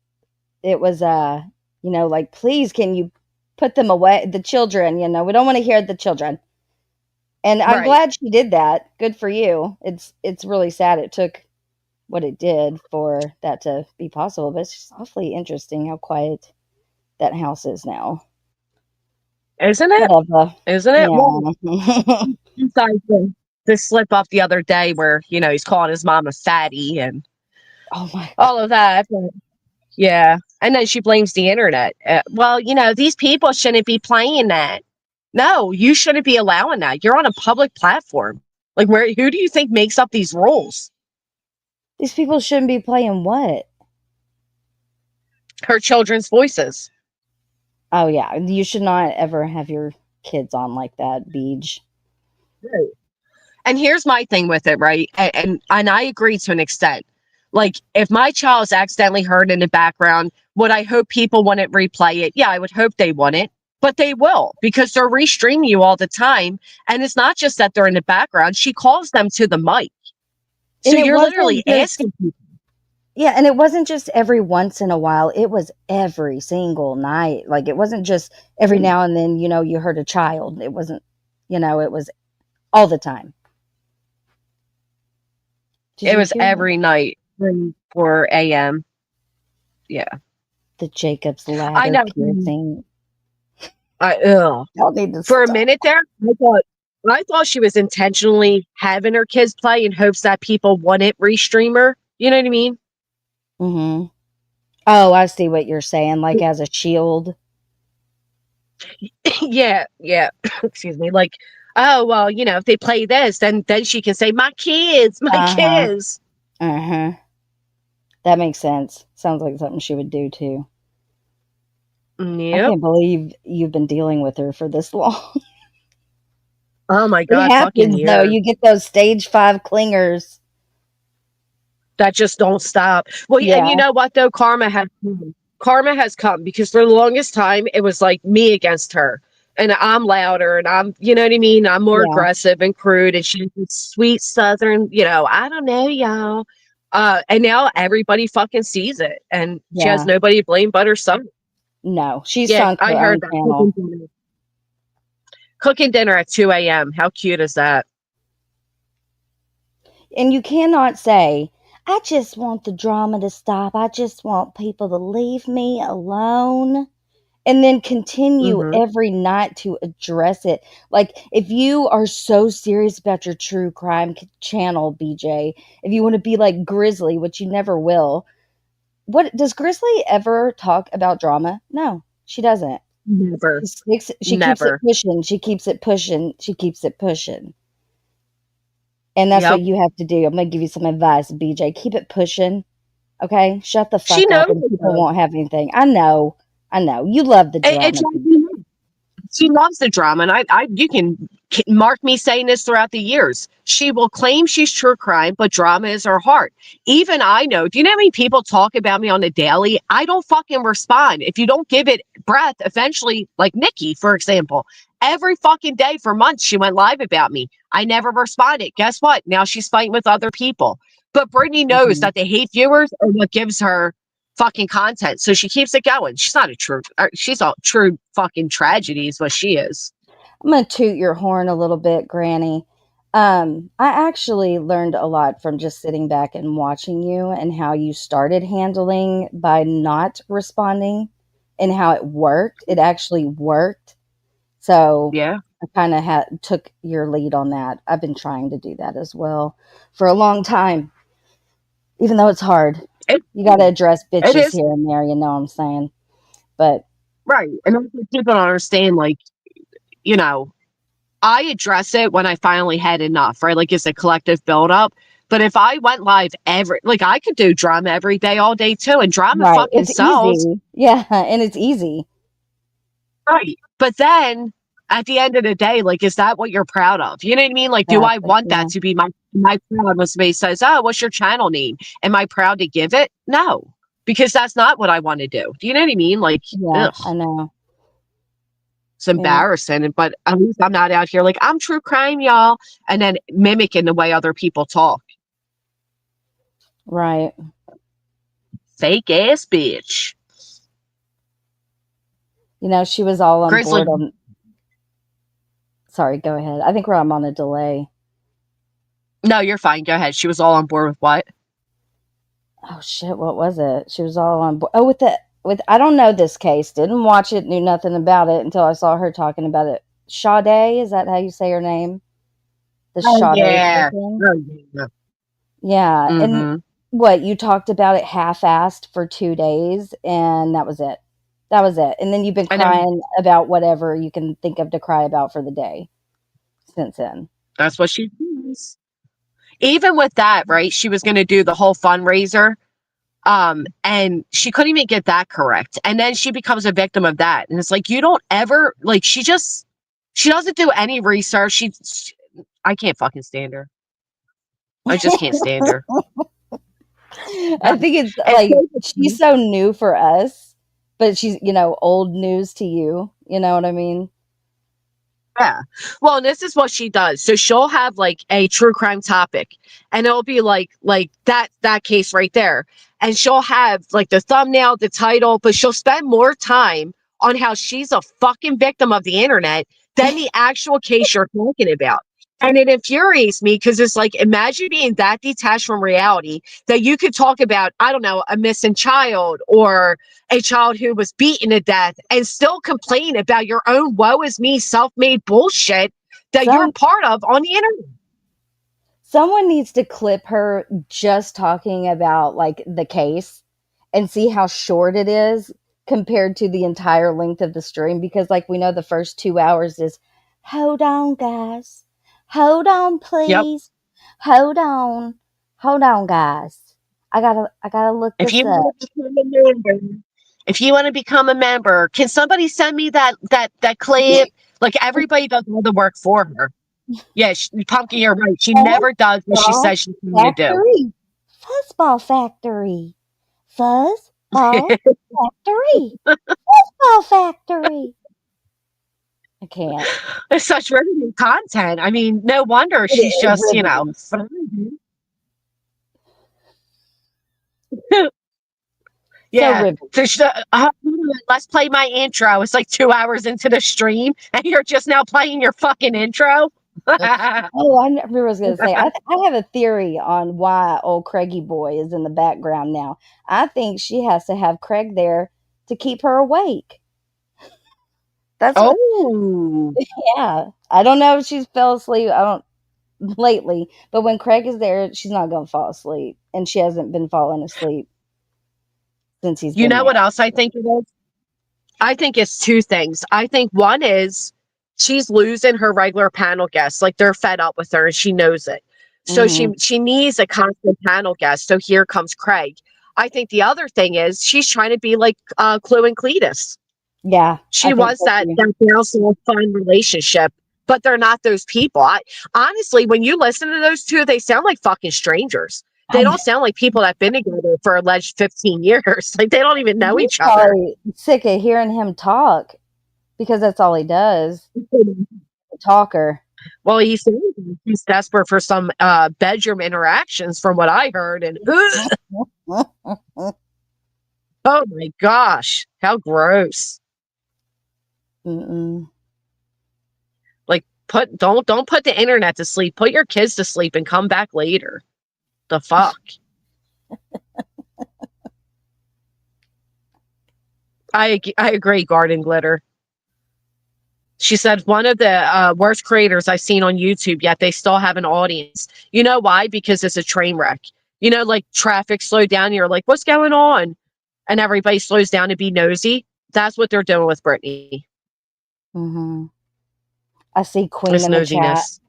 it was like please can you put them away, the children. We don't want to hear the children. And I'm Right. glad she did that. Good for you. It's really sad it took what it did for that to be possible, but it's just awfully interesting how quiet that house is now. Isn't it? Whatever. Isn't it? Well, Yeah. besides the slip up the other day where, he's calling his mom a fatty and Oh my god. all of that. But yeah. And then she blames the internet. Well, these people shouldn't be playing that. No, you shouldn't be allowing that. You're on a public platform. Like, who do you think makes up these rules? These people shouldn't be playing what? Her children's voices. Oh yeah. You should not ever have your kids on like that, Beej. Right. And here's my thing with it, right? And I agree to an extent. Like, if my child's accidentally heard in the background, would I hope people wouldn't replay it? Yeah, I would hope they wouldn't, but they will because they're restreaming you all the time. And it's not just that they're in the background. She calls them to the mic. So And it you're wasn't literally just asking people. Yeah, and it wasn't just every once in a while, it was every single night. Like, it wasn't just every now and then, you heard a child. It wasn't, it was all the time. Did It you was hear every night, 4 a.m. Yeah. the Jacob's I ladder know. piercing? Ugh. Y'all need to For a stop. minute there, I thought she was intentionally having her kids play in hopes that people wouldn't restream her. You know what I mean? Hmm. Oh, I see what you're saying. Like as a shield. Yeah, yeah. Excuse me. Like, oh well, if they play this, then she can say, "My kids, my Uh huh. kids." Uh huh. That makes sense. Sounds like something she would do too. I Yep. can't believe you've been dealing with her for this long. Oh my It God, fucking happens though. years. You get those stage 5 clingers. That just don't stop. Well, and Yeah. you know what though? Karma has come. Karma has come because for the longest time it was like me against her. And I'm louder and you know what I mean? I'm more Yeah. aggressive and crude and she's this sweet southern, I don't know, y'all. And now everybody fucking sees it and she has Yeah. nobody to blame but herself. No, she's Yeah, sunk I her heard own that. channel. Cooking dinner at 2 a.m. How cute is that? And you cannot say, I just want the drama to stop. I just want people to leave me alone. And then continue Mm-hmm. every night to address it. Like, if you are so serious about your true crime channel, BJ, if you want to be like Grizzly, which you never will, what does Grizzly ever talk about drama? No, she doesn't. Never. She keeps it Never. pushing. She keeps it pushing. She keeps it pushing. And that's what Yep. you have to do. I'm going to give you some advice, BJ. Keep it pushing. Okay? Shut the She fuck up knows and it people though. won't have anything. I know. I know. You love the It drama. drives me nuts. She loves the drama, and you can mark me saying this throughout the years. She will claim she's true crime, but drama is her heart. Even I know. Do you know how many people talk about me on the daily? I don't fucking respond. If you don't give it breath, eventually, like Nikki, for example, every fucking day for months she went live about me. I never responded. Guess what? Now she's fighting with other people. But Brittany knows Mhm. that the hate viewers are what gives her fucking content. So she keeps it going. She's a true fucking tragedy is what she is. I'm going to toot your horn a little bit, Granny. I actually learned a lot from just sitting back and watching you and how you started handling by not responding and how it worked. It actually worked. So Yeah. I kind of took your lead on that. I've been trying to do that as well for a long time, even though it's hard. It, You got to address it bitches is here and there, you know what I'm saying? But right. And also people don't understand, like, you know, I address it when I finally had enough, right? Like it's a collective buildup. But if I went live I could do drama every day, all day too, and drama Right. fucking It's sells. easy. Yeah, and it's easy. Right. But then at the end of the day, like, is that what you're proud of? You know what I mean? Like, do I Exactly. want Yeah. that to be my proud when somebody says, oh, what's your channel name? Am I proud to give it? No. Because that's not what I want to do. Do you know what I mean? Like, Yeah, ugh, I know. it's Yeah, embarrassing. But at least I'm not out here like, I'm true crime, y'all, and then mimicking the way other people talk. right. Fake ass bitch. She was all on Grizzly. board on. Sorry, go ahead. I think I'm on a delay. No, you're fine. Go ahead. She was all on board with what? Oh shit, what was it? She was all on board. Oh, with I don't know this case. Didn't watch it. Knew nothing about it until I saw her talking about it. Sade, is that how you say her name? The Oh, Sade yeah. person. Oh, yeah. Yeah, and Mm-hmm. what you talked about it half-assed for 2 days, and that was it. That was it. And then you've been I know. crying about whatever you can think of to cry about for the day since then. That's what she does. Even with that, right? She was going to do the whole fundraiser, and she couldn't even get that correct. And then she becomes a victim of that. And it's like, you don't ever, like, she doesn't do any research. I can't fucking stand her. I just can't stand her. I think it's And like she's so new for us, but she's, old news to you. You know what I mean? yeah. Well, and this is what she does. So she'll have like a true crime topic, and it'll be like that case right there. And she'll have like the thumbnail, the title, but she'll spend more time on how she's a fucking victim of the internet than the actual case you're talking about. And it infuriates me because it's like, imagine being that detached from reality that you could talk about, I don't know, a missing child or a child who was beaten to death and still complain about your own woe is me self-made bullshit that you're Some part of on the internet. Someone needs to clip her just talking about like the case and see how short it is compared to the entire length of the stream, because like we know the first 2 hours is hold on guys, hold on Yep. please, hold on guys, I gotta look If this you up. want to become a member, if you want to become a member, can somebody send me that clip? Like, everybody does all the work for her. Yeah, Pumpkin, you're right. She never does what she Fuzzball says she's going to do. factory, fuzzball factory, fuzzball factory, fuzzball factory. I can't. It's such riveting content. I mean, no wonder It she's is just, riveting. So yeah. riveting. Let's play my intro. It's like 2 hours into the stream, and you're just now playing your fucking intro. Oh, I never was going to say, I have a theory on why old Craigie boy is in the background now. I think she has to have Craig there to keep her awake. That's what, Oh, yeah. I don't know if she's fell asleep. I don't lately, but when Craig is there, she's not going to fall asleep. And she hasn't been falling asleep since he's you been know there. what else I think it is? I think it's two things. I think one is she's losing her regular panel guests. Like, they're fed up with her and she knows it. So Hmm. she needs a constant panel guest. So here comes Craig. I think the other thing is she's trying to be like Chloe and Cletus. Yeah, I She think wants so that too. bouncing fun relationship, but they're not those people. Honestly, when you listen to those two, they sound like fucking strangers. They don't sound like people that've been together for alleged 15 years. Like, they don't even know He's each other. probably sick of hearing him talk because that's all he does, a talker. Well, he's desperate for some bedroom interactions, from what I heard. And oh my gosh, how gross! Mm-mm. Like, don't put the internet to sleep. Put your kids to sleep and come back later. The fuck. I agree. Garden Glitter. She said one of the worst creators I've seen on YouTube, yet they still have an audience. You know why? Because it's a train wreck. You know, like traffic slowed down. You're like, what's going on? And everybody slows down to be nosy. That's what they're doing with Brittany. Hmm. I see Queen It's in the chat. nosiness.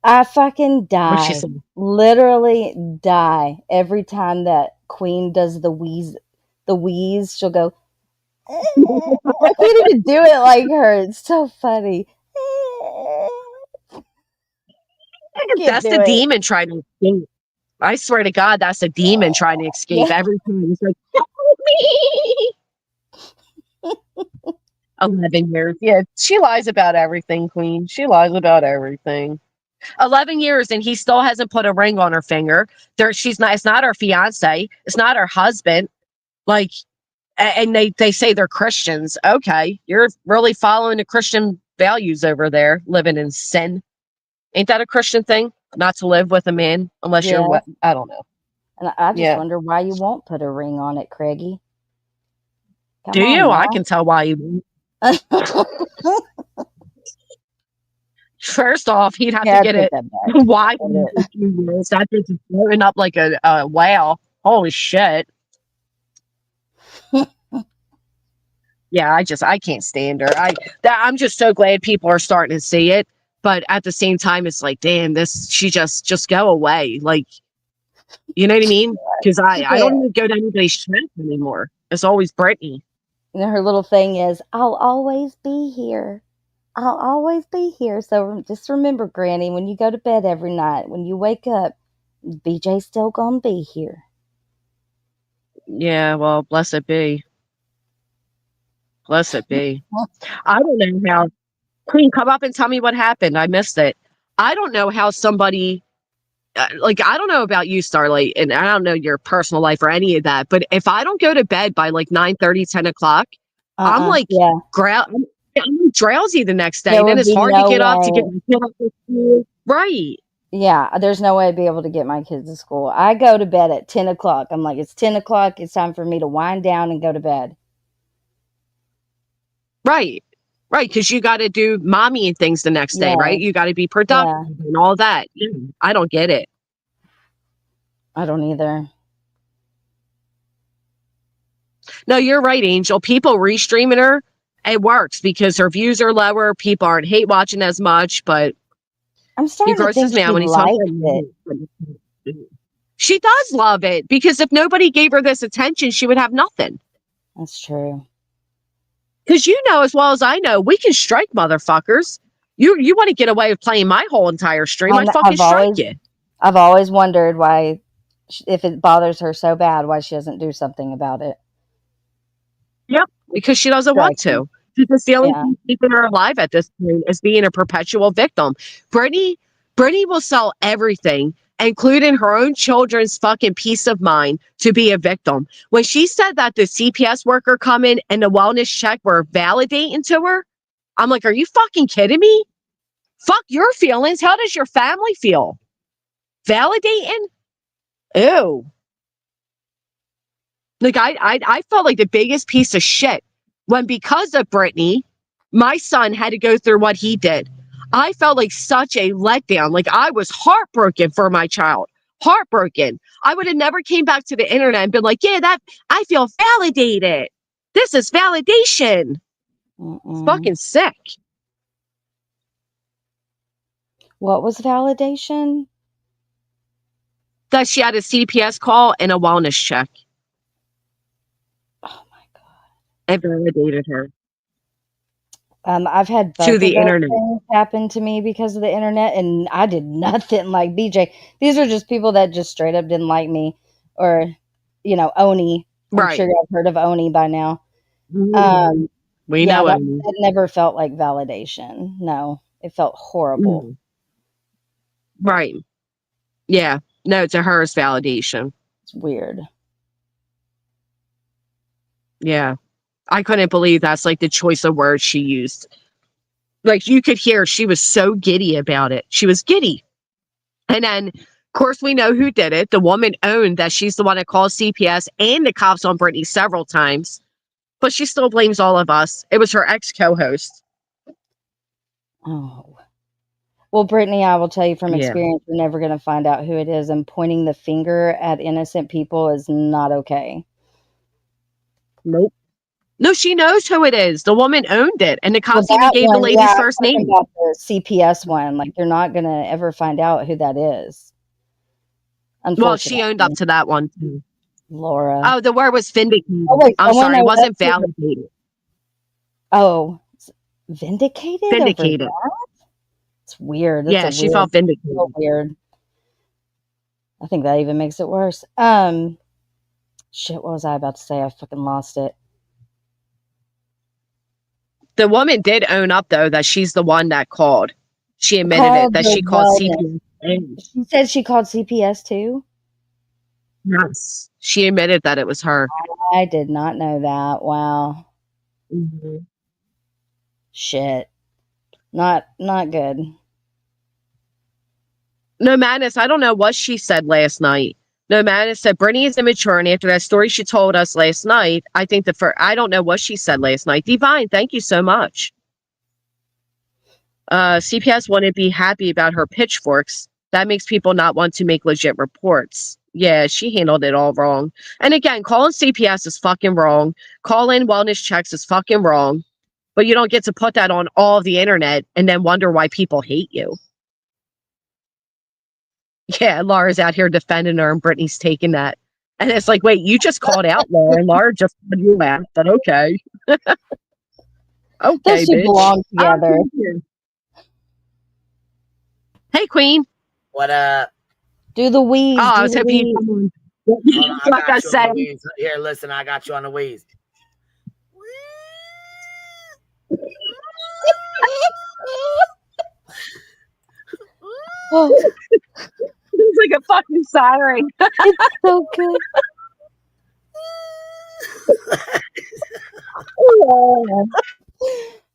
I fucking What she die. said? Literally die every time that Queen does the wheeze. The wheeze, she'll go. I can't even do it like her. It's so funny. I can't That's do the it. demon trying to escape. I swear to God, that's a demon trying to escape Yeah. every time. He's like, help me. 11 years. Yeah, she lies about everything, Queen. She lies about everything. 11 years and he still hasn't put a ring on her finger. She's not, it's not her fiance. It's not her husband. Like, and they say they're Christians. Okay. You're really following the Christian values over there, living in sin. Ain't that a Christian thing? Not to live with a man unless you're Yeah. what? I don't know. And I just Yeah. wonder why you won't put a ring on it, Craigie. Do Come on you? I now. can tell why you. First off, he'd have to Yeah, I get take it that back. wide I in a did. few years. That bitch is floating up like a whale. Holy shit. Yeah, I can't stand her. I'm just so glad people are starting to see it. But at the same time, it's like, damn, she just go away. Like, you know what I mean? Because She I don't can't. even go to anybody's chat anymore. It's always Brittany. You know, her little thing is, I'll always be here. I'll always be here. So just remember, Granny, when you go to bed every night, when you wake up, BJ's still gonna be here. Yeah, well, blessed be. Blessed be. I don't know how. Queen, come up and tell me what happened. I missed it. I don't know how somebody like I don't know about you, Starlight, and I don't know your personal life or any of that. But if I don't go to bed by like 9:30, 10 o'clock, I'm like Yeah. I'm drowsy the next day. There And then would it's be hard to no get up to get way. my kid up to school. Right. Yeah, there's no way I'd be able to get my kids to school. I go to bed at 10 o'clock. I'm like, it's 10 o'clock. It's time for me to wind down and go to bed. Right. Right. Because you got to do mommy and things the next day, right? Yeah. You got to be Yeah. productive and all that. Yeah, I don't get it. I don't either. No, you're right, Angel. People restreaming her, it works because her views are lower. People aren't hate watching as much, but I'm he starting to grosses think me out she when he talks likes it. about she does love it because if nobody gave her this attention, she would have nothing. That's true. Because you know as well as I know, we can strike motherfuckers. You want to get away with playing my whole entire stream? I And fucking strike you. I've always wondered why, if it bothers her so bad, why she doesn't do something about it. Yep, because she doesn't want Strikes me. to. Because the only Yeah. thing keeping her alive at this point is being a perpetual victim. Brittany, Brittany will sell everything, including her own children's fucking peace of mind, to be a victim. When she said that the CPS worker come in and the wellness check were validating to her, I'm like, are you fucking kidding me? Fuck your feelings. How does your family feel? Validating? Ew. Like I felt like the biggest piece of shit when because of Brittany, my son had to go through what he did. I felt like such a letdown. Like I was heartbroken for my child. Heartbroken. I would have never came back to the internet and been like, yeah, that I feel validated. This is validation. It's Mm-mm. fucking sick. What was validation? That she had a CPS call and a wellness check. Oh my God. It validated her I've had to both of the those internet. things happen to me because of the internet, and I did nothing like BJ. These are just people that just straight up didn't like me, or, Oni. I'm Right. sure y'all heard of Oni by now. Mm-hmm. We Yeah, know that, it. that never felt like validation. No, it felt horrible. Mm. Right. Yeah. No, to her it's validation. It's weird. Yeah. I couldn't believe that's like the choice of words she used. Like you could hear she was so giddy about it. She was giddy. And then, of course, we know who did it. The woman owned that she's the one that called CPS and the cops on Brittany several times. But she still blames all of us. It was her ex co host. Oh. Well, Brittany, I will tell you from Yeah. experience, you're never going to find out who it is, and pointing the finger at innocent people is not okay. Nope. No, she knows who it is. The woman owned it, and the Well, cops even that gave the one, lady's yeah, I'm first talking name. about the CPS one. Like, you're not gonna ever find out who that is. Well, she Unfortunately, owned up to that one too. Laura. Oh, the word was vindicated. Oh wait, I'm someone sorry, it owned up wasn't to her. validated. Oh, vindicated over Vindicated. that? It's weird. That's Yeah, a she weird, felt vindicated. so weird. I think that even makes it worse. Shit, what was I about to say? I fucking lost it. The woman did own up though that she's the one that called. She admitted it Called that the she called wellness. CPS. She said she called CPS too. Yes, she admitted that it was her. I did not know that. Wow. Mhm. Shit. Not good. No, Madness, I don't know what she said last night. No, Madness said Brittany is immature, and after that story she told us last night, I think I don't know what she said last night. Divine, thank you so much. CPS wouldn't be happy about her pitchforks. That makes people not want to make legit reports. Yeah, she handled it all wrong. And again, calling CPS is fucking wrong. Calling wellness checks is fucking wrong. But you don't get to put that on all of the internet and then wonder why people hate you. Yeah, Laura's out here defending her and Brittany's taking that. And it's like, wait, you just called out Laura and Laura just called you out, but okay. Those Okay, two bitch. belong together. Hey, Queen. What up? Do the wheeze. Oh, I Do was the hoping you'd wheeze. come on. Hold on, I Like I got you on said. the wheeze. Here, listen, I got you on the wheeze. Oh, It's like a fucking siren. it's so good.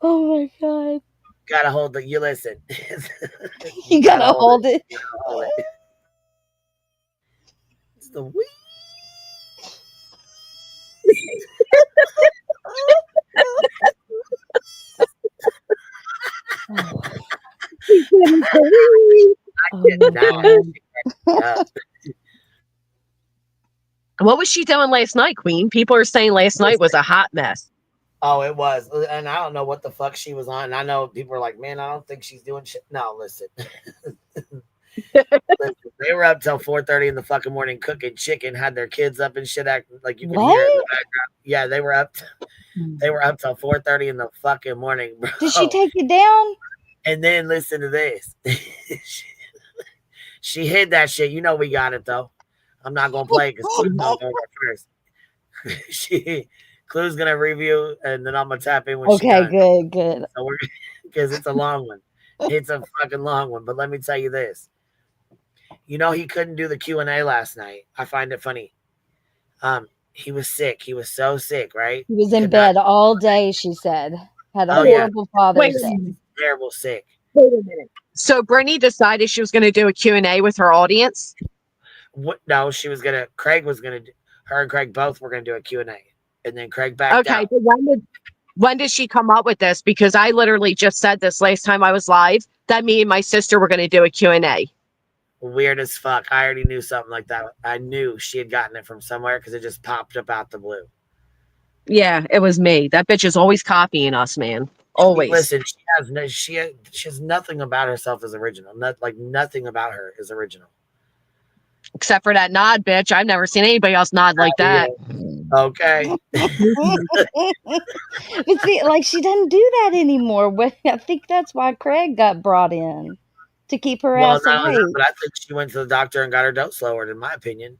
Oh my god. Gotta hold the. You listen. You gotta hold it. You gotta hold it. It's the wheeze. What was she doing last night, Queen? People are saying last night was a hot mess. Oh, it was. And I don't know what the fuck she was on. And I know people are like, man, I don't think she's doing shit. No, listen. Listen, they were up till 4:30 in the fucking morning cooking chicken, had their kids up and shit, acting like you could hear it in the background. Yeah, they were up till 4:30 in the fucking morning, bro. Did she take it down? And then listen to this. She hid that shit. You know we got it though. I'm not gonna play because Clue's gonna go first. Clue's gonna review, and then I'm gonna tap in when she Okay, done. good. So we're because it's a long one. It's a fucking long one. But let me tell you this. You know he couldn't do the Q&A last night. I find it funny. He was sick. He was so sick, right? He was in bed all day, she said. Had a horrible Father's Day. Terrible sick. Wait a minute. So Brittany decided she was going to do a Q&A with her audience? What? No, she was gonna. Craig was gonna. Her and Craig both were gonna do a Q&A, and then Craig backed out. Okay, but when did she come up with this? Because I literally just said this last time I was live that me and my sister were going to do a Q&A. Weird as fuck. I already knew something like that. I knew she had gotten it from somewhere because it just popped up out the blue. Yeah, it was me. That bitch is always copying us, man. Always. Listen, she has nothing about herself as original. Nothing about her is original. Except for that nod, bitch. I've never seen anybody else nod like that. Okay. But see, like, she doesn't do that anymore. I think that's why Craig got brought in to keep her ass away. But I think she went to the doctor and got her dose lowered, in my opinion.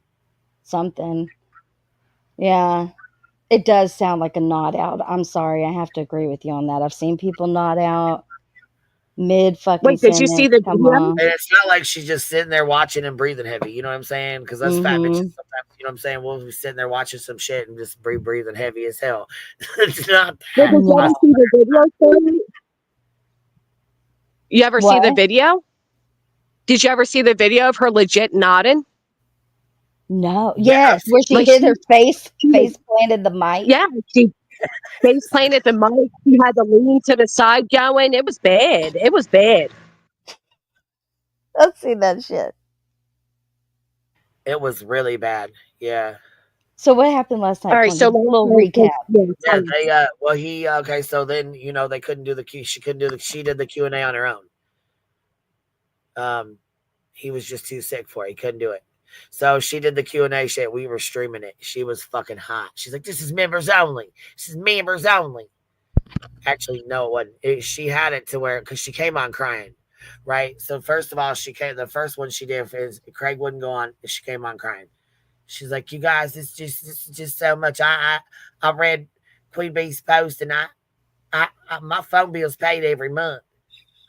Something. Yeah. It does sound like a nod out. I'm sorry. I have to agree with you on that. I've seen people nod out mid fucking Wait, did you see the video? And it's not like she's just sitting there watching and breathing heavy. You know what I'm saying? Because us fat bitches sometimes, you know what I'm saying? We'll be sitting there watching some shit and just breathing heavy as hell. It's not that. Did you ever see the video, Shirley? You ever see the video? Did you ever see the video of her legit nodding? No. Yes, where she hit her face planted the mic. Yeah, she face planted the mic. She had the lean to the side going. It was bad. It was bad. Let's see that shit. It was really bad. Yeah. So what happened last night? All right, Come on, so give us a little recap. Yeah, they well he okay, so then they couldn't do the Q she couldn't do the she did the Q&A on her own. He was just too sick for it. He couldn't do it. So she did the Q&A shit. We were streaming it. She was fucking hot. She's like, this is members only. This is members only. Actually, no, it wasn't. She had it to where, because she came on crying, right? So first of all, the first one she did is Craig wouldn't go on. She came on crying. She's like, you guys, this is just so much. I read Queen Bee's post and I my phone bill's paid every month.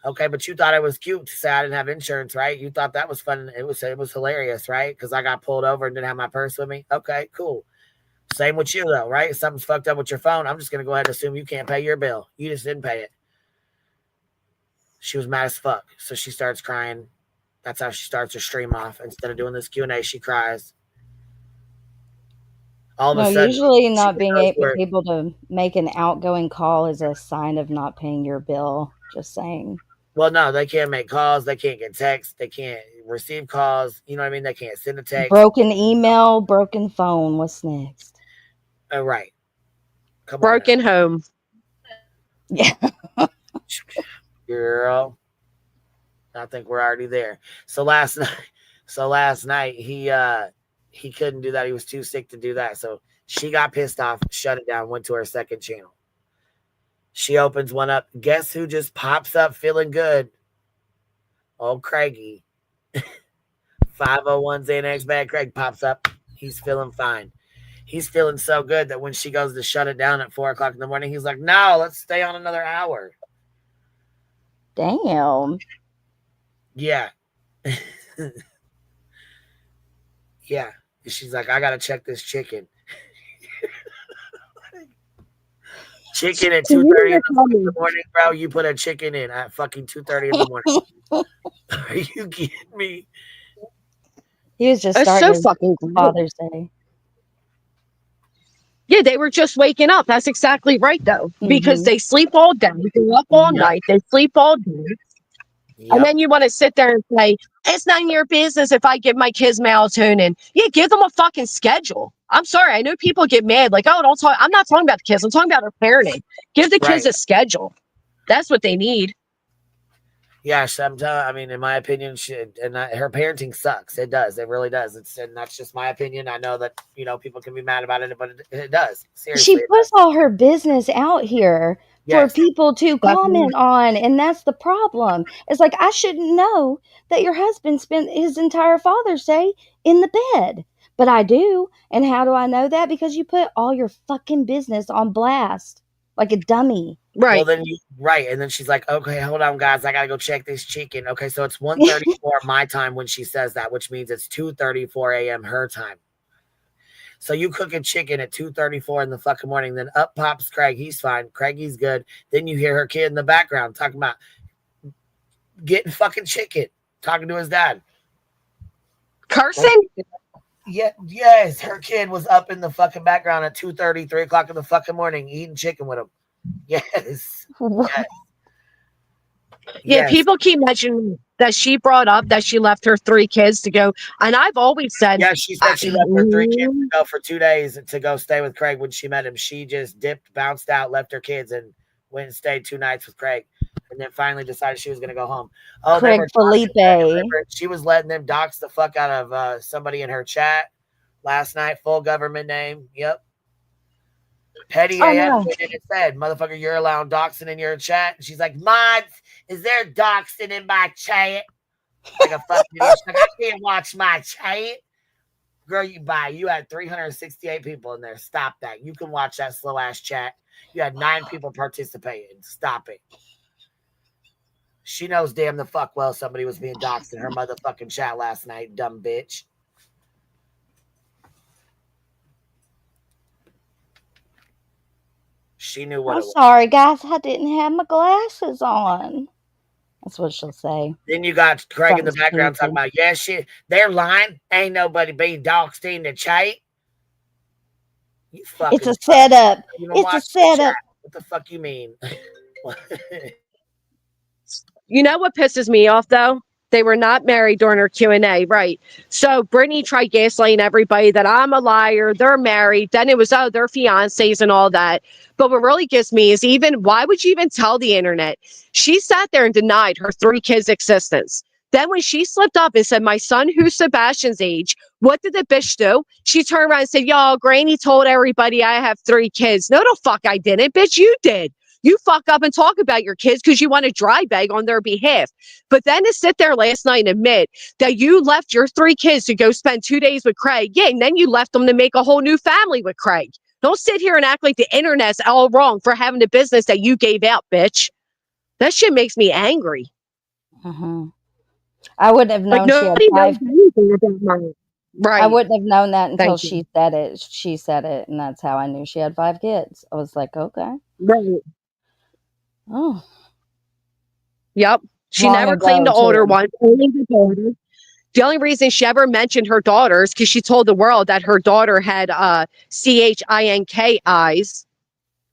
Okay, but you thought it was cute to say I didn't have insurance, right? You thought that was fun. It was hilarious, right? Because I got pulled over and didn't have my purse with me. Okay, cool. Same with you though, right? If something's fucked up with your phone, I'm just gonna go ahead and assume you can't pay your bill. You just didn't pay it. She was mad as fuck, so she starts crying. That's how she starts her stream off. Instead of doing this Q&A, she cries. All of No, a sudden, usually she not being goes where able to make an outgoing call is a sign of not paying your bill. Just saying. well, no, they can't make calls. They can't get texts. They can't receive calls. You know what I mean? They can't send a text. Broken email, broken phone. What's next? Right. Come on now. broken home. Yeah. Girl. I think we're already there. So last night he couldn't do that. He was too sick to do that. So she got pissed off, shut it down, went to her second channel. She opens one up. Guess who just pops up feeling good? Old Craigie. 501 Xanax Bad Craig pops up. He's feeling fine. He's feeling so good that when she goes to shut it down at 4:00 in the morning, he's like, no, let's stay on another hour. Damn. Yeah. Yeah. She's like, I gotta check this chicken. Chicken at 2:30 in the morning, bro. You put a chicken in at fucking 2:30 in the morning. Are you kidding me? He was just It's starting so his fucking gross. Father's Day. Yeah, they were just waking up. That's exactly right, though, because they sleep all day, they're up all night, they sleep all day. And then you want to sit there and say, it's none of your business if I give my kids melatonin. Yeah, give them a fucking schedule. I'm sorry. I know people get mad, like, oh, don't talk. I'm not talking about the kids. I'm talking about their parenting. Give the kids a schedule. That's what they need. Yeah, I mean, in my opinion, her parenting sucks. It does. It really does. And that's just my opinion. I know that, people can be mad about it, but it does. Seriously. She puts all her business out here for people to comment on, and that's the problem. It's like, I shouldn't know that your husband spent his entire Father's Day in the bed, but I do. And how do I know that? Because you put all your fucking business on blast like a dummy. Right. Well, then and then she's like, okay, hold on, guys, I gotta go check this chicken. Okay, so it's 1:34 my time when she says that, which means it's 2:34 a.m. her time. So you cook a chicken at 2:34 in the fucking morning, then up pops Craig. He's fine. Craigie's good. Then you hear her kid in the background talking about getting fucking chicken, talking to his dad. Carson? Yeah, yes, her kid was up in the fucking background at 2:30, 3:00 in the fucking morning eating chicken with him. Yes. Yes. Yeah, Yes. people keep mentioning that she brought up that she left her 3 kids to go. And I've always said, yeah, she said she left her 3 kids to go for 2 days to go stay with Craig when she met him. She just dipped, bounced out, left her kids, and went and stayed 2 nights with Craig. And then finally decided she was going to go home. Oh, Craig Felipe. She was letting them dox the fuck out of somebody in her chat last night. Full government name. Yep. Petty AF it said, motherfucker, you're allowing doxing in your chat. And she's like, mods, is there doxing in my chat? Like a fucking like, I can't watch my chat. Girl, you had 368 people in there. Stop that. You can watch that slow ass chat. You had 9 people participating. Stop it. She knows damn the fuck well somebody was being doxed in her motherfucking chat last night, dumb bitch. She knew what I'm it was. sorry, guys. I didn't have my glasses on. That's what she'll say. Then you got Craig in the background talking about, yeah, shit, they're lying. Ain't nobody being doxed in the chat. You fucking it's a setup. It's a setup. What the fuck you mean? You know what pisses me off, though? They were not married during her Q&A, right? So Brittany tried gaslighting everybody that I'm a liar, they're married. Then it was, oh, they're fiancés and all that. But what really gets me is even, why would you even tell the internet? She sat there and denied her 3 kids' existence. Then when she slipped up and said, my son, who's Sebastian's age, what did the bitch do? She turned around and said, y'all, Granny told everybody I have 3 kids. No, the fuck I didn't, bitch, you did. You fuck up and talk about your kids because you want to dry bag on their behalf. But then to sit there last night and admit that you left your 3 kids to go spend 2 days with Craig, yeah, and then you left them to make a whole new family with Craig. Don't sit here and act like the internet's all wrong for having the business that you gave out, bitch. That shit makes me angry. Mm-hmm. I wouldn't have Like known she had nobody knows 5. anything about mine. Right. I wouldn't have known that until Thank you. she said it. She said it, and that's how I knew she had 5 kids. I was like, okay. Right. Oh, Yep. She long never ago, claimed the older too. one, only the daughter. The only reason she ever mentioned her daughters because she told the world that her daughter had CHINK eyes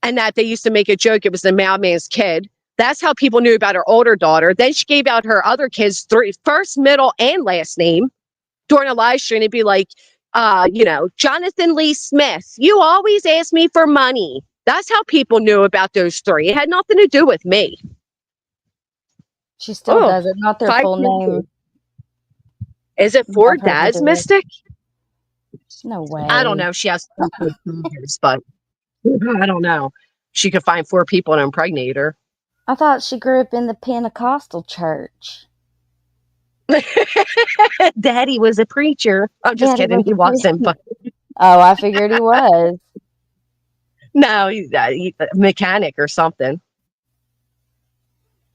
and that they used to make a joke it was the mailman's kid. That's how people knew about her older daughter. Then she gave out her other kids 3 first, middle, and last name during a live stream. It'd be like, Jonathan Lee Smith. You always ask me for money. That's how people knew about those 3. It had nothing to do with me. She still does it. Not their 5 full name. Is it 4 I've heard her dads, do it. Mystic? No way. I don't know. She has but I don't know. She could find 4 people and impregnate her. I thought she grew up in the Pentecostal church. Daddy was a preacher. I'm just Daddy kidding. was He a wasn't, preacher. but Oh, I figured he was. no, he's a mechanic or something.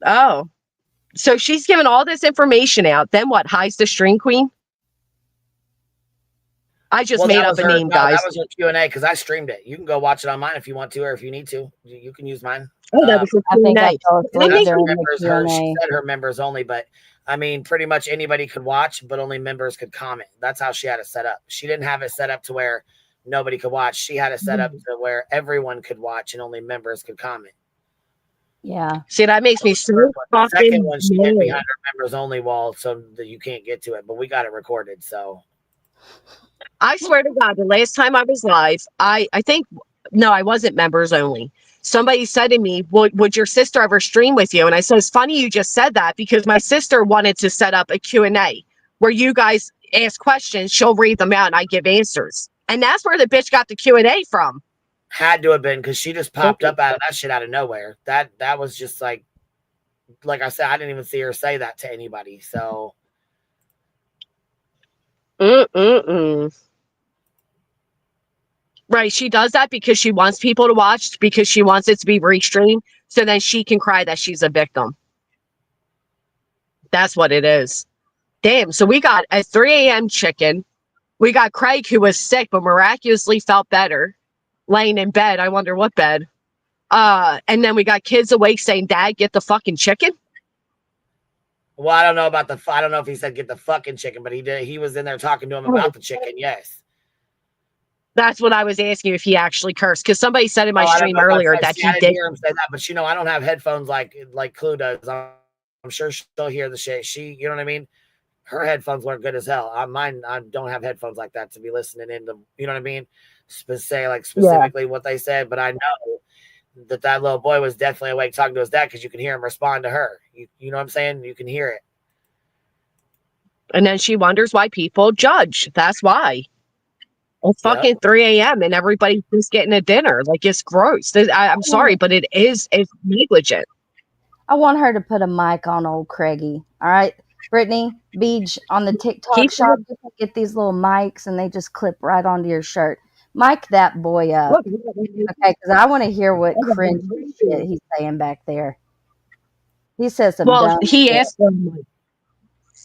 Oh, so she's given all this information out. Then what? Hides the string queen? I just made up a name, guys. That was her Q&A because I streamed it. You can go watch it on mine if you want to, or if you need to. You can use mine. Oh, that was her I think I Q&A. fell asleep That's during the members. She Q&A. said her members only, but I mean, pretty much anybody could watch, but only members could comment. That's how she had it set up. She didn't have it set up to where nobody could watch. She had it set up to where everyone could watch and only members could comment. Yeah. See, that makes me so The fucking second one, she hid mad. behind her members only wall so that you can't get to it, but we got it recorded, so. I swear to God, the last time I was live, I think, no, I wasn't members only. Somebody said to me, would your sister ever stream with you? And I said, it's funny you just said that because my sister wanted to set up a Q&A where you guys ask questions, she'll read them out and I give answers. And that's where the bitch got the Q&A from. Had to have been because she just popped up out of that shit out of nowhere. That was just like I said, I didn't even see her say that to anybody, so. Right, she does that because she wants people to watch, because she wants it to be restreamed, so then she can cry that she's a victim. That's what it is. Damn, so we got a 3 a.m. chicken. We got Craig, who was sick but miraculously felt better, laying in bed. I wonder what bed. And then we got kids awake saying, Dad, get the fucking chicken. Well, I don't know about I don't know if he said get the fucking chicken, but he did. He was in there talking to him about the chicken, yes. That's what I was asking, if he actually cursed, because somebody said in my stream earlier that he I didn't did. hear him say that, but I don't have headphones like Clue does. I'm sure she'll hear the shit. You know what I mean? Her headphones weren't good as hell. I don't have headphones like that to be listening into. You know what I mean? Specifically what they said, but I know that little boy was definitely awake talking to his dad because you can hear him respond to her. You know what I'm saying? You can hear it. And then she wonders why people judge. That's why. It's fucking 3 a.m. and everybody's just getting a dinner. Like, it's gross. I'm sorry, but it's negligent. I want her to put a mic on old Craigie. All right, Brittany, Beej, on the TikTok shop, you can get these little mics and they just clip right onto your shirt. Mic that boy up. Okay, because I want to hear what cringe shit he's saying back there. He says some dumb he shit. asked for a mic.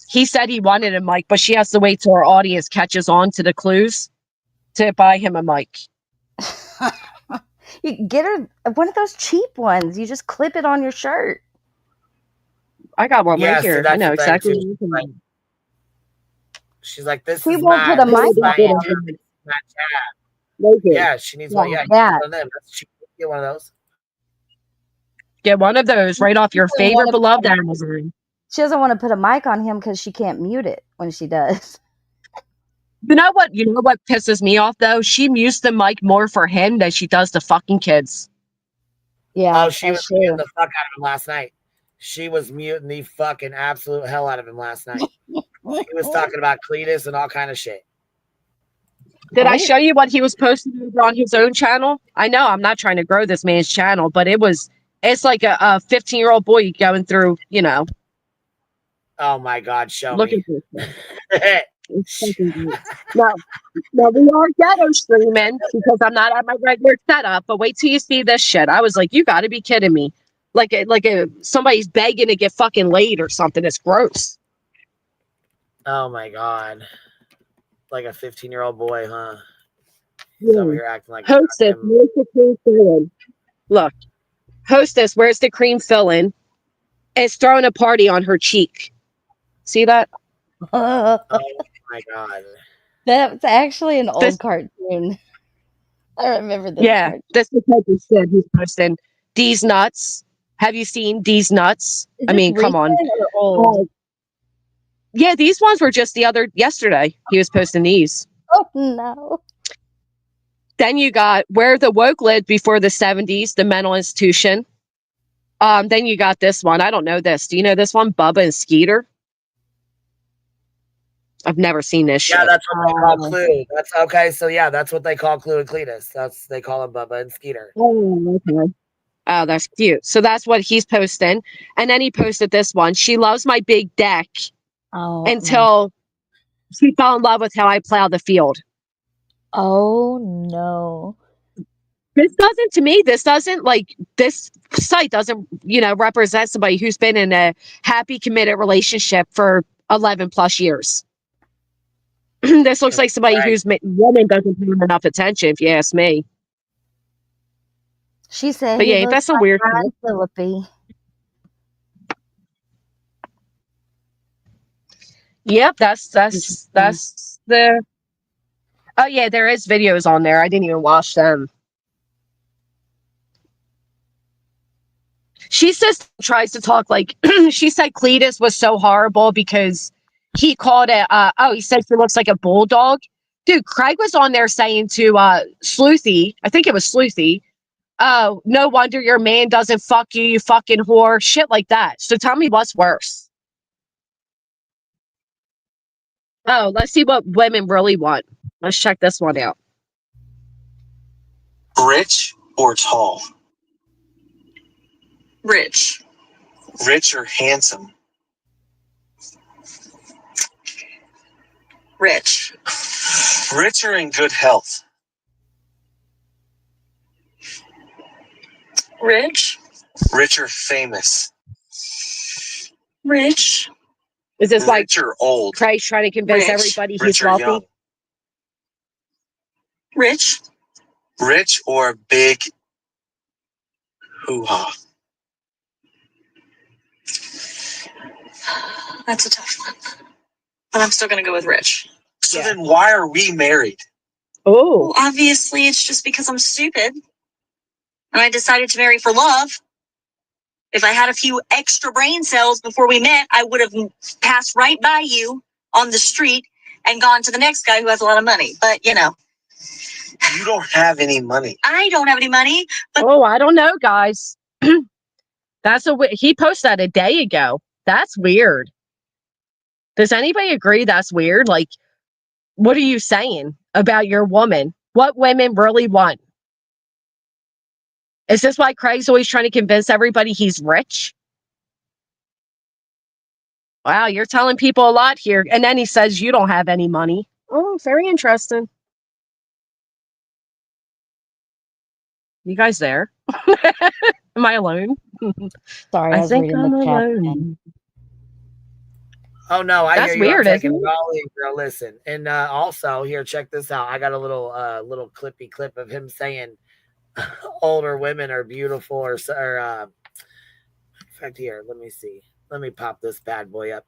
He said he wanted a mic, but she has to wait till our audience catches on to the clues to buy him a mic. You get her one of those cheap ones. You just clip it on your shirt. I got one right here. I know exactly. She's like, this she is won't my, put a this mic is my on. tab. Yeah, she needs one. Yeah, Yeah. One of them. She can get one of those. Get one of those right off your favorite beloved Amazon. She doesn't want to put a mic on him because she can't mute it when she does. You know what? You know what pisses me off though? She mutes the mic more for him than she does the fucking kids. Yeah, Oh, she was that's muting true. the fuck out of him last night. She was muting the fucking absolute hell out of him last night. He was talking about Cletus and all kind of shit. Did I show you what he was posting over on his own channel? I know I'm not trying to grow this man's channel, but it's like a 15-year-old boy going through, you know. Oh my God, show Look me. at this. It's fucking great. No, we are ghetto streaming because I'm not at my regular setup. But wait till you see this shit. I was like, you got to be kidding me! Like somebody's begging to get fucking laid or something. It's gross. Oh my God. Like a 15-year-old boy, huh? He's over here acting like Hostess, where's the cream filling? Look, hostess, where's the cream filling? It's throwing a party on her cheek. See that? Oh my God. That's actually an old This- cartoon. I remember this Yeah, cartoon. this is the type of shit he's posting. These nuts. Have you seen these nuts? Is I this mean, come on. recent or old? Yeah, these ones were just yesterday. He was posting these. Oh no. Then you got where the woke lived before the 70s, the mental institution. Then you got this one. I don't know this. Do you know this one? Bubba and Skeeter. I've never seen this shit. Yeah, that's what they call Clue. That's okay. So yeah, that's what they call Clue and Cletus. They call him Bubba and Skeeter. Oh, okay. Oh, that's cute. So that's what he's posting. And then he posted this one. She loves my big deck until she fell in love with how I plow the field. Oh no. This doesn't like this site doesn't, represent somebody who's been in a happy, committed relationship for 11 plus years. This looks like somebody whose woman doesn't pay him enough attention, if you ask me. She said But he yeah, looks that's a like weird Ryan Phillippe. Yep, that's the. Oh yeah, there is videos on there. I didn't even watch them. She says tries to talk like she said Cletus was so horrible because he called it. He said she looks like a bulldog. Dude, Craig was on there saying to Sleuthy, I think it was Sleuthy, oh, no wonder your man doesn't fuck you, you fucking whore, shit like that. So tell me what's worse. Oh, let's see what women really want. Let's check this one out. Rich or tall? Rich. Rich or handsome? Rich. Rich or in good health? Rich. Rich or famous? Rich. Is this like rich or old? Craig's trying to convince Rich. everybody he's Rich or wealthy? young? Rich. Rich or big hoo-ha? That's a tough one. But I'm still going to go with rich. So then why are we married? Oh, Well, obviously, it's just because I'm stupid. And I decided to marry for love. If I had a few extra brain cells before we met, I would have passed right by you on the street and gone to the next guy who has a lot of money. But, You don't have any money. I don't have any money. But I don't know, guys. He posted that a day ago. That's weird. Does anybody agree that's weird? Like, what are you saying about your woman? What women really want? Is this why Craig's always trying to convince everybody he's rich? Wow, you're telling people a lot here. And then he says you don't have any money. Oh, very interesting. You guys there? Am I alone? Sorry, I was think reading I'm the chat. alone. Oh no, I That's hear you. weird, I'm taking isn't it? it all in, girl. Listen, and also here, check this out. I got a little clippy clip of him saying older women are beautiful, or in fact, here, let me see. Let me pop this bad boy up.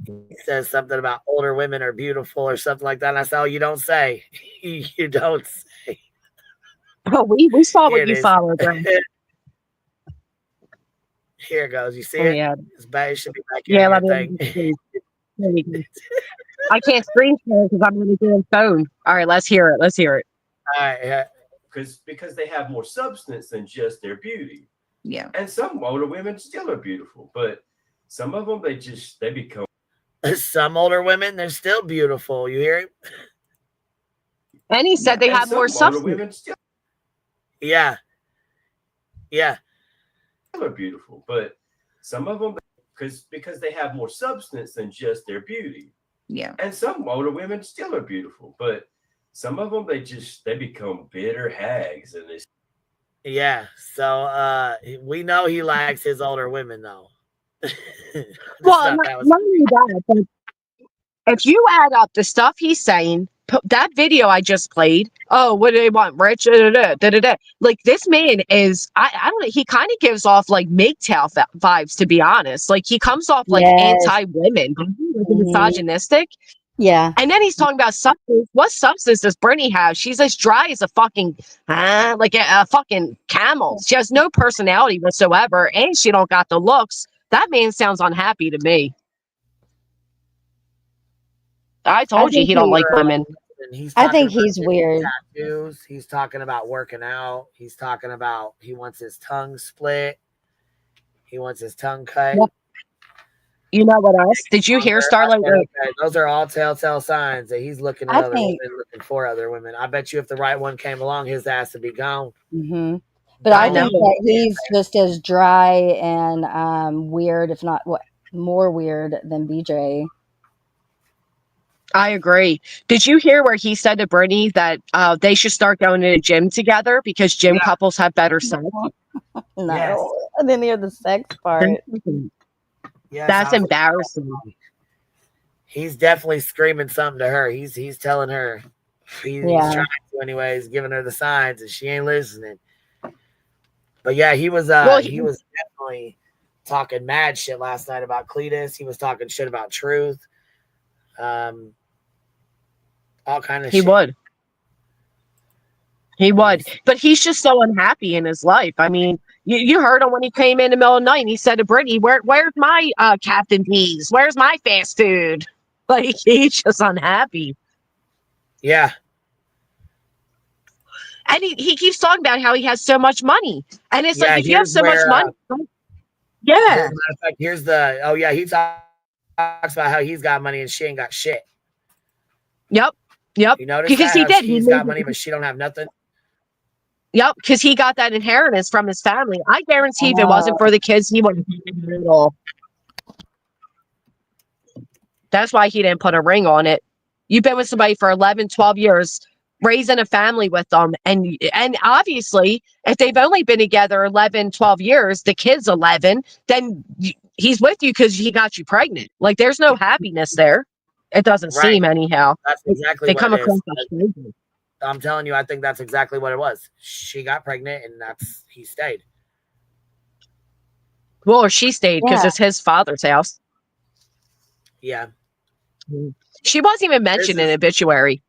He says something about older women are beautiful or something like that. And I said, "Oh, you don't say. You don't say." Oh, we saw Here what it you is. followed, right? Here it goes. You see Oh, it? yeah. It's bad. It should be back in Yeah, here. let Thing. me see. There we go. I can't screen share because I'm on the damn phone. All right, let's hear it. Let's hear it. All right. Yeah. because they have more substance than just their beauty. Yeah. And some older women still are beautiful, but some of them they become. Some older women, they're still beautiful. You hear it? And he said they And have more some older substance. women still Yeah. Yeah. are beautiful, but some of them because they have more substance than just their beauty. Yeah. And some older women still are beautiful, but some of them they become bitter hags and they. Yeah. So we know he likes his older women though. Well, not only that, but if you add up the stuff he's saying, that video I just played, oh, what do they want? Rich? Da, da, da, da, da. Like, this man is, I don't know, he kind of gives off like MGTOW vibes, to be honest. Like, he comes off like Yes. anti-women, like Mhm. misogynistic. Yeah. And then he's talking about substance. What substance does Brittany have? She's as dry as a fucking, like a fucking camel. She has no personality whatsoever, and she don't got the looks. That man sounds unhappy to me. I told you he don't like women. I think he's weird. Tattoos. He's talking about working out. He's talking about he wants his tongue split. He wants his tongue cut. Yep. You know what else? Did you hear Starlight? Okay. Those are all telltale signs that he's looking at I other think- women, looking for other women. I bet you if the right one came along, his ass would be gone. Mm-hmm. But I think that he's just as dry and weird, if not more weird than BJ. I agree. Did you hear where he said to Brittany that they should start going to the gym together because gym couples have better sex? No, Yes. I didn't hear the sex part. Yes, That's embarrassing. He's definitely screaming something to her. He's telling her. He's trying to anyways, giving her the signs, and she ain't listening. But yeah, he was he was definitely talking mad shit last night about Cletus. He was talking shit about Truth. All kind of shit. He would. But he's just so unhappy in his life. I mean, you heard him when he came in the middle of the night and he said to Brittany, where's my Captain D's? Where's my fast food? Like, he's just unhappy. Yeah. And he keeps talking about how he has so much money. And it's like, if you have so much money. As a matter of fact, here's the, he talks about how he's got money and she ain't got shit. Yep. You notice because that? he did. He's got money, but she don't have nothing. Yep, because he got that inheritance from his family. I guarantee if it wasn't for the kids, he wouldn't have it at all. That's why he didn't put a ring on it. You've been with somebody for 11, 12 years, raising a family with them. And obviously, if they've only been together 11, 12 years, the kid's 11, then he's with you because he got you pregnant. Like, there's no happiness there. It doesn't seem anyhow. That's exactly they what come it across is. as crazy. I'm telling you, I think that's exactly what it was. She got pregnant, and he stayed. Well, or she stayed because it's his father's house. Yeah. She wasn't even mentioned in the obituary.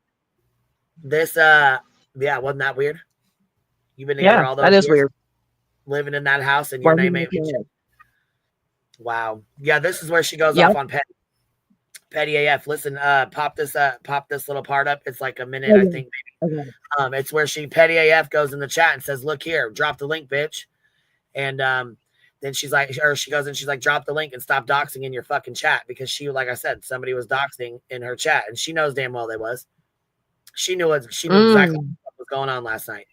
This, wasn't that weird? You've been together all those years? That is years, weird. living in that house, and your name ain't mentioned. Wow. Yeah, this is where she goes off on Petty AF. Listen, pop this little part up. It's like a minute, I think. Maybe. Okay. It's where Petty AF goes in the chat and says, "Look here, drop the link, bitch." And then she goes and she's like, "Drop the link and stop doxing in your fucking chat," because she, like I said, somebody was doxing in her chat, and she knows damn well they was. She knew exactly what was going on last night.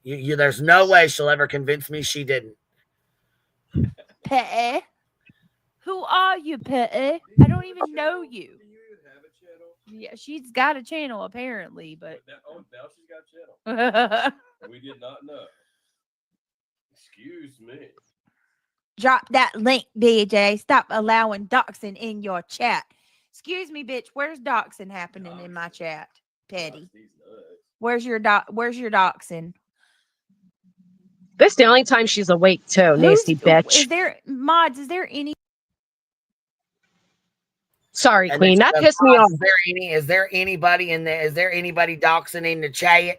There's no way she'll ever convince me she didn't. Petty. Who are you, Petty? I don't even know you. Yeah, she's got a channel apparently, but now she's got a channel. We did not know. Excuse me. drop that link, BJ. Stop allowing doxing in your chat. Excuse me, bitch. Where's doxing happening in my chat, Petty? Where's your doxing? This is the only time she's awake too, nasty bitch. Is there mods? Is there any? Sorry, And Queen. That pissed me off. Is there anybody in there? Is there anybody doxing in the chat?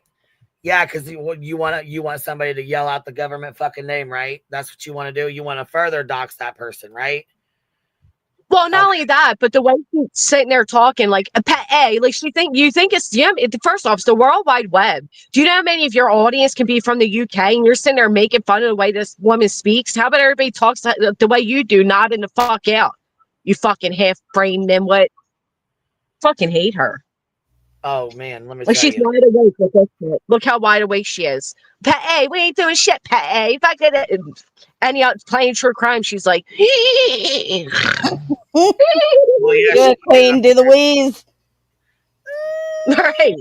Yeah, because you want somebody to yell out the government fucking name, right? That's what you want to do. You want to further dox that person, right? Well, not only that, but the way she's sitting there talking, like like you think it's first off, it's the World Wide Web. Do you know how many of your audience can be from the UK, and you're sitting there making fun of the way this woman speaks? How about everybody talks the way you do, nodding the fuck out? You fucking half brain nimwit. Fucking hate her. Oh man, let me Like tell she's you. wide awake with this shit. Look how wide awake she is. We ain't doing shit, Fuck it. And playing true crime, she's like, Well, yeah, Do it, Queen. Do the wheeze. right.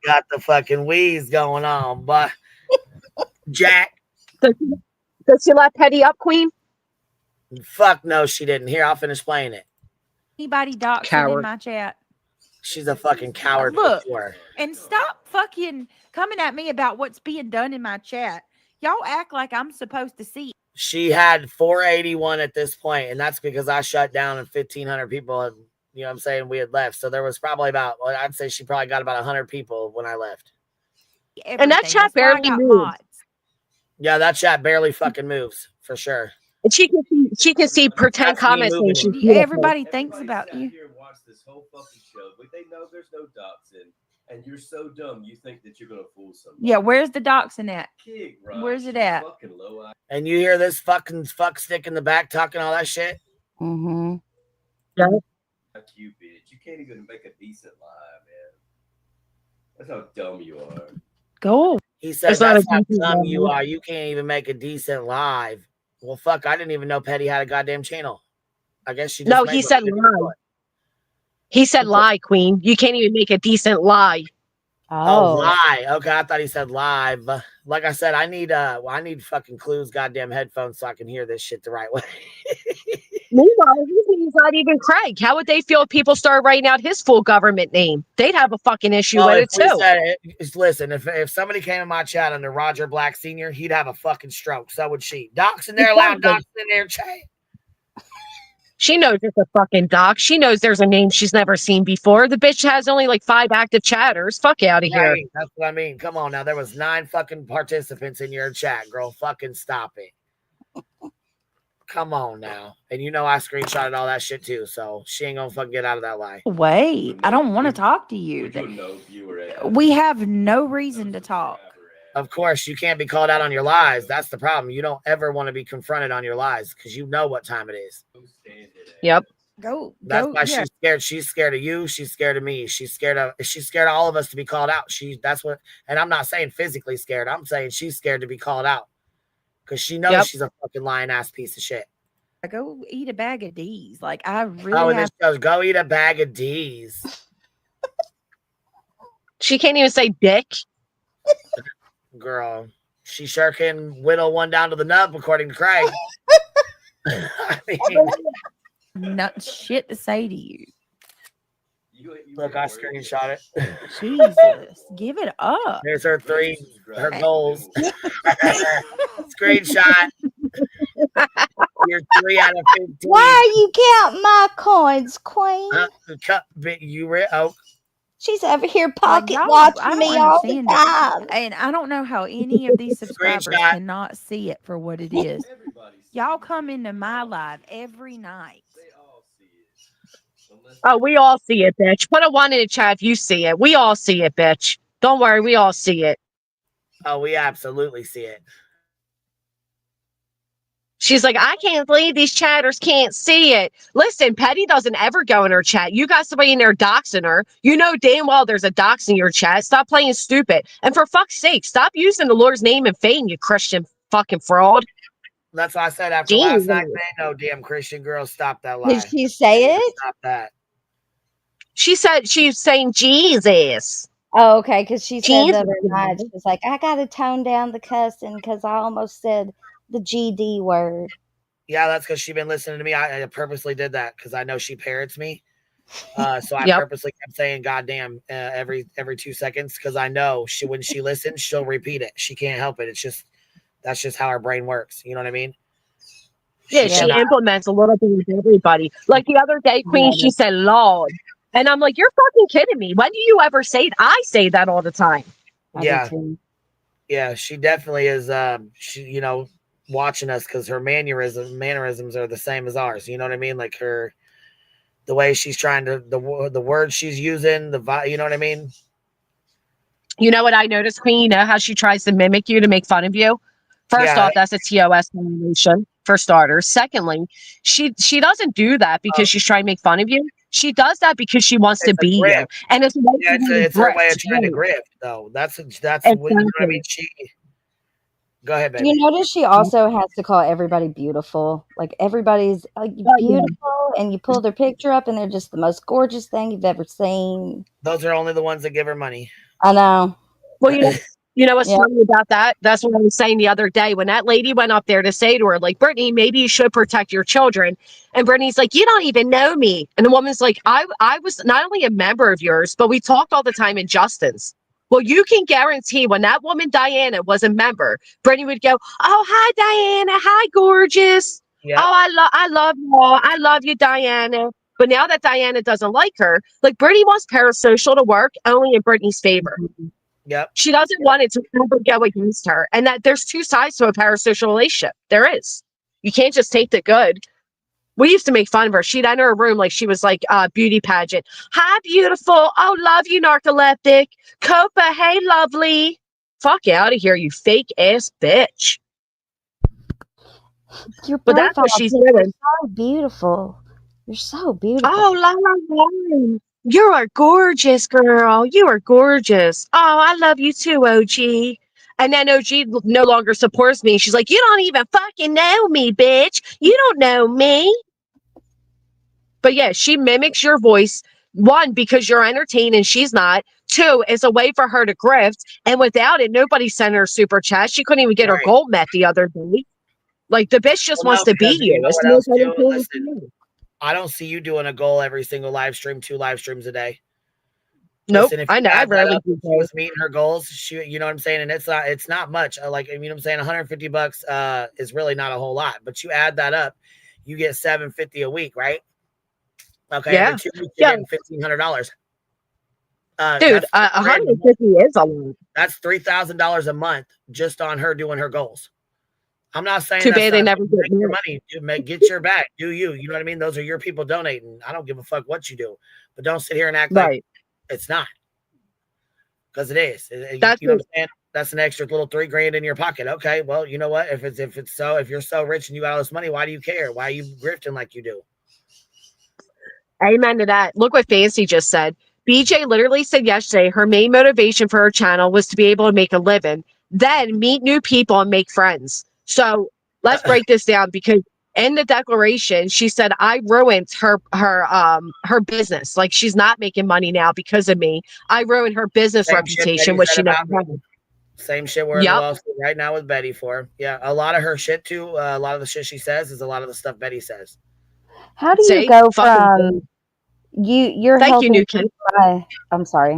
Got the fucking wheeze going on, but Jack. Does she let Petty up, Queen? Fuck no, she didn't. Here, I'll finish playing it. Anybody doxing Coward. in my chat? She's a fucking coward. Look, for sure. And stop fucking coming at me about what's being done in my chat. Y'all act like I'm supposed to see. She had 481 at this point, and that's because I shut down and 1,500 people, and you know what I'm saying, we had left. So there was probably I'd say she probably got about 100 people when I left. Everything. And that chat barely moves. Yeah, that chat barely fucking moves, for sure. And she can see pretend comments saying she's beautiful. Everybody thinks about you. Here and watch this whole fucking show, but they know there's no doxing, and you're so dumb you think that you're gonna fool somebody. Yeah, where's the doxing at? Rock, where's it at? And you hear this fucking fuck stick in the back talking all that shit? Mm-hmm. Yeah. You bitch, you can't even make a decent lie, man. That's how dumb you are. Go. He said, that's how dumb you are. You can't even make a decent live. Well, fuck, I didn't even know Petty had a goddamn channel. I guess she just No, he said lie. He said lie, Queen. You can't even make a decent lie. Oh, lie. Okay, I thought he said live. Like I said, I need fucking Clues goddamn headphones so I can hear this shit the right way. Meanwhile, his name's not even Craig. How would they feel if people started writing out his full government name? They'd have a fucking issue with it too. Listen, if somebody came in my chat under Roger Black Sr., he'd have a fucking stroke. So would she. Docs in there, loud docs in their chat. She knows it's a fucking doc. She knows there's a name she's never seen before. The bitch has only like 5 active chatters. Fuck out of here. That's what I mean. Come on now. There was 9 fucking participants in your chat, girl. Fucking stop it. Come on now. And you know I screenshotted all that shit too, so she ain't gonna fucking get out of that lie. Wait, I don't want to talk to you. We have no reason to talk. Of course, you can't be called out on your lies. That's the problem. You don't ever want to be confronted on your lies because you know what time it is. Yep. That's why she's scared. She's scared of you. She's scared of me. She's scared of all of us to be called out. And I'm not saying physically scared. I'm saying she's scared to be called out because she knows she's a fucking lying ass piece of shit. Go eat a bag of D's. Like I really this goes, go eat a bag of D's. She can't even say dick. Girl, she sure can whittle one down to the nub, according to Craig. I mean, not shit to say to you. Look, I screenshot it. Jesus, give it up. There's her goals. Screenshot. You're 3 out of 15. Why are you counting my coins, Queen? She's over here pocket watching me all the time. And I don't know how any of these subscribers cannot see it for what it is. Y'all come into my live every night. Oh, we all see it, bitch. Put a 1 in the chat if you see it. We all see it, bitch. Don't worry, we all see it. Oh, we absolutely see it. She's like, I can't believe these chatters can't see it. Listen, Petty doesn't ever go in her chat. You got somebody in there doxing her. You know damn well there's a dox in your chat. Stop playing stupid. And for fuck's sake, stop using the Lord's name and fame, you Christian fucking fraud. That's why I said after last night, no damn Christian girl, stop that lie. Did she say it? Stop that. She said she was saying Jesus. Oh, okay, because she said the other night, she was like, I got to tone down the cussing because I almost said the GD word. Yeah, that's because she's been listening to me. I purposely did that because I know she parrots me. So I purposely kept saying goddamn every 2 seconds because I know when she listens, she'll repeat it. She can't help it. That's just how her brain works. You know what I mean? Yeah, She she cannot. implements a little bit with everybody. Like the other day, Queen, she said Lord. And I'm like, you're fucking kidding me. When do you ever say it? I say that all the time. I do Yeah. too. Yeah, she definitely is. She, watching us because her mannerisms are the same as ours. You know what I mean? Like the way she's trying to the words she's using, you know what I mean? You know what I noticed, Queen? You know how she tries to mimic you to make fun of you? First Yeah, off, that's a TOS violation for starters. Secondly, she doesn't do that because she's trying to make fun of you. She does that because she wants to it's a be you. grift. And it's a way Yeah, for her to it's her way of grift. trying to Right. grift, though. That's what you know what I mean. Exactly. She go ahead, Do you baby. notice she also has to call everybody beautiful? Like everybody's like Oh, yeah. beautiful, and you pull their picture up, and they're just the most gorgeous thing you've ever seen. Those are only the ones that give her money. I know. Well, you know what's Yeah. funny about that? That's what I was saying the other day when that lady went up there to say to her, like, Brittany, maybe you should protect your children. And Brittany's like, you don't even know me. And the woman's like, I was not only a member of yours, but we talked all the time in Justin's. Well, you can guarantee when that woman, Diana, was a member, Brittany would go, oh, hi, Diana. Hi, gorgeous. Yep. Oh, I love you all. I love you, Diana. But now that Diana doesn't like her, like Brittany wants parasocial to work only in Brittany's favor. Yep. She doesn't want it to ever go against her. And that there's two sides to a parasocial relationship. There is. You can't just take the good. We used to make fun of her. She'd enter a room like she was like a beauty pageant. Hi, beautiful. Oh, love you, narcoleptic. Copa, hey, lovely. Fuck out of here, you fake ass bitch. Your But that's profile what she's picture doing. is so beautiful. You're so beautiful. Oh, la la la. You are gorgeous, girl. You are gorgeous. Oh, I love you too, OG. And then OG no longer supports me. She's like, you don't even fucking know me, bitch. You don't know me. But yeah, she mimics your voice. One, because you're entertained and she's not. Two, it's a way for her to grift. And without it, nobody sent her super chat. She couldn't even get her Right. goal met the other day. Like the bitch just Well, wants no, to because be you you. know It's what the most else too? entertaining Listen, thing. I don't see you doing a goal every single live stream, 2 live streams a day. Nope. Listen, if I you know. I add that rarely up, do she goals. was meeting her goals. She, you know what I'm saying, and it's not much. Like, you know what I'm saying, $150 is really not a whole lot. But you add that up, you get $750 a week, right? Okay, every Yeah. 2 weeks you're Yeah. getting $1,500. Dude, That's 3 grand a month. 150 is a lot. That's $3,000 a month just on her doing her goals. I'm not saying Too that's bad they not never get make your married. money. Get your back. Do you? You know what I mean? Those are your people donating. I don't give a fuck what you do, but don't sit here and act like Right. it's not, because it is. That's You know what, what I'm saying? That's an extra little 3 grand in your pocket. Okay, well, you know what? If you're so rich and you got all this money, why do you care? Why are you grifting like you do? amen to that. Look what Fancy just said. BJ literally said yesterday her main motivation for her channel was to be able to make a living, then meet new people and make friends. So let's break this down because in the declaration she said I ruined her business. Like she's not making money now because of me. I ruined her business Same shit reputation, Betty which said she never about me. had. Same shit we're in the Yep. lawsuit right now with Betty for. Yeah, a lot of her shit too. A lot of the shit she says is a lot of the stuff Betty says. How do you See? go Fucking from you're thank you, helping new kid. I'm sorry.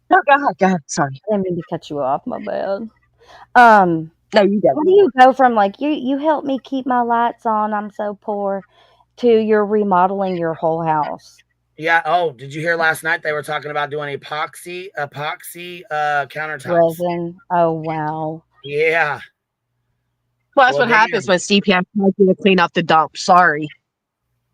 No, go ahead. Go ahead. Sorry. I didn't mean to cut you off, my bad. Um, No, you how didn't. do you go from like you help me keep my lights on, I'm so poor, to you're remodeling your whole house? Yeah. Oh, did you hear last night they were talking about doing epoxy countertops? Resin. Oh wow. Yeah. Well, that's Well, what damn. happens when CPS tells you to clean up the dump. Sorry.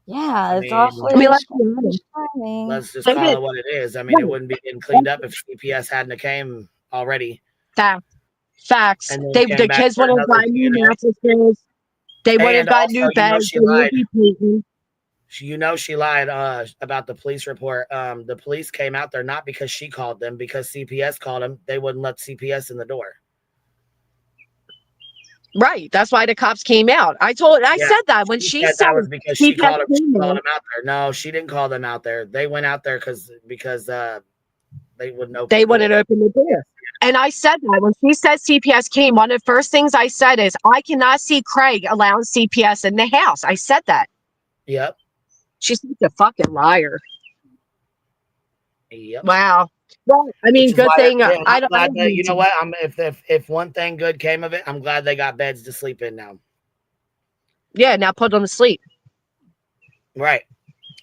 Yeah, I it's mean, I mean, awfully let's be honest. timing. let's just They call did. it what it is. I mean, it Right. wouldn't be getting cleaned up if CPS hadn't came already Facts. and then They came the back kids for wouldn't another buy new Q&A. mattresses. They wouldn't And buy also, new beds. They would be painting. she lied about the police report. The police came out there not because she called them, because CPS called them. They wouldn't let CPS in the door. Right. That's why the cops came out. I Yeah, said that when she she said said that was because she CPS called them. She came called out. them out there. No, she didn't call them out there. They went out there because they wouldn't open They the door. wouldn't open the door. And I said that when she said CPS came, one of the first things I said is, I cannot see Craig allowing CPS in the house. I said that. Yep. She's such a fucking liar. Yep. Wow. Well, I Which mean, is good why thing I'm I don't glad that, need you know to. what, if one thing good came of it, I'm glad they got beds to sleep in now. Yeah, now put them to sleep. Right.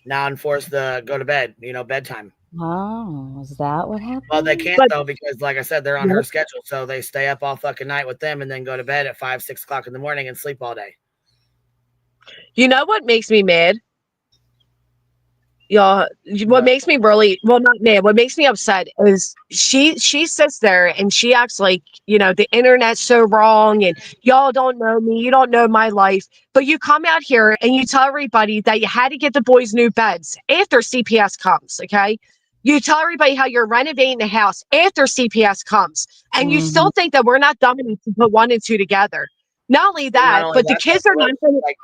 Now enforce the go to bed, bedtime. Oh, is that what happened? Well, they can't But though, because like I said, they're on her schedule. So they stay up all fucking night with them and then go to bed at 5, 6 o'clock in the morning and sleep all day. you know what makes me mad? Y'all, what makes me really not mad, what makes me upset is she sits there and she acts like, the internet's so wrong and y'all don't know me, you don't know my life. But you come out here and you tell everybody that you had to get the boys new beds after CPS comes, okay? You tell everybody how you're renovating the house after CPS comes, and you still think that we're not dumb enough to put one and two together. Not only Not that, only but the that, though, kids are not going to. like,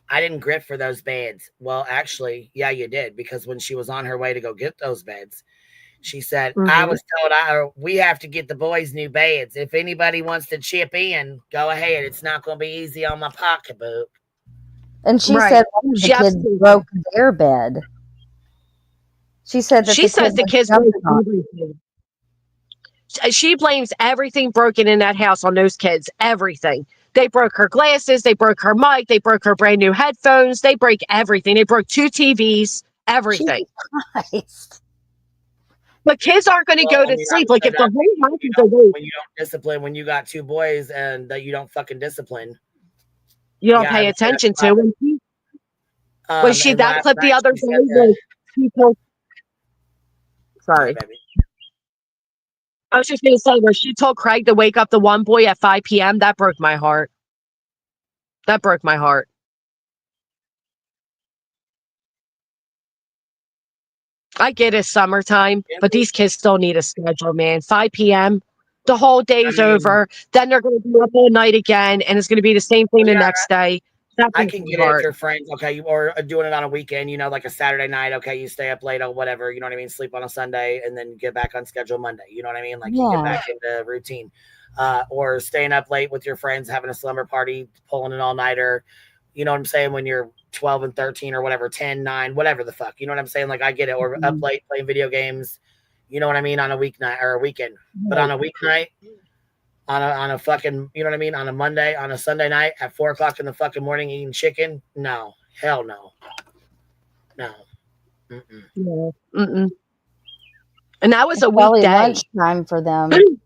I didn't grip for those beds. Well, actually, yeah, you did, because when she was on her way to go get those beds, she said, I was told we have to get the boys new beds. If anybody wants to chip in, go ahead. It's not going to be easy on my pocketbook. And she Right. said one of the She kids absolutely- broke their bed. She said that She says the kids broke jumping on. everything. She blames everything broken in that house on those kids. Everything. They broke her glasses. They broke her mic. They broke her brand new headphones. They break everything. They broke 2 TVs. Everything. Christ. But kids aren't going to go to sleep. Like if the whole house is awake, When you don't discipline, when you got 2 boys and that you don't fucking discipline, you don't yeah, pay I would say attention that's to. Was she and that last clip the night other she day? said that, She told, sorry. baby. I was just going to say, where she told Craig to wake up the one boy at 5 p.m., that broke my heart. That broke my heart. I get it's summertime, but these kids still need a schedule, man. 5 p.m., the whole day's over. Then they're going to be up all night again, and it's going to be the same thing the next day. That I breaks can my get it if heart. you're friends, okay, or doing it on a weekend, like a Saturday night, okay, you stay up late or whatever, you know what I mean, sleep on a Sunday and then get back on schedule Monday, you know what I mean, like you get back into routine, or staying up late with your friends, having a slumber party, pulling an all-nighter, you know what I'm saying, when you're 12 and 13 or whatever, 10, 9, whatever the fuck, you know what I'm saying, like I get it, or up late playing video games, you know what I mean, on a weeknight or a weekend, but on a weeknight, on a fucking, you know what I mean, on a Monday, on a Sunday night at 4 o'clock in the fucking morning eating chicken? No. Hell no. No. Mm-mm. Yeah. Mm-mm. And that was It's a probably weekday. lunchtime for them. It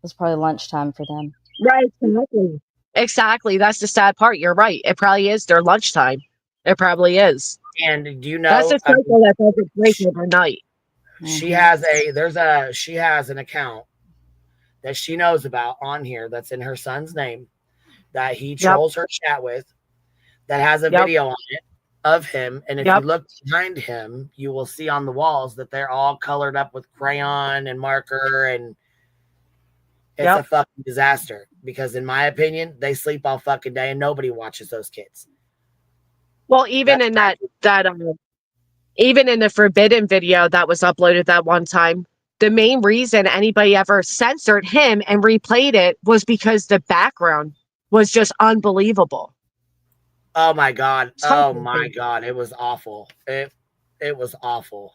was probably lunchtime for them. Right, exactly. Exactly. That's the sad part. You're right. It probably is their lunchtime. It probably is. And do you That's know, a cycle that doesn't break overnight. she has an account that she knows about on here that's in her son's name that he trolls her chat with, that has a video on it of him. And if you look behind him, you will see on the walls that they're all colored up with crayon and marker, and it's a fucking disaster, because in my opinion, they sleep all fucking day and nobody watches those kids. Well, even in even in the forbidden video that was uploaded that one time, the main reason anybody ever censored him and replayed it was because the background was just unbelievable. Oh my god. Oh my god. It was awful. It was awful.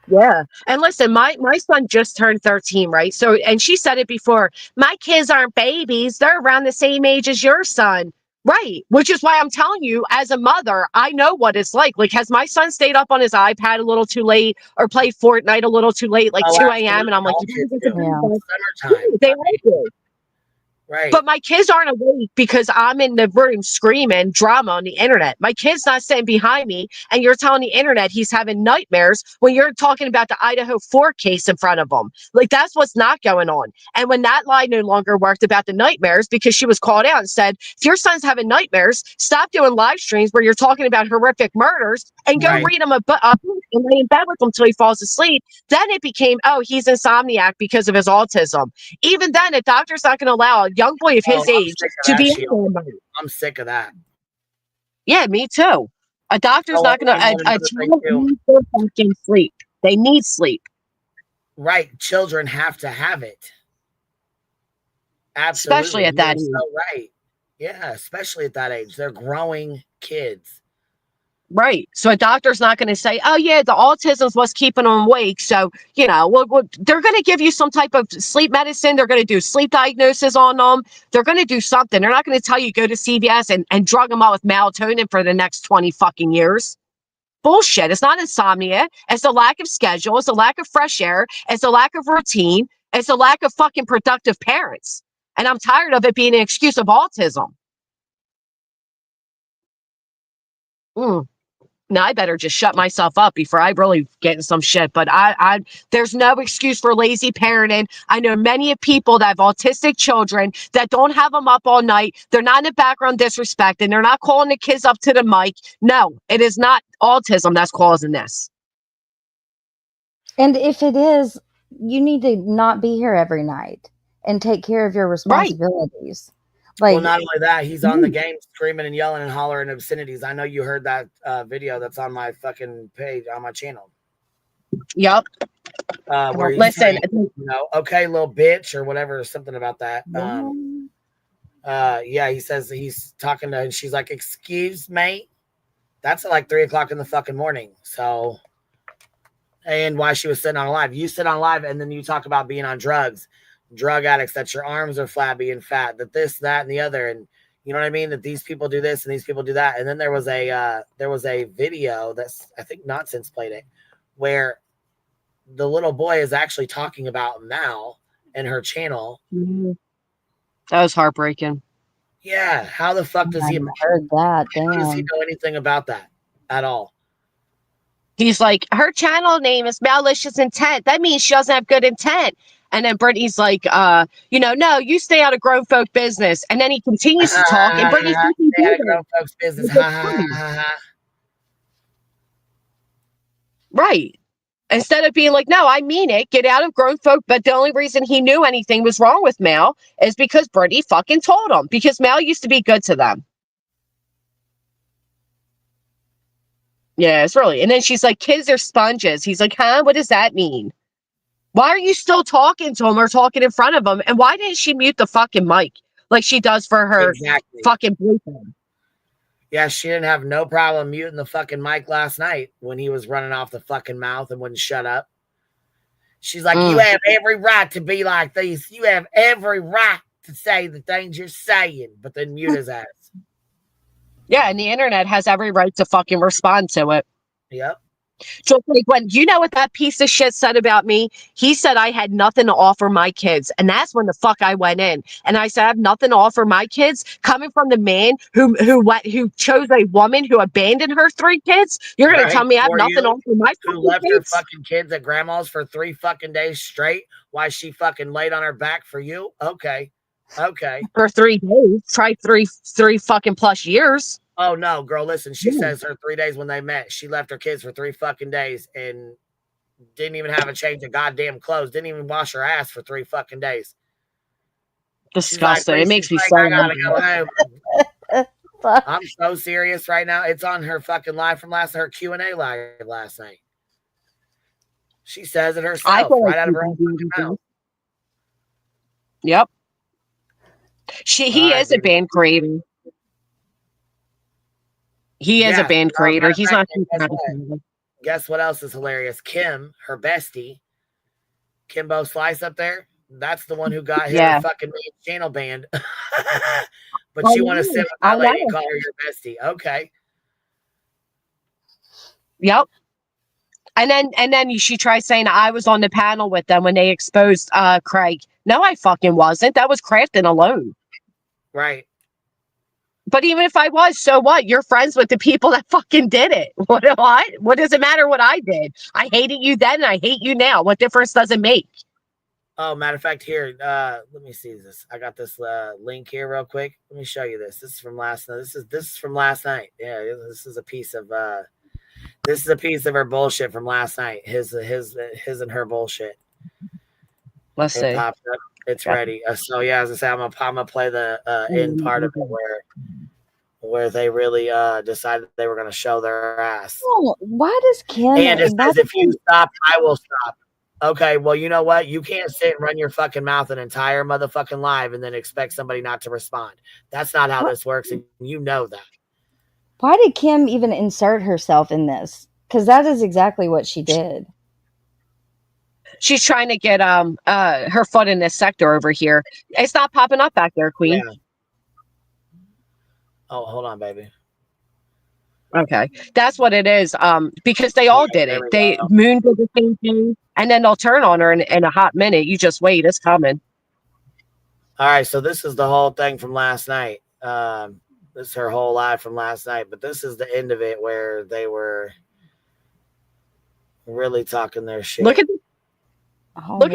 Yeah. And listen, my son just turned 13, right? So, and she said it before, my kids aren't babies. They're around the same age as your son. Right. Which is why I'm telling you, as a mother, I know what it's like. Like, has my son stayed up on his iPad a little too late or played Fortnite a little too late, like 2 a.m.? And I'm like, summertime. They all do. Right. But my kids aren't awake because I'm in the room screaming drama on the internet. My kid's not sitting behind me and you're telling the internet he's having nightmares when you're talking about the Idaho 4 case in front of him. Like, that's what's not going on. And when that lie no longer worked about the nightmares, because she was called out and said, if your son's having nightmares, stop doing live streams where you're talking about horrific murders and go read him a book and lay in bed with him until he falls asleep. Then it became, oh, he's insomniac because of his autism. Even then, a doctor's not going to allow a young boy of his age to be on. I'm sick of that. Yeah, me too. A doctor's not going to. A child needs their fucking sleep. They need sleep. Right. Children have to have it. Absolutely. Especially at that age. So right. Yeah, especially at that age. They're growing kids. Right. So a doctor's not going to say, oh, yeah, the autism's what's keeping them awake. So, they're going to give you some type of sleep medicine. They're going to do sleep diagnosis on them. They're going to do something. They're not going to tell you go to CVS and drug them out with melatonin for the next 20 fucking years. Bullshit. It's not insomnia. It's a lack of schedule. It's a lack of fresh air. It's a lack of routine. It's a lack of fucking productive parents. And I'm tired of it being an excuse of autism. Now I better just shut myself up before I really get in some shit. But there's no excuse for lazy parenting. I know many of people that have autistic children that don't have them up all night. They're not in the background disrespecting. They're not calling the kids up to the mic. No, it is not autism that's causing this. And if it is, you need to not be here every night and take care of your responsibilities. Like, well, not only that, he's on the game screaming and yelling and hollering obscenities. I know you heard that video that's on my fucking page on my channel. Yep. Where he's saying, okay, little bitch, or whatever, something about that. Yeah, he says he's talking to her, and she's like, excuse me. That's at like 3 o'clock in the fucking morning. So, and why she was sitting on live. You sit on live, and then you talk about being on drugs. Drug addicts, that your arms are flabby and fat, that this, that, and the other, and you know what I mean, that these people do this and these people do that. And then there was a video that's, I think Nonsense played it, where the little boy is actually talking about Mal and her channel. That was heartbreaking. Yeah, how the fuck does he heard that? Damn. How does he know anything about that at all? He's like, her channel name is Malicious Intent. That means she doesn't have good intent. And then Brittany's like, no, you stay out of grown folk business. And then he continues to talk, and Brittany's stay out of grown folks business. Right. Instead of being like, no, I mean it, get out of grown folk. But the only reason he knew anything was wrong with Mal is because Brittany fucking told him, because Mal used to be good to them. Yeah, it's really. And then she's like, kids are sponges. He's like, huh? What does that mean? Why are you still talking to him or talking in front of him? And why didn't she mute the fucking mic like she does for her fucking boyfriend? Yeah, she didn't have no problem muting the fucking mic last night when he was running off the fucking mouth and wouldn't shut up. She's like, you have every right to be like this. You have every right to say the things you're saying, but then mute his ass. Yeah, and the internet has every right to fucking respond to it. Yep. Just like when, you know what that piece of shit said about me? He said I had nothing to offer my kids. And that's when the fuck I went in. And I said, I have nothing to offer my kids, coming from the man who chose a woman who abandoned her 3 kids. You're going to tell me I have nothing to offer my who left kids? Her fucking kids at grandma's for 3 fucking days straight while she fucking laid on her back for you? Okay. For 3 days. Try three fucking plus years. Oh no, girl, listen, she says her 3 days when they met, she left her kids for 3 fucking days and didn't even have a change of goddamn clothes, didn't even wash her ass for 3 fucking days. Disgusting. Like, it makes me so I gotta go home. I'm so serious right now. It's on her fucking live from her Q&A live last night. She says it herself, right out of her own mouth. Yep. He is a band creator. He is a band creator. He's not. Guess what else is hilarious? Kim, her bestie, Kimbo Slice up there. That's the one who got her fucking channel banned. But you want to sit with my lady and call her your bestie. Okay. Yep. And then she tries saying I was on the panel with them when they exposed Craig. No, I fucking wasn't. That was Crafton alone. Right. But even if I was, so what? You're friends with the people that fucking did it. What does it matter what I did? I hated you then and I hate you now. What difference does it make? Oh, matter of fact, here, let me see this. I got this link here real quick. Let me show you this. This is from last night. This is from last night. Yeah, this is a piece of her bullshit from last night. His and her bullshit. Let's see. Popped up. It's ready. So yeah, as I say, I'm gonna play the end part of it where they really decided they were gonna show their ass. Oh, why does Kim? And it says, if you stop, I will stop. Okay, well, you know what? You can't sit and run your fucking mouth an entire motherfucking live and then expect somebody not to respond. That's not how this works, and you know that. Why did Kim even insert herself in this? Because that is exactly what she did. She's trying to get her foot in this sector over here. It's not popping up back there, Queen. Yeah. Oh, hold on, baby. Okay, that's what it is. Because they all did it. Moon did the same thing, and then they'll turn on her in a hot minute. You just wait; it's coming. All right, so this is the whole thing from last night. This is her whole live from last night, but this is the end of it where they were really talking their shit. Look at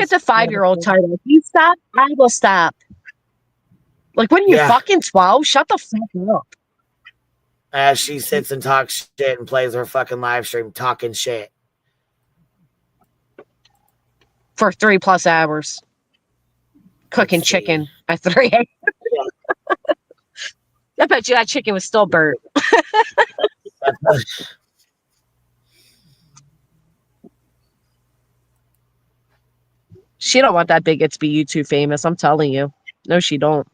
the 5-year-old title. You stop, I will stop. Like, when you're fucking 12, shut the fuck up. As she sits and talks shit and plays her fucking live stream talking shit. For 3+ hours. Cooking chicken at 3 a.m. I bet you that chicken was still burnt. She don't want that bigot to be YouTube famous. I'm telling you. No, she don't.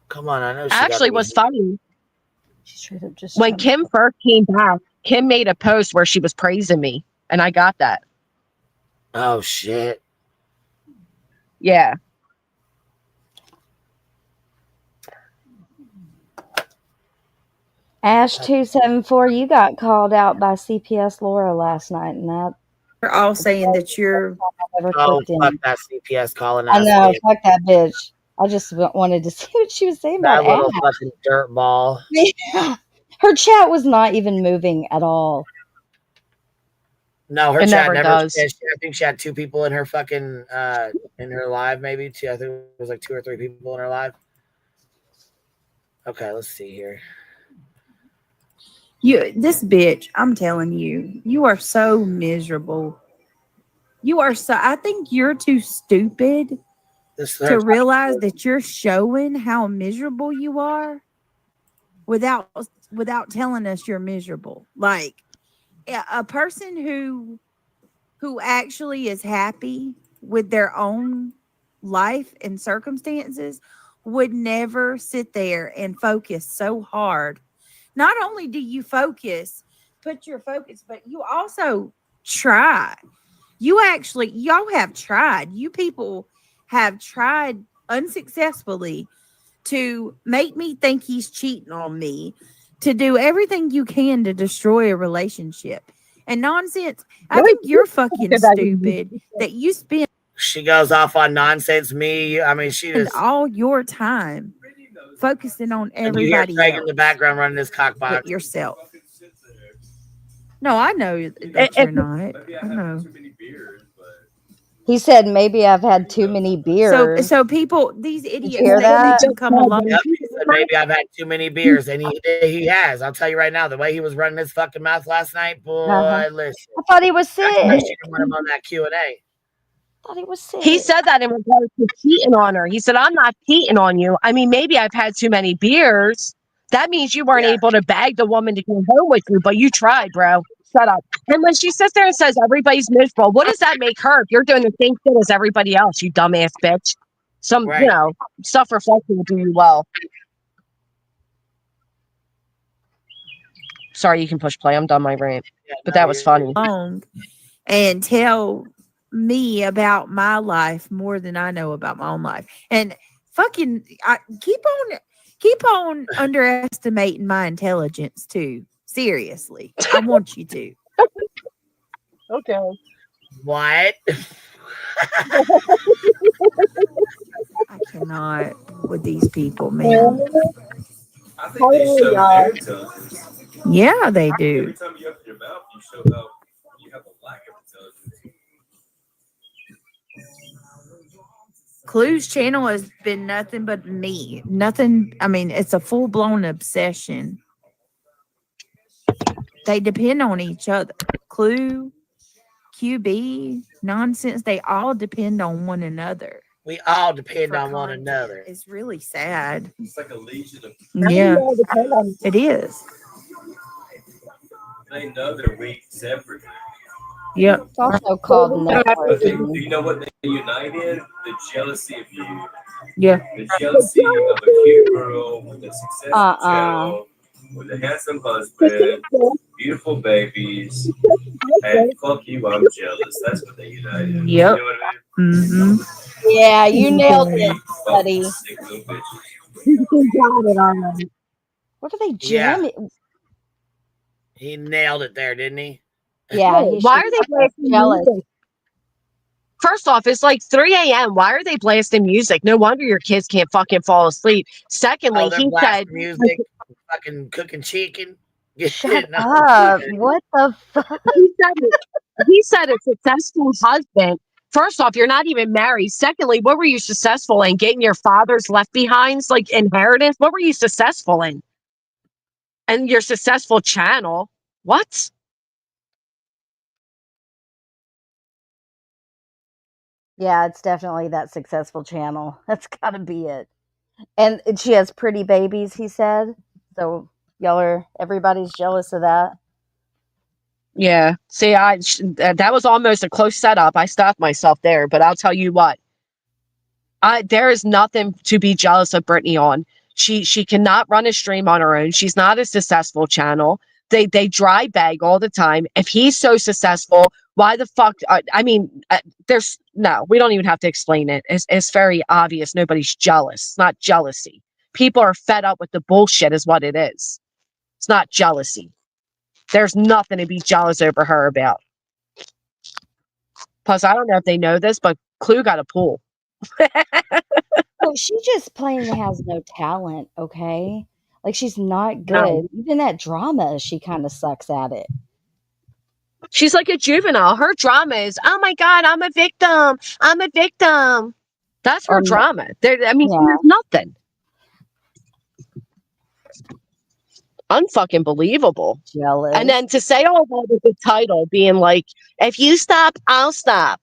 Come on, I know she actually was funny. Just when Kim first came back, Kim made a post where she was praising me, and I got that. Oh, shit. Yeah. Ash274, you got called out by CPS Laura last night, and that they're all saying that you're. Oh, fuck that CPS calling I us. know, fuck that bitch. I just wanted to see what she was saying about that little Ash. fucking dirt ball. Her chat was not even moving at all. No, her it chat never does. I think she had 2 people in her fucking in her live, maybe 2. I think it was like 2 or 3 people in her live. Okay, let's see here. This bitch, I'm telling you, you are so miserable. I think you're too stupid to realize that you're showing how miserable you are without telling us you're miserable. Like a person who actually is happy with their own life and circumstances would never sit there and focus so hard. Not only do you put your focus, but you also try. Y'all have tried. You people have tried unsuccessfully to make me think he's cheating on me, to do everything you can to destroy a relationship. And nonsense. I think you're fucking stupid that you spend. She goes off on nonsense. I mean, she just all your time focusing on everybody else. In the background running this cockbox. Yourself. No, I know that you're not. I know. He said maybe I've had too many beers. So people, these idiots, hear that? come along. Yep, he said maybe I've had too many beers, and he has. I'll tell you right now, the way he was running his fucking mouth last night, boy, listen. I thought he was sick. She didn't want him on that Q&A. Thought he was sick. He said that in regards to cheating on her. He said, I'm not cheating on you. I mean, maybe I've had too many beers. That means you weren't able to bag the woman to come home with you, but you tried, bro. Shut up. And when she sits there and says everybody's miserable, what does that make her if you're doing the same shit as everybody else, you dumbass bitch? Self-reflection will do you well. Sorry, you can push play. I'm done my rant. But that was funny. And tell me about my life more than I know about my own life. And fucking keep on underestimating my intelligence too. Seriously. I want you to. Okay. What? I cannot with these people, man. I think they show their intelligence. Yeah, they do. Every time you open your mouth, you show how you have a lack of intelligence. Clue's channel has been nothing but me. Nothing. I mean, it's a full-blown obsession. They depend on each other. Clue, QB, nonsense. They all depend on one another. We all depend on one another. It's really sad. It's like a legion of. Yeah, it is. They know they're weak separately. Yep. It's also called networking. Do you know what they unite in? The jealousy of you. Yeah. The jealousy of a cute girl with a successful channel, with a handsome husband, beautiful babies, and fuck you, I'm jealous. That's what they united. Yep. You know what I mean? Mm-hmm. Yeah, you nailed Three it, fucking buddy. sick little bitches. What are they Yeah, jamming? he nailed it there, didn't he? Yeah, he Why should are they be blasting jealous. music? First off, it's like 3 a.m. Why are they blasting music? No wonder your kids can't fucking fall asleep. Secondly, Oh, they're he said blasting music, fucking cooking chicken. Shut No, up. What the fuck? he said it. He said a successful husband. First off, you're not even married. Secondly, what were you successful in? Getting your father's left behinds, like inheritance? What were you successful in? And your successful channel? What? Yeah, it's definitely that successful channel. That's got to be it. And she has pretty babies, he said. So everybody's jealous of that. Yeah. See, that was almost a close setup. I stopped myself there, but I'll tell you what. There is nothing to be jealous of Brittany on. She cannot run a stream on her own. She's not a successful channel. They dry bag all the time. If he's so successful, why the fuck? I mean, there's no. We don't even have to explain it. It's very obvious. Nobody's jealous. It's not jealousy. People are fed up with the bullshit. Is what it is. It's not jealousy. There's nothing to be jealous over her about. Plus, I don't know if they know this, but Clue got a pool. Well, she just plain has no talent, okay? Like, she's not good. No. Even at drama, she kind of sucks at it. She's like a juvenile. Her drama is, oh my God, I'm a victim. I'm a victim. That's her drama. I mean, Yeah. there's nothing. Unfucking believable. Jealous. And then to say all that with the title being like, if you stop, I'll stop.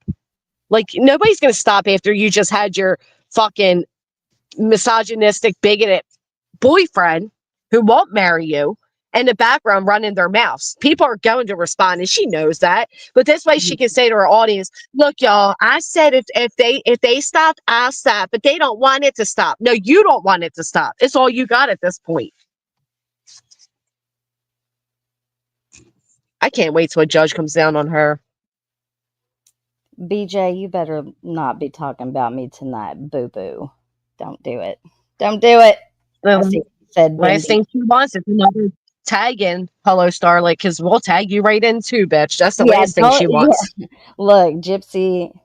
Like, nobody's going to stop after you just had your fucking misogynistic, bigoted boyfriend who won't marry you in the background running their mouths. People are going to respond, and she knows that. But this way, she can say to her audience, "Look, y'all, I said if they stop, I'll stop. But they don't want it to stop. No, you don't want it to stop. It's all you got at this point." I can't wait till a judge comes down on her. BJ, you better not be talking about me tonight, boo boo. Don't do it. Don't do it. I see what you said, Last Wendy. thing she wants is another tag in Hello Starlight, because we'll tag you right in too, bitch. That's the last thing she wants. Yeah. Look, Gypsy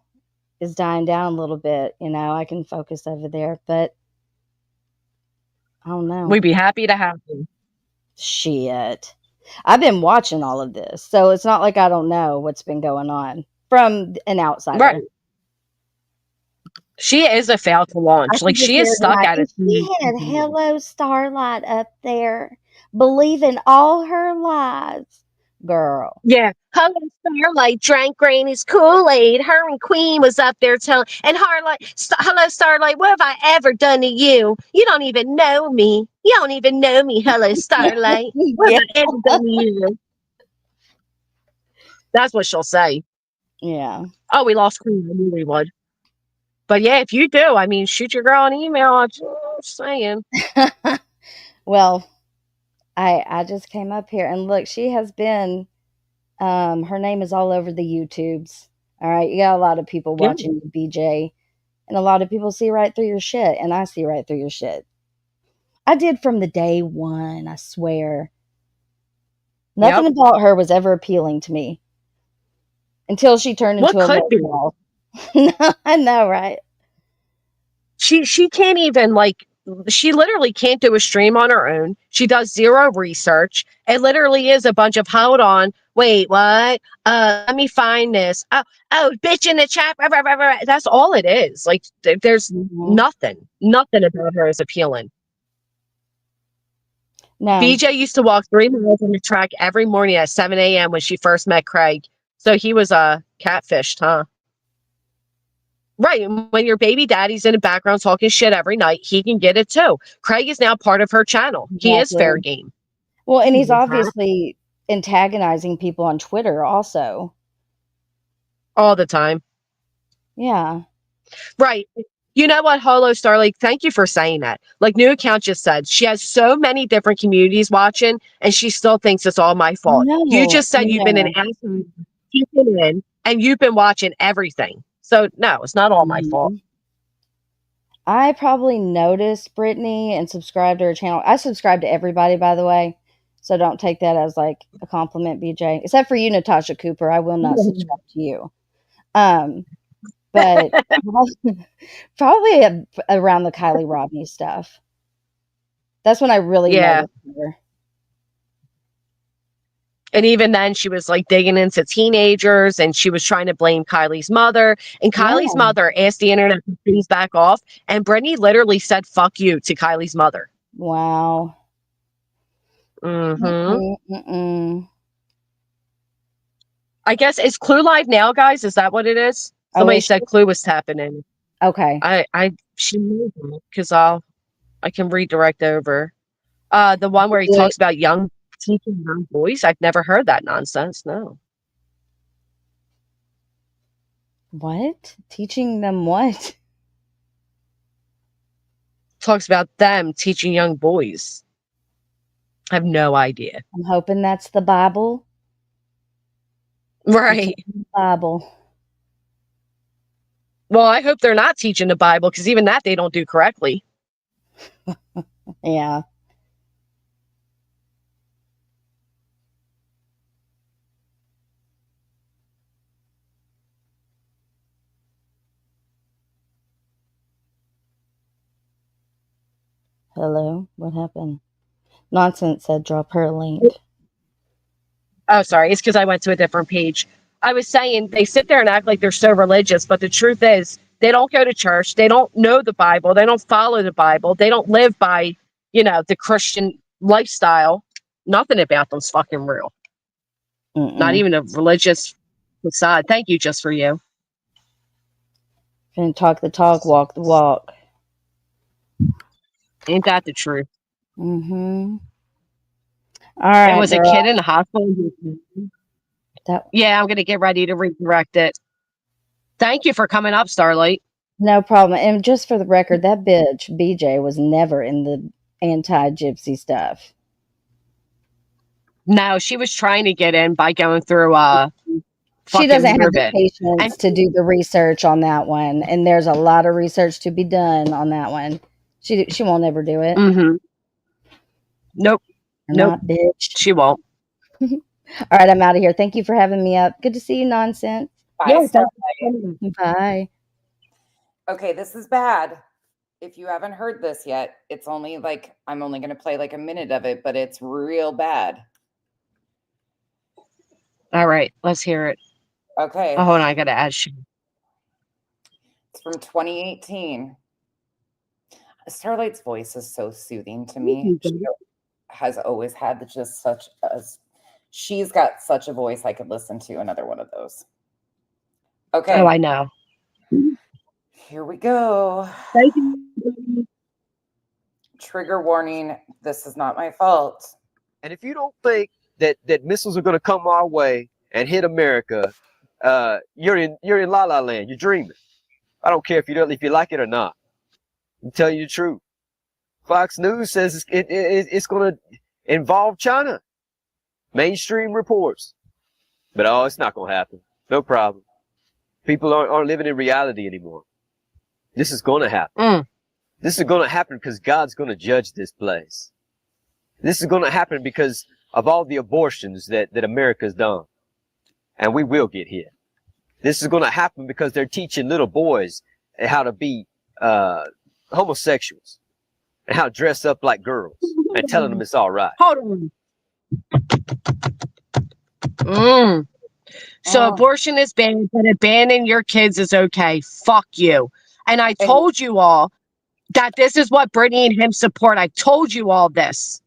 is dying down a little bit. You know, I can focus over there, but I don't know. We'd be happy to have you. Shit. I've been watching all of this, so it's not like I don't know what's been going on from an outsider. Right. She is a fail to launch. Like, she is stuck at it. She had Hello Starlight up there, believing all her lies. Girl. Yeah. Hello Starlight drank Granny's Kool-Aid. Her and Queen was up there telling, and Hello Starlight, what have I ever done to you? You don't even know me. You don't even know me, Hello Starlight. What have I ever done to you? That's what she'll say. Yeah. Oh, we lost Queen. I knew we would. But yeah, if you do, I mean, shoot your girl an email. I'm just saying. Well, I just came up here and look, she has been her name is all over the YouTubes. All right. You got a lot of people watching you, BJ. And a lot of people see right through your shit. And I see right through your shit. I did from the day one, I swear. Nothing about her was ever appealing to me. Until she turned into a little girl. I know, right? She can't even, like, she literally can't do a stream on her own. She does zero research. It literally is a bunch of, hold on, wait, what? Let me find this. Oh, bitch in the chat. Blah, blah, blah, blah. That's all it is. Like, there's nothing about her is appealing. No. BJ used to walk 3 miles on the track every morning at 7 a.m. when she first met Craig. So he was catfished, huh? Right. When your baby daddy's in the background talking shit every night, he can get it too. Craig is now part of her channel. Exactly. He is fair game. Well, and he's obviously antagonizing people on Twitter also. All the time. Yeah. Right. You know what, Holo Starlink? Thank you for saying that. Like New Account just said, she has so many different communities watching, and she still thinks it's all my fault. You No, just said you've been an asshole, keeping in, and you've been watching everything. So no, it's not all my fault. I probably noticed Brittany and subscribed to her channel. I subscribe to everybody, by the way, so don't take that as like a compliment, BJ. Except for you, Natasha Cooper. I will not subscribe to you. But probably around the Kylie Rodney stuff. That's when I really Yeah. noticed her. And even then, she was like digging into teenagers and she was trying to blame Kylie's mother. And Kylie's Yeah. mother asked the internet to please back off. And Brittany literally said, fuck you to Kylie's mother. Wow. Mm-hmm. I guess is Clue live now, guys? Is that what it is? Somebody said Clue was tapping in. Okay. She knows because I can redirect over. The one where he talks about teaching young boys. I've never heard that nonsense. No. What? Teaching them what? Talks about them teaching young boys. I have no idea. I'm hoping that's the Bible. Right. The Bible. Well, I hope they're not teaching the Bible because even that they don't do correctly. Yeah. Hello? What happened? Nonsense said drop her link. Oh, sorry. It's because I went to a different page. I was saying they sit there and act like they're so religious, but the truth is they don't go to church. They don't know the Bible. They don't follow the Bible. They don't live by, the Christian lifestyle. Nothing about them's fucking real. Not even a religious facade. Thank you, just for you. Can talk the talk, walk the walk. Ain't that the truth? Mm-hmm. All right, it was girl. a kid in the hospital. Yeah, I'm going to get ready to redirect it. Thank you for coming up, Starlight. No problem. And just for the record, that bitch, BJ, was never in the anti-gypsy stuff. No, she was trying to get in by going through she doesn't have the patience to do the research on that one, and there's a lot of research to be done on that one. She won't ever do it. Mm-hmm. Nope. Not, bitch. She won't. All right, I'm out of here. Thank you for having me up. Good to see you, Nonsense. Bye. Bye. Okay, this is bad. If you haven't heard this yet, it's only like I'm only going to play like a minute of it, but it's real bad. All right, let's hear it. Okay. Oh, and I got to add she. It's from 2018. Starlight's voice is so soothing to me. She has always had just such a. She's got such a voice. I could listen to another one of those. Okay. Oh, I know. Here we go. Thank you. Trigger warning. This is not my fault. And if you don't think that missiles are going to come our way and hit America, you're in la la land. You're dreaming. I don't care if you like it or not. I'm telling you the truth. Fox News says it's going to involve China. Mainstream reports. But it's not going to happen. No problem. People aren't living in reality anymore. This is going to happen. This is going to happen because God's going to judge this place. This is going to happen because of all the abortions that America's done. And we will get hit. This is going to happen because they're teaching little boys how to be homosexuals and how to dress up like girls and telling them it's all right. Hold on. So abortion is banned, but abandoning your kids is okay. Fuck you. And I told you all that this is what Brittany and him support. I told you all this.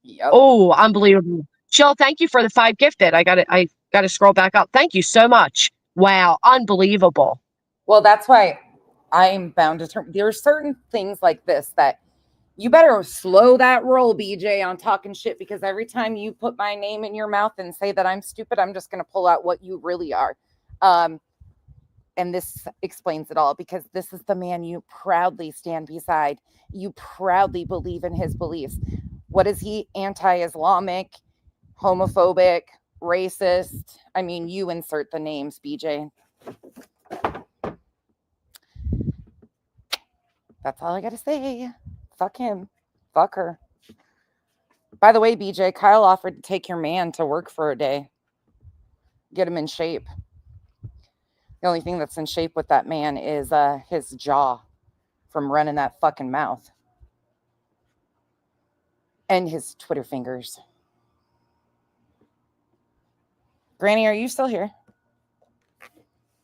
Yep. Oh, unbelievable. Jill, thank you for the 5 gifted. I got to scroll back up. Thank you so much. Wow, unbelievable. Well, that's why I'm bound to there are certain things like this that you better slow that roll, BJ, on talking shit, because every time you put my name in your mouth and say that I'm stupid, I'm just going to pull out what you really are. and this explains it all, because this is the man you proudly stand beside. You proudly believe in his beliefs. What is he? Anti-Islamic, homophobic, racist? I mean, you insert the names, BJ. That's all I gotta say. Fuck him. Fuck her. By the way, BJ, Kyle offered to take your man to work for a day. Get him in shape. The only thing that's in shape with that man is his jaw from running that fucking mouth. And his Twitter fingers. Granny, are you still here?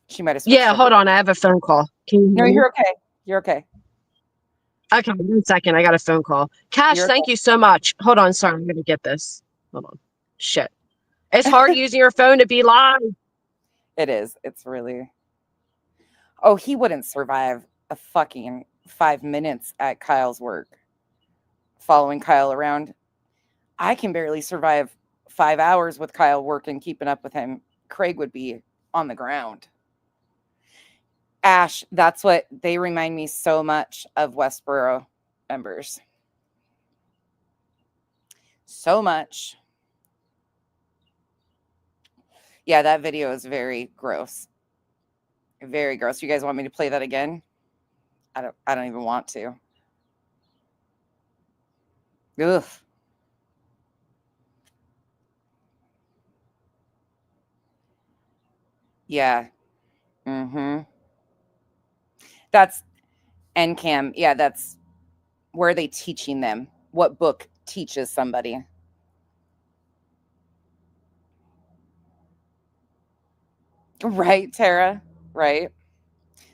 She might have switched. Yeah, hold on. I have a phone call. Can you No, hear me? you're okay. You're okay. Okay, 1 second. I got a phone call. Cash, You're thank okay. you so much. Hold on. Sorry, I'm going to get this. Hold on. Shit. It's hard using your phone to be live. It is. It's really. Oh, he wouldn't survive a fucking 5 minutes at Kyle's work. Following Kyle around. I can barely survive 5 hours with Kyle working, keeping up with him. Craig would be on the ground. Ash, that's what they remind me so much of Westboro members. So much. Yeah, that video is very gross. Very gross. You guys want me to play that again? I don't even want to. Ugh. Yeah. Mm-hmm. That's NCAM. Yeah, that's where are they teaching them? What book teaches somebody? Right, Tara? Right.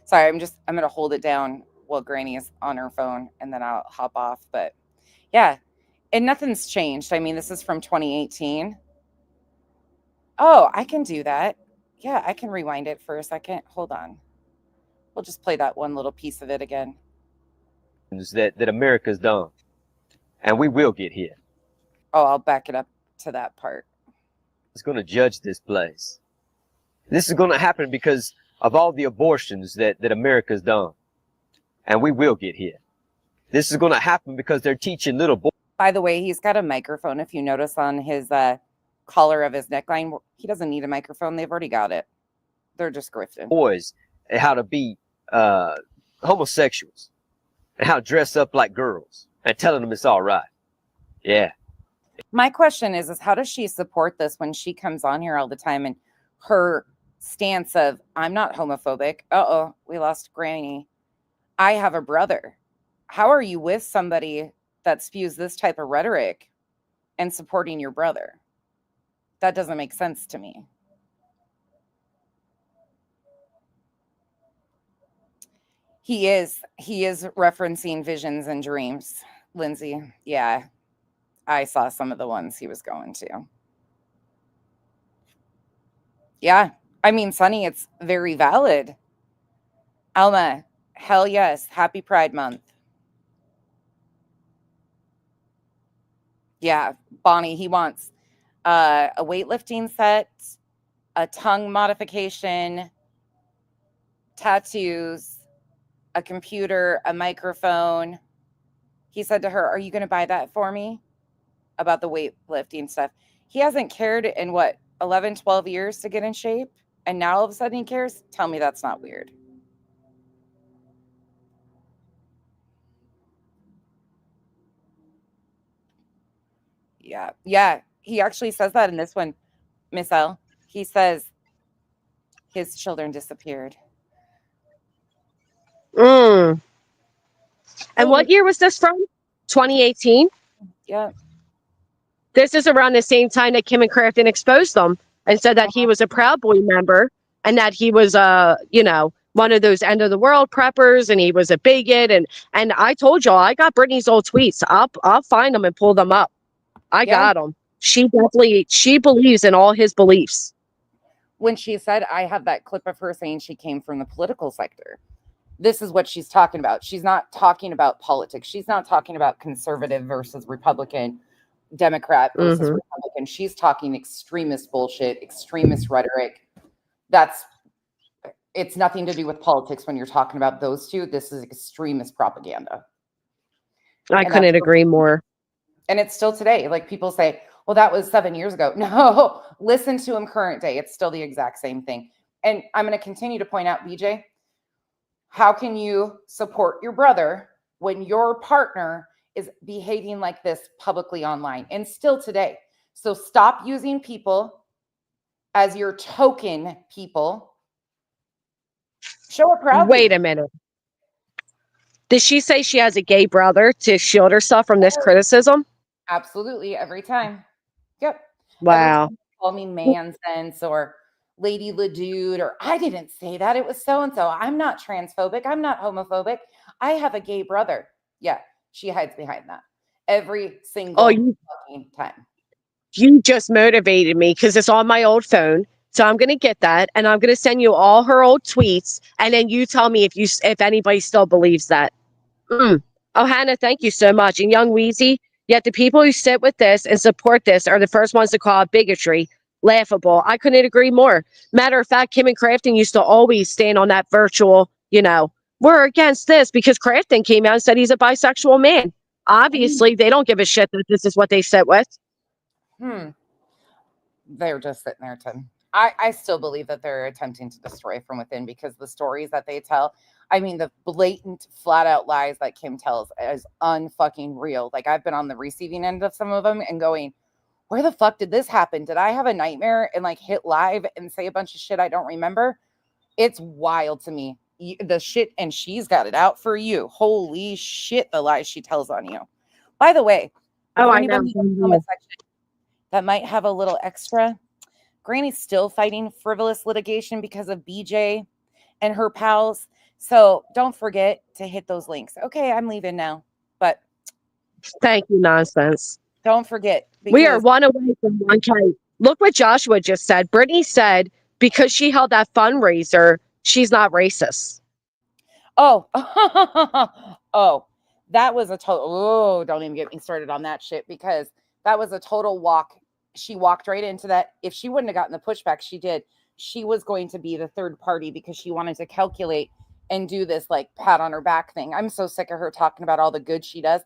Sorry, I'm gonna hold it down while Granny is on her phone and then I'll hop off. But yeah, and nothing's changed. I mean, this is from 2018. Oh, I can do that. Yeah, I can rewind it for a second. Hold on. We'll just play that one little piece of it again. That America's done, and we will get here. Oh, I'll back it up to that part. It's going to judge this place. This is going to happen because of all the abortions that America's done, and we will get here. This is going to happen because they're teaching little boys. By the way, he's got a microphone. If you notice on his collar of his neckline, he doesn't need a microphone. They've already got it. They're just grifting. Boys and how to be homosexuals and how to dress up like girls and telling them it's all right. Yeah. My question is how does she support this when she comes on here all the time and her stance of, I'm not homophobic. Uh-oh, we lost Granny. I have a brother. How are you with somebody that spews this type of rhetoric and supporting your brother? That doesn't make sense to me. He is referencing visions and dreams, Lindsay. Yeah, I saw some of the ones he was going to. Yeah, I mean, Sonny, it's very valid. Alma, hell yes. Happy Pride Month. Yeah, Bonnie, he wants a weightlifting set, a tongue modification, tattoos, a computer, a microphone. He said to her, are you going to buy that for me? About the weightlifting stuff. He hasn't cared in 11, 12 years to get in shape. And now all of a sudden he cares. Tell me that's not weird. Yeah. Yeah. He actually says that in this one, Miss L. He says his children disappeared. And what year was this from? 2018? Yeah. This is around the same time that Kim and Crafton exposed them and said that he was a Proud Boy member and that he was one of those end of the world preppers and he was a bigot and I told y'all I got Brittany's old tweets. I'll find them and pull them up. I got them. She believes in all his beliefs. When she said, I have that clip of her saying she came from the political sector. This is what she's talking about. She's not talking about politics. She's not talking about conservative versus Republican, Democrat versus Republican. She's talking extremist bullshit, extremist rhetoric. it's nothing to do with politics when you're talking about those two. This is extremist propaganda. I And couldn't agree more. And it's still today. Like people say, well, that was 7 years ago. No, listen to him current day. It's still the exact same thing. And I'm going to continue to point out, BJ, how can you support your brother when your partner is behaving like this publicly online and still today? So stop using people as your token people. Show it proudly. Wait a minute. Did she say she has a gay brother to shield herself from this criticism? Absolutely. Every time. Yep. Every Wow. time you call me man sense or Lady LaDude, or I didn't say that. It was so-and-so. I'm not transphobic. I'm not homophobic. I have a gay brother. Yeah. She hides behind that every single fucking time. You just motivated me because it's on my old phone. So I'm going to get that and I'm going to send you all her old tweets. And then you tell me if anybody still believes that. Oh, Hannah, thank you so much. And Young Wheezy, yet the people who sit with this and support this are the first ones to call it bigotry. Laughable. I couldn't agree more. Matter of fact, Kim and Crafton used to always stand on that virtual, we're against this because Crafton came out and said he's a bisexual man. Obviously, they don't give a shit that this is what they sit with. They're just sitting there to I still believe that they're attempting to destroy from within because the stories that they tell, I mean, the blatant flat out lies that Kim tells is unfucking real. Like I've been on the receiving end of some of them and going, where the fuck did this happen? Did I have a nightmare and like hit live and say a bunch of shit I don't remember? It's wild to me. The shit, and she's got it out for you. Holy shit, the lies she tells on you. By the way, I know. That might have a little extra. Granny's still fighting frivolous litigation because of BJ and her pals. So don't forget to hit those links. Okay, I'm leaving now. But thank you, nonsense. Don't forget. We are one away from 1K. Look what Joshua just said. Brittany said because she held that fundraiser, she's not racist. Oh, oh, that was a total. Oh, don't even get me started on that shit because that was a total walk. She walked right into that. If she wouldn't have gotten the pushback she did, she was going to be the third party because she wanted to calculate and do this like pat on her back thing. I'm so sick of her talking about all the good she does.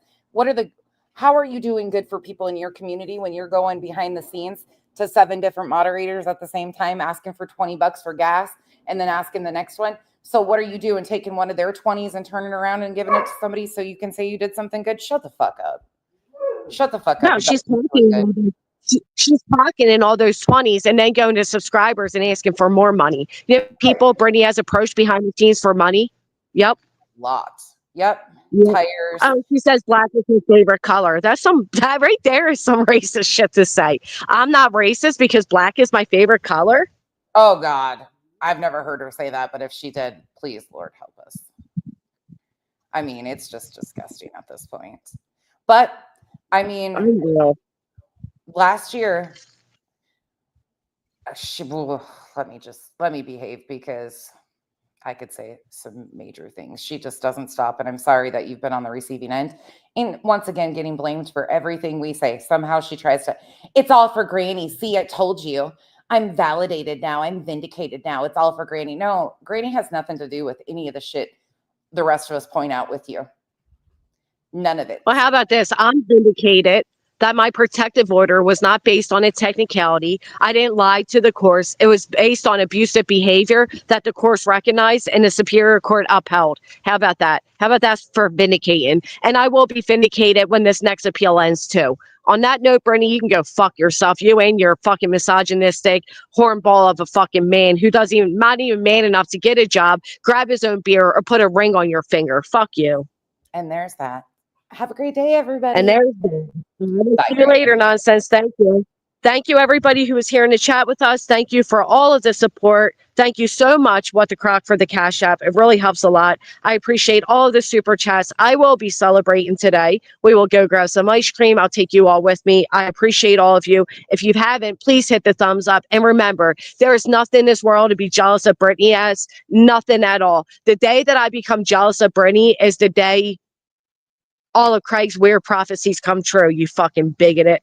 How are you doing good for people in your community when you're going behind the scenes to 7 different moderators at the same time, asking for $20 for gas and then asking the next one? So what are you doing? Taking one of their 20s and turning around and giving it to somebody so you can say you did something good? Shut the fuck up. Shut the fuck up. No, she's talking. She's pocketing all those 20s and then going to subscribers and asking for more money. People Brittany has approached behind the scenes for money. Yep. Lots. Yep. Tires. Oh, she says black is her favorite color. That right there is some racist shit to say. I'm not racist because black is my favorite color. Oh God. I've never heard her say that, but if she did, please, Lord, help us. I mean, it's just disgusting at this point. But I mean, last year, let me behave because I could say some major things. She just doesn't stop. And I'm sorry that you've been on the receiving end. And once again, getting blamed for everything we say. Somehow she tries to, it's all for Granny. See, I told you. I'm validated now. I'm vindicated now. It's all for Granny. No, Granny has nothing to do with any of the shit the rest of us point out with you. None of it. Well, how about this? I'm vindicated that my protective order was not based on a technicality. I didn't lie to the course. It was based on abusive behavior that the course recognized and the Superior Court upheld. How about that? How about that for vindicating? And I will be vindicated when this next appeal ends too. On that note, Brittany, you can go fuck yourself. You and your fucking misogynistic hornball of a fucking man who not even man enough to get a job, grab his own beer, or put a ring on your finger. Fuck you. And there's that. Have a great day, everybody. And there's see you later, nonsense. Thank you. Thank you, everybody who was here in the chat with us. Thank you for all of the support. Thank you so much, What the Croc, for the Cash App. It really helps a lot. I appreciate all of the super chats. I will be celebrating today. We will go grab some ice cream. I'll take you all with me. I appreciate all of you. If you haven't, please hit the thumbs up. And remember, there is nothing in this world to be jealous of Brittany as. Nothing at all. The day that I become jealous of Brittany is the day all of Craig's weird prophecies come true, you fucking bigoted.